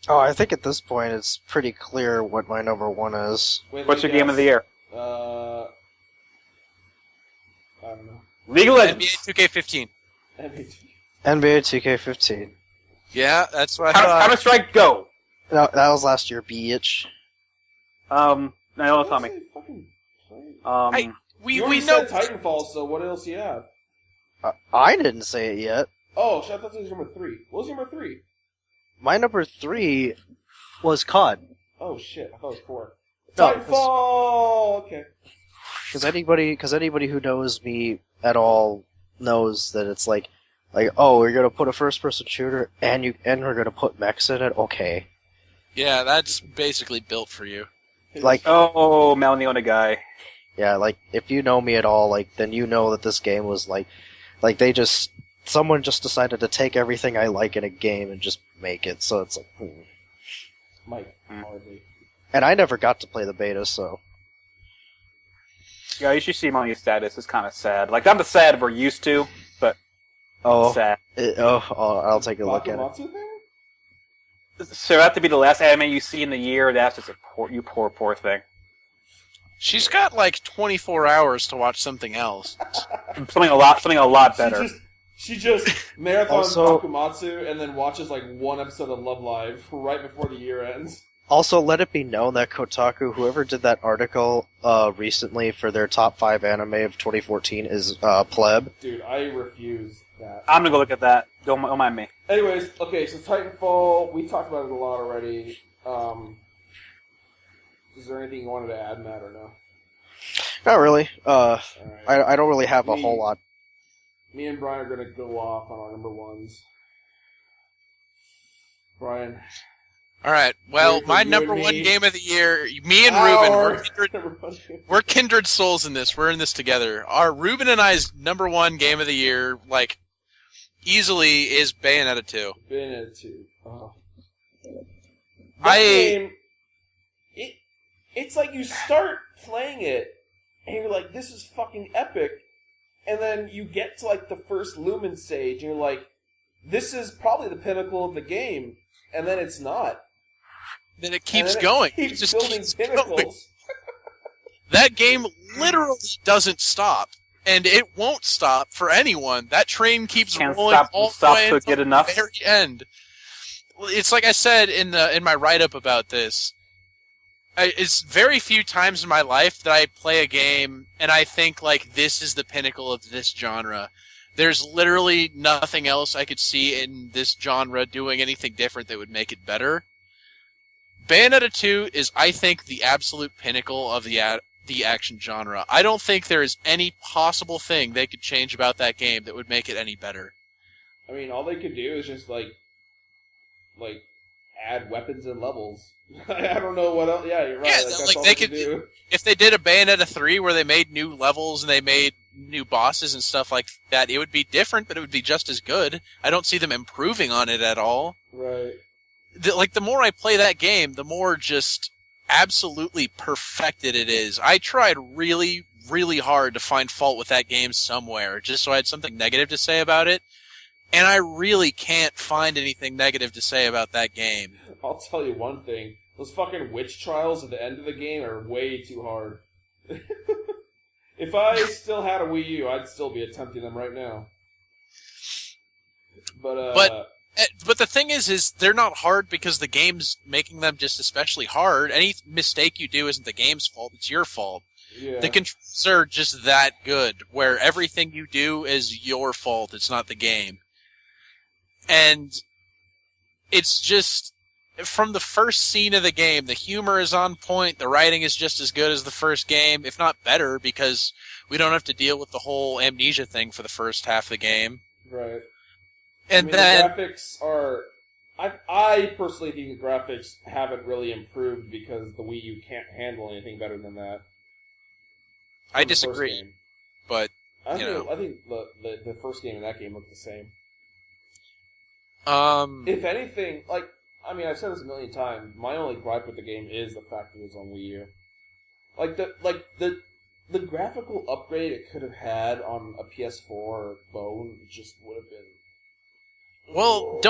Oh, I think at this point it's pretty clear what my number one is. Wait, what's your let me game of the year? guess. I don't know. League of Legends. NBA 2K15. NBA 2K15. Yeah, that's what I thought. Counter-Strike Go. No, that was last year, bitch. No, Tommy. We You already know. said Titanfall, so what else do you have? I didn't say it yet. Oh, shit, I thought it was number 3. What was number 3? My number 3 was COD. Oh, shit, I thought it was 4. No, Titanfall! Okay. Because anybody who knows me at all knows that it's like, oh, we're gonna put a first-person shooter and we're gonna put mechs in it. Okay, Yeah, that's basically built for you. like Oh, Malneona guy. yeah, like if you know me at all, like then you know that this game was like someone just decided to take everything I like in a game and just make it. So it's like, Mike, hardly. and I never got to play the beta, so Yeah, you should see Molly's status. It's kind of sad. Like, not the sad we're used to, but oh, sad. I'll take a look at it. Bakumatsu thing? So that to be the last anime you see in the year, that's just you poor thing. She's got like 24 hours to watch something else. Something a lot better. She just marathons Also- Bakumatsu and then watches like one episode of Love Live right before the year ends. Also, let it be known that Kotaku, whoever did that article recently for their top 5 anime of 2014, is pleb. Dude, I refuse that. I'm gonna go look at that. Don't mind me. Anyways, okay, so Titanfall, we talked about it a lot already. Is there anything you wanted to add, Matt, or no? Not really. Alright. I don't really have a Me- whole lot. Me and Brian are going to go off on our number ones. Brian. All right. Well, Wait for my you number and one me. game of the year. Me and we're kindred souls in this. We're in this together. Our Ruben and I's number one game of the year, like easily, is Bayonetta 2. Bayonetta 2. Oh. I- Game, it's like you start playing it, and you're like, this is fucking epic. And then you get to like the first Lumen stage, and you're like, this is probably the pinnacle of the game. And then it's not. Then it keeps And then going. It It keeps just building keeps going. pinnacles. That game literally doesn't stop, and it won't stop for anyone. That train keeps Can't rolling stop all the stop way to until get enough. the very end. Well, it's like I said in my write up about this. It's very few times in my life that I play a game and I think like this is the pinnacle of this genre. There's literally nothing else I could see in this genre doing anything different that would make it better. Bayonetta 2 is, I think, the absolute pinnacle of the action genre. I don't think there is any possible thing they could change about that game that would make it any better. I mean, all they could do is just like add weapons and levels. I don't know what else. Yeah, you're right. Yeah, that's like, all they could could- do. If they did a Bayonetta 3 where they made new levels and they made new bosses and stuff like that, it would be different, but it would be just as good. I don't see them improving on it at all. Right. The more I play that game, the more just absolutely perfected it is. I tried really, really hard to find fault with that game somewhere, just so I had something negative to say about it, and I really can't find anything negative to say about that game. I'll tell you one thing. Those fucking witch trials at the end of the game are way too hard. If I still had a Wii U, I'd still be attempting them right now. But the thing is they're not hard because the game's making them just especially hard. Any mistake you do isn't the game's fault; it's your fault. Yeah. The controls are just that good, where everything you do is your fault. It's not the game, and it's just from the first scene of the game, the humor is on point. The writing is just as good as the first game, if not better, because we don't have to deal with the whole amnesia thing for the first half of the game. Right. And then the graphics are. I personally think the graphics haven't really improved because the Wii U can't handle anything better than that. I disagree, but I think the first game and that game look the same. If anything, I've said this a million times. My only gripe with the game is the fact that it was on Wii U. The graphical upgrade it could have had on a PS4 or Bone just would have been. Well,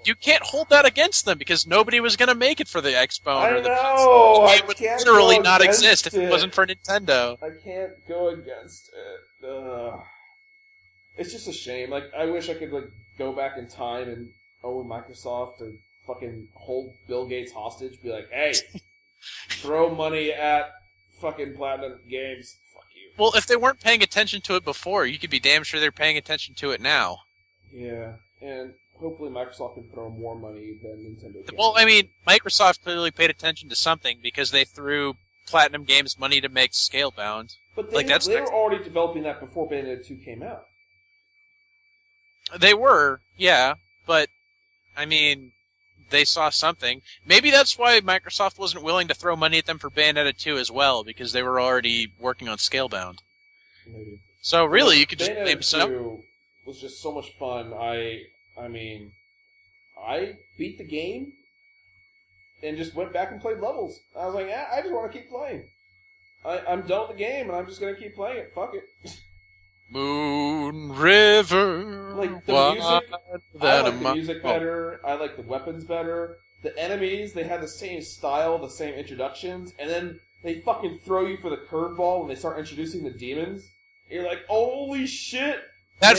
you can't hold that against them because nobody was going to make it for the Xbone or the PS4. It would literally not exist if it wasn't for Nintendo. I can't go against it. Ugh. It's just a shame. I wish I could go back in time and own Microsoft and fucking hold Bill Gates hostage. Be like, hey, throw money at fucking Platinum Games. Fuck you. Well, if they weren't paying attention to it before, you could be damn sure they're paying attention to it now. Yeah, and hopefully Microsoft can throw more money than Nintendo can. Well, Microsoft clearly paid attention to something because they threw Platinum Games money to make Scalebound. But they were already developing that before Bayonetta 2 came out. They were, yeah, but, they saw something. Maybe that's why Microsoft wasn't willing to throw money at them for Bayonetta 2 as well, because they were already working on Scalebound. Maybe. So really, you could just Bayonetta blame 2 was just so much fun. I beat the game and just went back and played levels. I was like, I just want to keep playing. I'm done with the game, and I'm just going to keep playing it. Fuck it. Moon River. The music, I like the music better. I like the weapons better. The enemies, they have the same style, the same introductions, and then they fucking throw you for the curveball when they start introducing the demons. And you're like, holy shit! That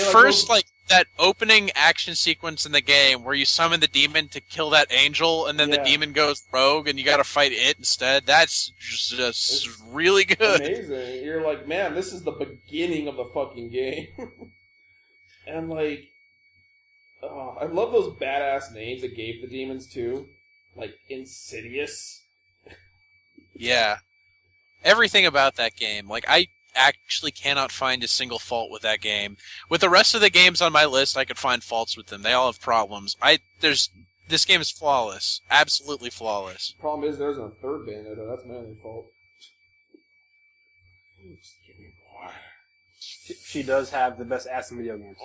that opening action sequence in the game where you summon the demon to kill that angel, and then the demon goes rogue, and you gotta fight it instead. That's just really good. Amazing. You're like, man, this is the beginning of the fucking game. And I love those badass names they gave the demons too, like Insidious. Yeah, everything about that game. I actually cannot find a single fault with that game. With the rest of the games on my list, I could find faults with them. They all have problems. This game is flawless. Absolutely flawless. The problem is there's a third Bayonetta. That's my only fault. Just give me more. She does have the best ass in video games.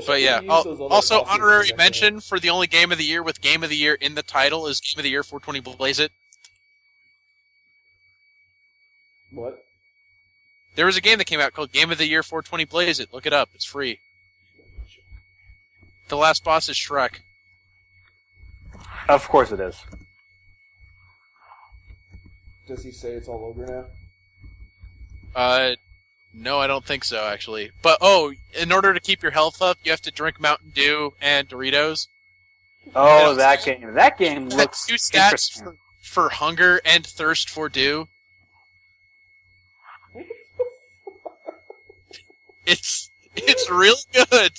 But yeah, also honorary mention for the only Game of the Year with Game of the Year in the title is Game of the Year 420 Blaze It. What? There was a game that came out called Game of the Year 420 Blaze It. Look it up. It's free. The last boss is Shrek. Of course it is. Does he say it's all over now? No, I don't think so, actually. But, in order to keep your health up, you have to drink Mountain Dew and Doritos. Oh, that game. That game looks two stats for hunger and thirst for dew. It's really good.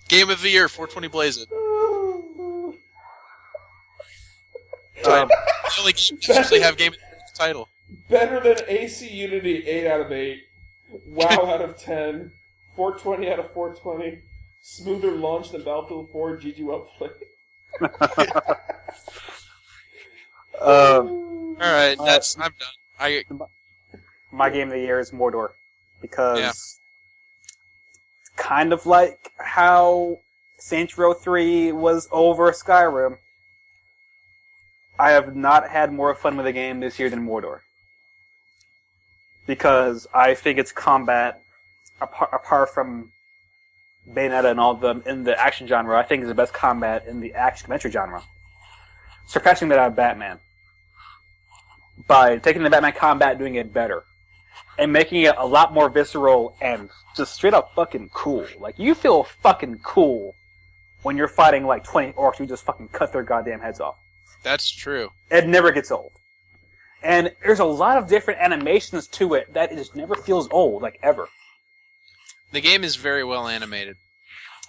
Game of the Year, 420 Blaze It. I only usually have Game of the Year title. Better than AC Unity, 8 out of 8. WoW out of 10. 420 out of 420. Smoother launch than Battlefield 4. GG well played. Alright, I'm done. My game of the year is Mordor. Because kind of like how Saints Row 3 was over Skyrim, I have not had more fun with a game this year than Mordor. Because I think its combat, apart from Bayonetta and all of them in the action genre, I think is the best combat in the action adventure genre. Surpassing that out of Batman. by taking the Batman combat and doing it better. And making it a lot more visceral and just straight up fucking cool. Like, you feel fucking cool when you're fighting like 20 orcs who just fucking cut their goddamn heads off. That's true. It never gets old. And there's a lot of different animations to it that it just never feels old, like ever. The game is very well animated.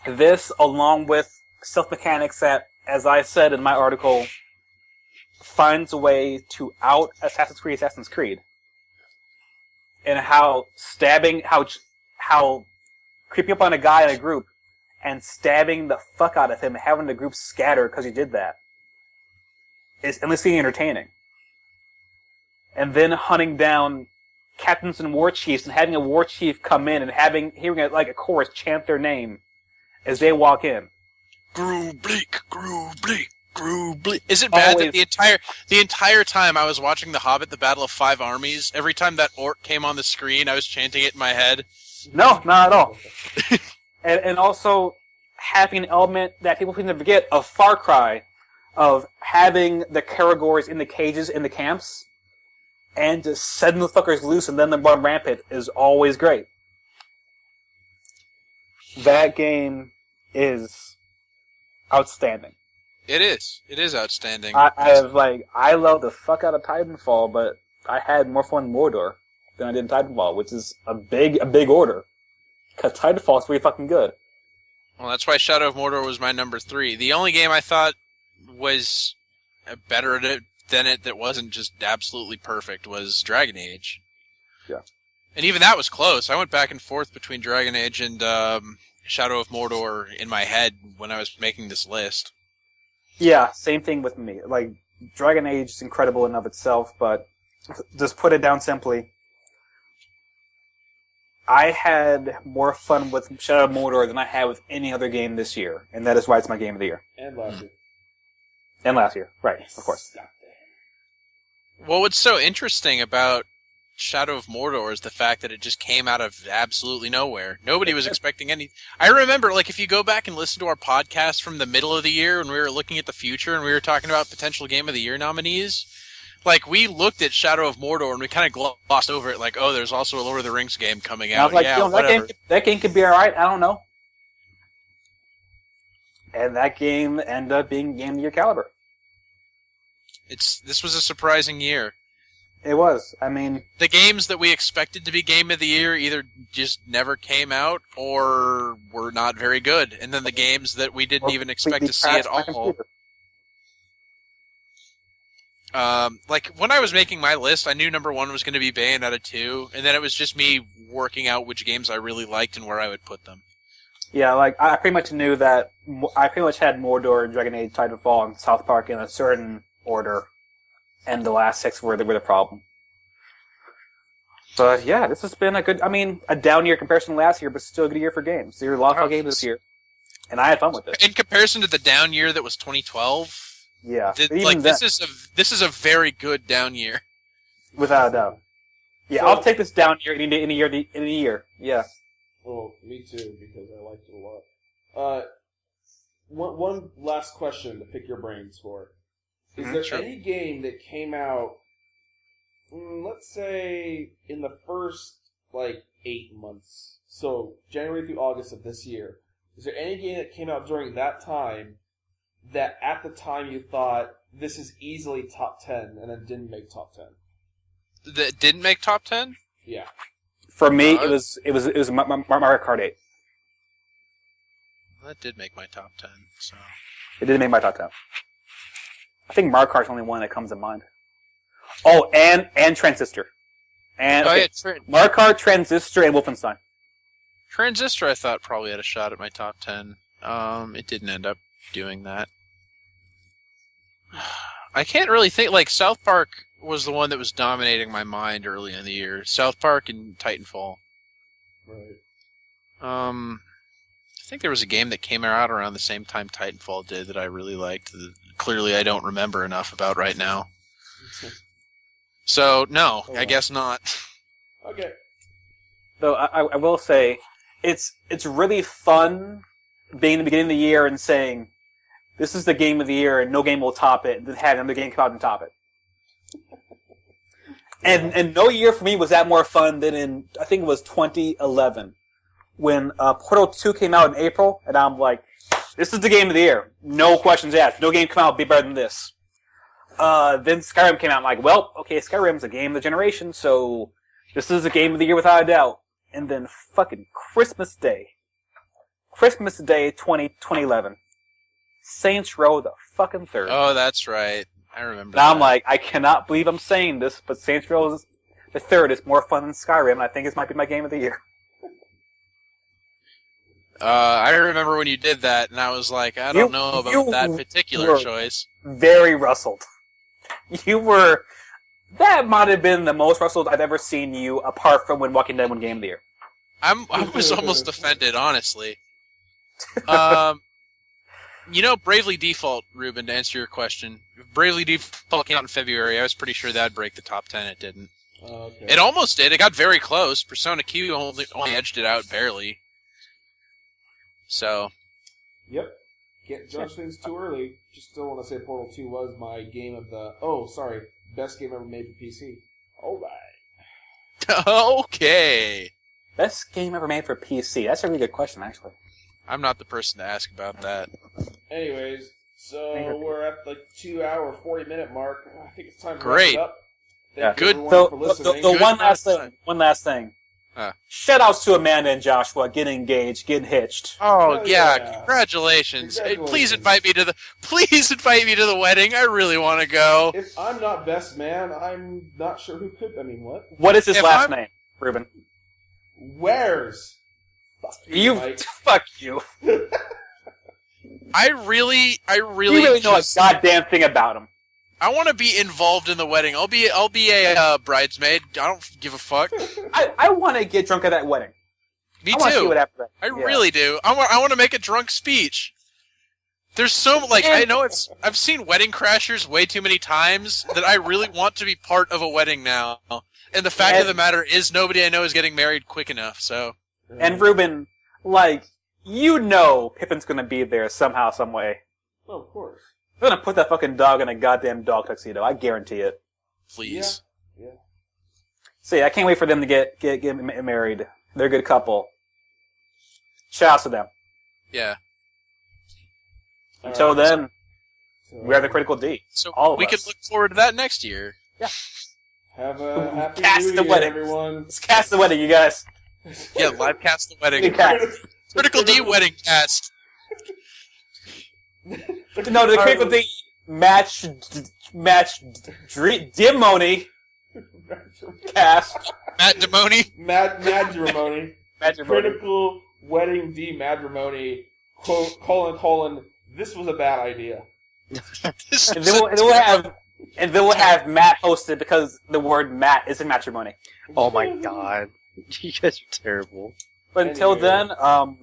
This, along with stealth mechanics that, as I said in my article, finds a way to out Assassin's Creed. And how creeping up on a guy in a group and stabbing the fuck out of him and having the group scatter because he did that is endlessly entertaining. And then hunting down captains and war chiefs and having a war chief come in and hearing a chorus chant their name as they walk in. Grew bleak, grew bleak. Is it bad that the entire time I was watching The Hobbit, The Battle of Five Armies, every time that orc came on the screen, I was chanting it in my head? No, not at all. and also having an element that people seem to forget of Far Cry, of having the Karagors in the cages in the camps, and just setting the fuckers loose and then them run rampant is always great. That game is outstanding. It is. It is outstanding. I love the fuck out of Titanfall, but I had more fun in Mordor than I did in Titanfall, which is a big order. Because Titanfall is pretty fucking good. Well, that's why Shadow of Mordor was my number 3. The only game I thought was better at it than it that wasn't just absolutely perfect was Dragon Age. Yeah. And even that was close. I went back and forth between Dragon Age and Shadow of Mordor in my head when I was making this list. Yeah, same thing with me. Like, Dragon Age is incredible in and of itself, but just put it down simply, I had more fun with Shadow of Mordor than I had with any other game this year, and that is why it's my game of the year. And last year. And last year, right, of course. Well, what's so interesting about Shadow of Mordor is the fact that it just came out of absolutely nowhere. Nobody was expecting any. I remember, like, if you go back and listen to our podcast from the middle of the year when we were looking at the future and we were talking about potential Game of the Year nominees, like, we looked at Shadow of Mordor and we kind of glossed over it, like, oh, there's also a Lord of the Rings game coming out. I was like, yeah, whatever. That game could be alright, I don't know. And that game ended up being Game of the Year caliber. This was a surprising year. It was. I mean, the games that we expected to be Game of the Year either just never came out or were not very good. And then the games that we didn't even expect to see at all. Like, when I was making my list, I knew number 1 was going to be Bayonetta 2, and then it was just me working out which games I really liked and where I would put them. Yeah, like, I pretty much knew that I pretty much had Mordor, Dragon Age, Titanfall, and South Park in a certain order. And the last 6 were the problem. But yeah, this has been a down year comparison to last year, but still a good year for games. There were a lot of fun games this year. And I had fun with it. In comparison to the down year that was 2012, yeah. This is a very good down year. Without a doubt. Yeah, so, I'll take this down year in a year. Yeah. Well, me too, because I liked it a lot. One last question to pick your brains for. Is there any game that came out, let's say, in the first, 8 months, so January through August of this year, is there any game that came out during that time that at the time you thought, this is easily top 10, and then didn't make top 10? That didn't make top 10? Yeah. For me, it was Mario Kart 8. That did make my top 10, so... It didn't make my top 10. I think Mario Kart's the only one that comes to mind. Oh, and Transistor. And Mario Kart, Transistor, and Wolfenstein. Transistor, I thought, probably had a shot at my top 10. It didn't end up doing that. I can't really think... South Park was the one that was dominating my mind early in the year. South Park and Titanfall. Right. I think there was a game that came out around the same time Titanfall did that I really liked. Clearly, I don't remember enough about right now. So, no, I guess not. Okay. Though I will say, it's really fun being in the beginning of the year and saying, this is the game of the year and no game will top it, and then having another game come out and top it. And no year for me was that more fun than in, I think it was 2011, when Portal 2 came out in April, and I'm like, this is the game of the year. No questions asked. No game come out be better than this. Then Skyrim came out. I'm like, well, okay, Skyrim's a game of the generation, so this is a game of the year without a doubt. And then fucking Christmas Day 2011, Saints Row the fucking third. Oh, that's right. I remember. Now I'm like, I cannot believe I'm saying this, but Saints Row the third is more fun than Skyrim, and I think this might be my game of the year. I remember when you did that, and I was like, I don't know about that particular choice. Very rustled. That might have been the most rustled I've ever seen you, apart from when Walking Dead won Game of the Year. I was almost offended, honestly. Bravely Default, Ruben, to answer your question. Bravely Default came out in February. I was pretty sure that'd break the top 10. It didn't. Okay. It almost did. It got very close. Persona Q only edged it out barely. So. Yep. Can't judge things too early. Just still want to say Portal 2 was my game of the... best game ever made for PC. Alright. Okay. Best game ever made for PC. That's a really good question, actually. I'm not the person to ask about that. Anyways, so we're at the 2 hour, 40 minute mark. I think it's time to Great. wrap it up. Thank Good. everyone So, for listening. the one last thing. Huh. Shout outs to Amanda and Joshua getting engaged, getting hitched. Oh Hell yeah! yeah. Congratulations! Congratulations. Please invite me to the wedding. I really want to go. If I'm not best man, I'm not sure who could. I mean, what? What is his If last I'm- name, Ruben? Where's? You Mike. fuck you. I really You really know a just, goddamn thing about him. I want to be involved in the wedding. I'll be a bridesmaid. I don't give a fuck. I want to get drunk at that wedding. Me I want to see too. what happens. I really do. I want to make a drunk speech. There's I know I've seen Wedding Crashers way too many times that I really want to be part of a wedding now. And the fact of the matter is nobody I know is getting married quick enough, so. And Ruben, Pippin's gonna be there somehow, some way. Oh, of course. They're gonna put that fucking dog in a goddamn dog tuxedo. I guarantee it. Please. Yeah. So yeah, I can't wait for them to get married. They're a good couple. Shout out to them. Yeah. Until then, So, we are the Critical D. So All of we us. can look forward to that next year. have a happy Cast New the Year, wedding. everyone. Let's cast the wedding, you guys. Yeah, live cast the wedding. Big cast. Critical D wedding cast. No, the Critical D match Dimony cast. Matt Damoni. Matrimony. Matrimony. Critical wedding D matrimony. Quote, : this was a bad idea. This And is then we'll have Matt hosted because the word Matt is in matrimony. Oh my god. You guys are terrible. But until Anyway. then,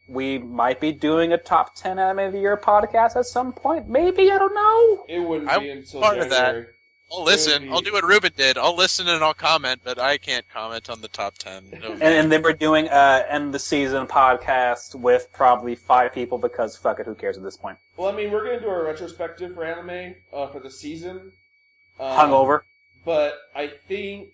we might be doing a top 10 anime of the year podcast at some point. Maybe, I don't know. It wouldn't I'm be until part of that. January. I'll listen. I'll do what Ruben did. I'll listen and I'll comment, but I can't comment on the top 10. No. And then we're doing end the season podcast with probably 5 people because fuck it, who cares at this point? Well, I mean, we're going to do a retrospective for anime for the season. Hungover. But I think...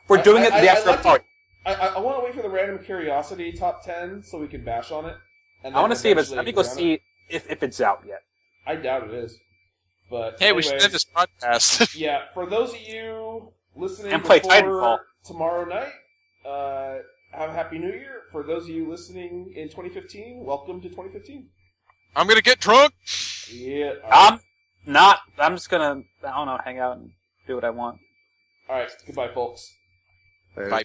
We're doing it the after like to- party. I want to wait for the random curiosity top 10 so we can bash on it. And I want to see if it's. eventually Let me go round see it. if it's out yet. I doubt it is. But Hey, we should anyways, end this podcast. Yeah, for those of you listening And play before Titanfall. tomorrow night, have a happy new year. For those of you listening in 2015, welcome to 2015. I'm gonna get drunk. Yeah. I'm just gonna. I don't know. Hang out and do what I want. All right. Goodbye, folks. Bye.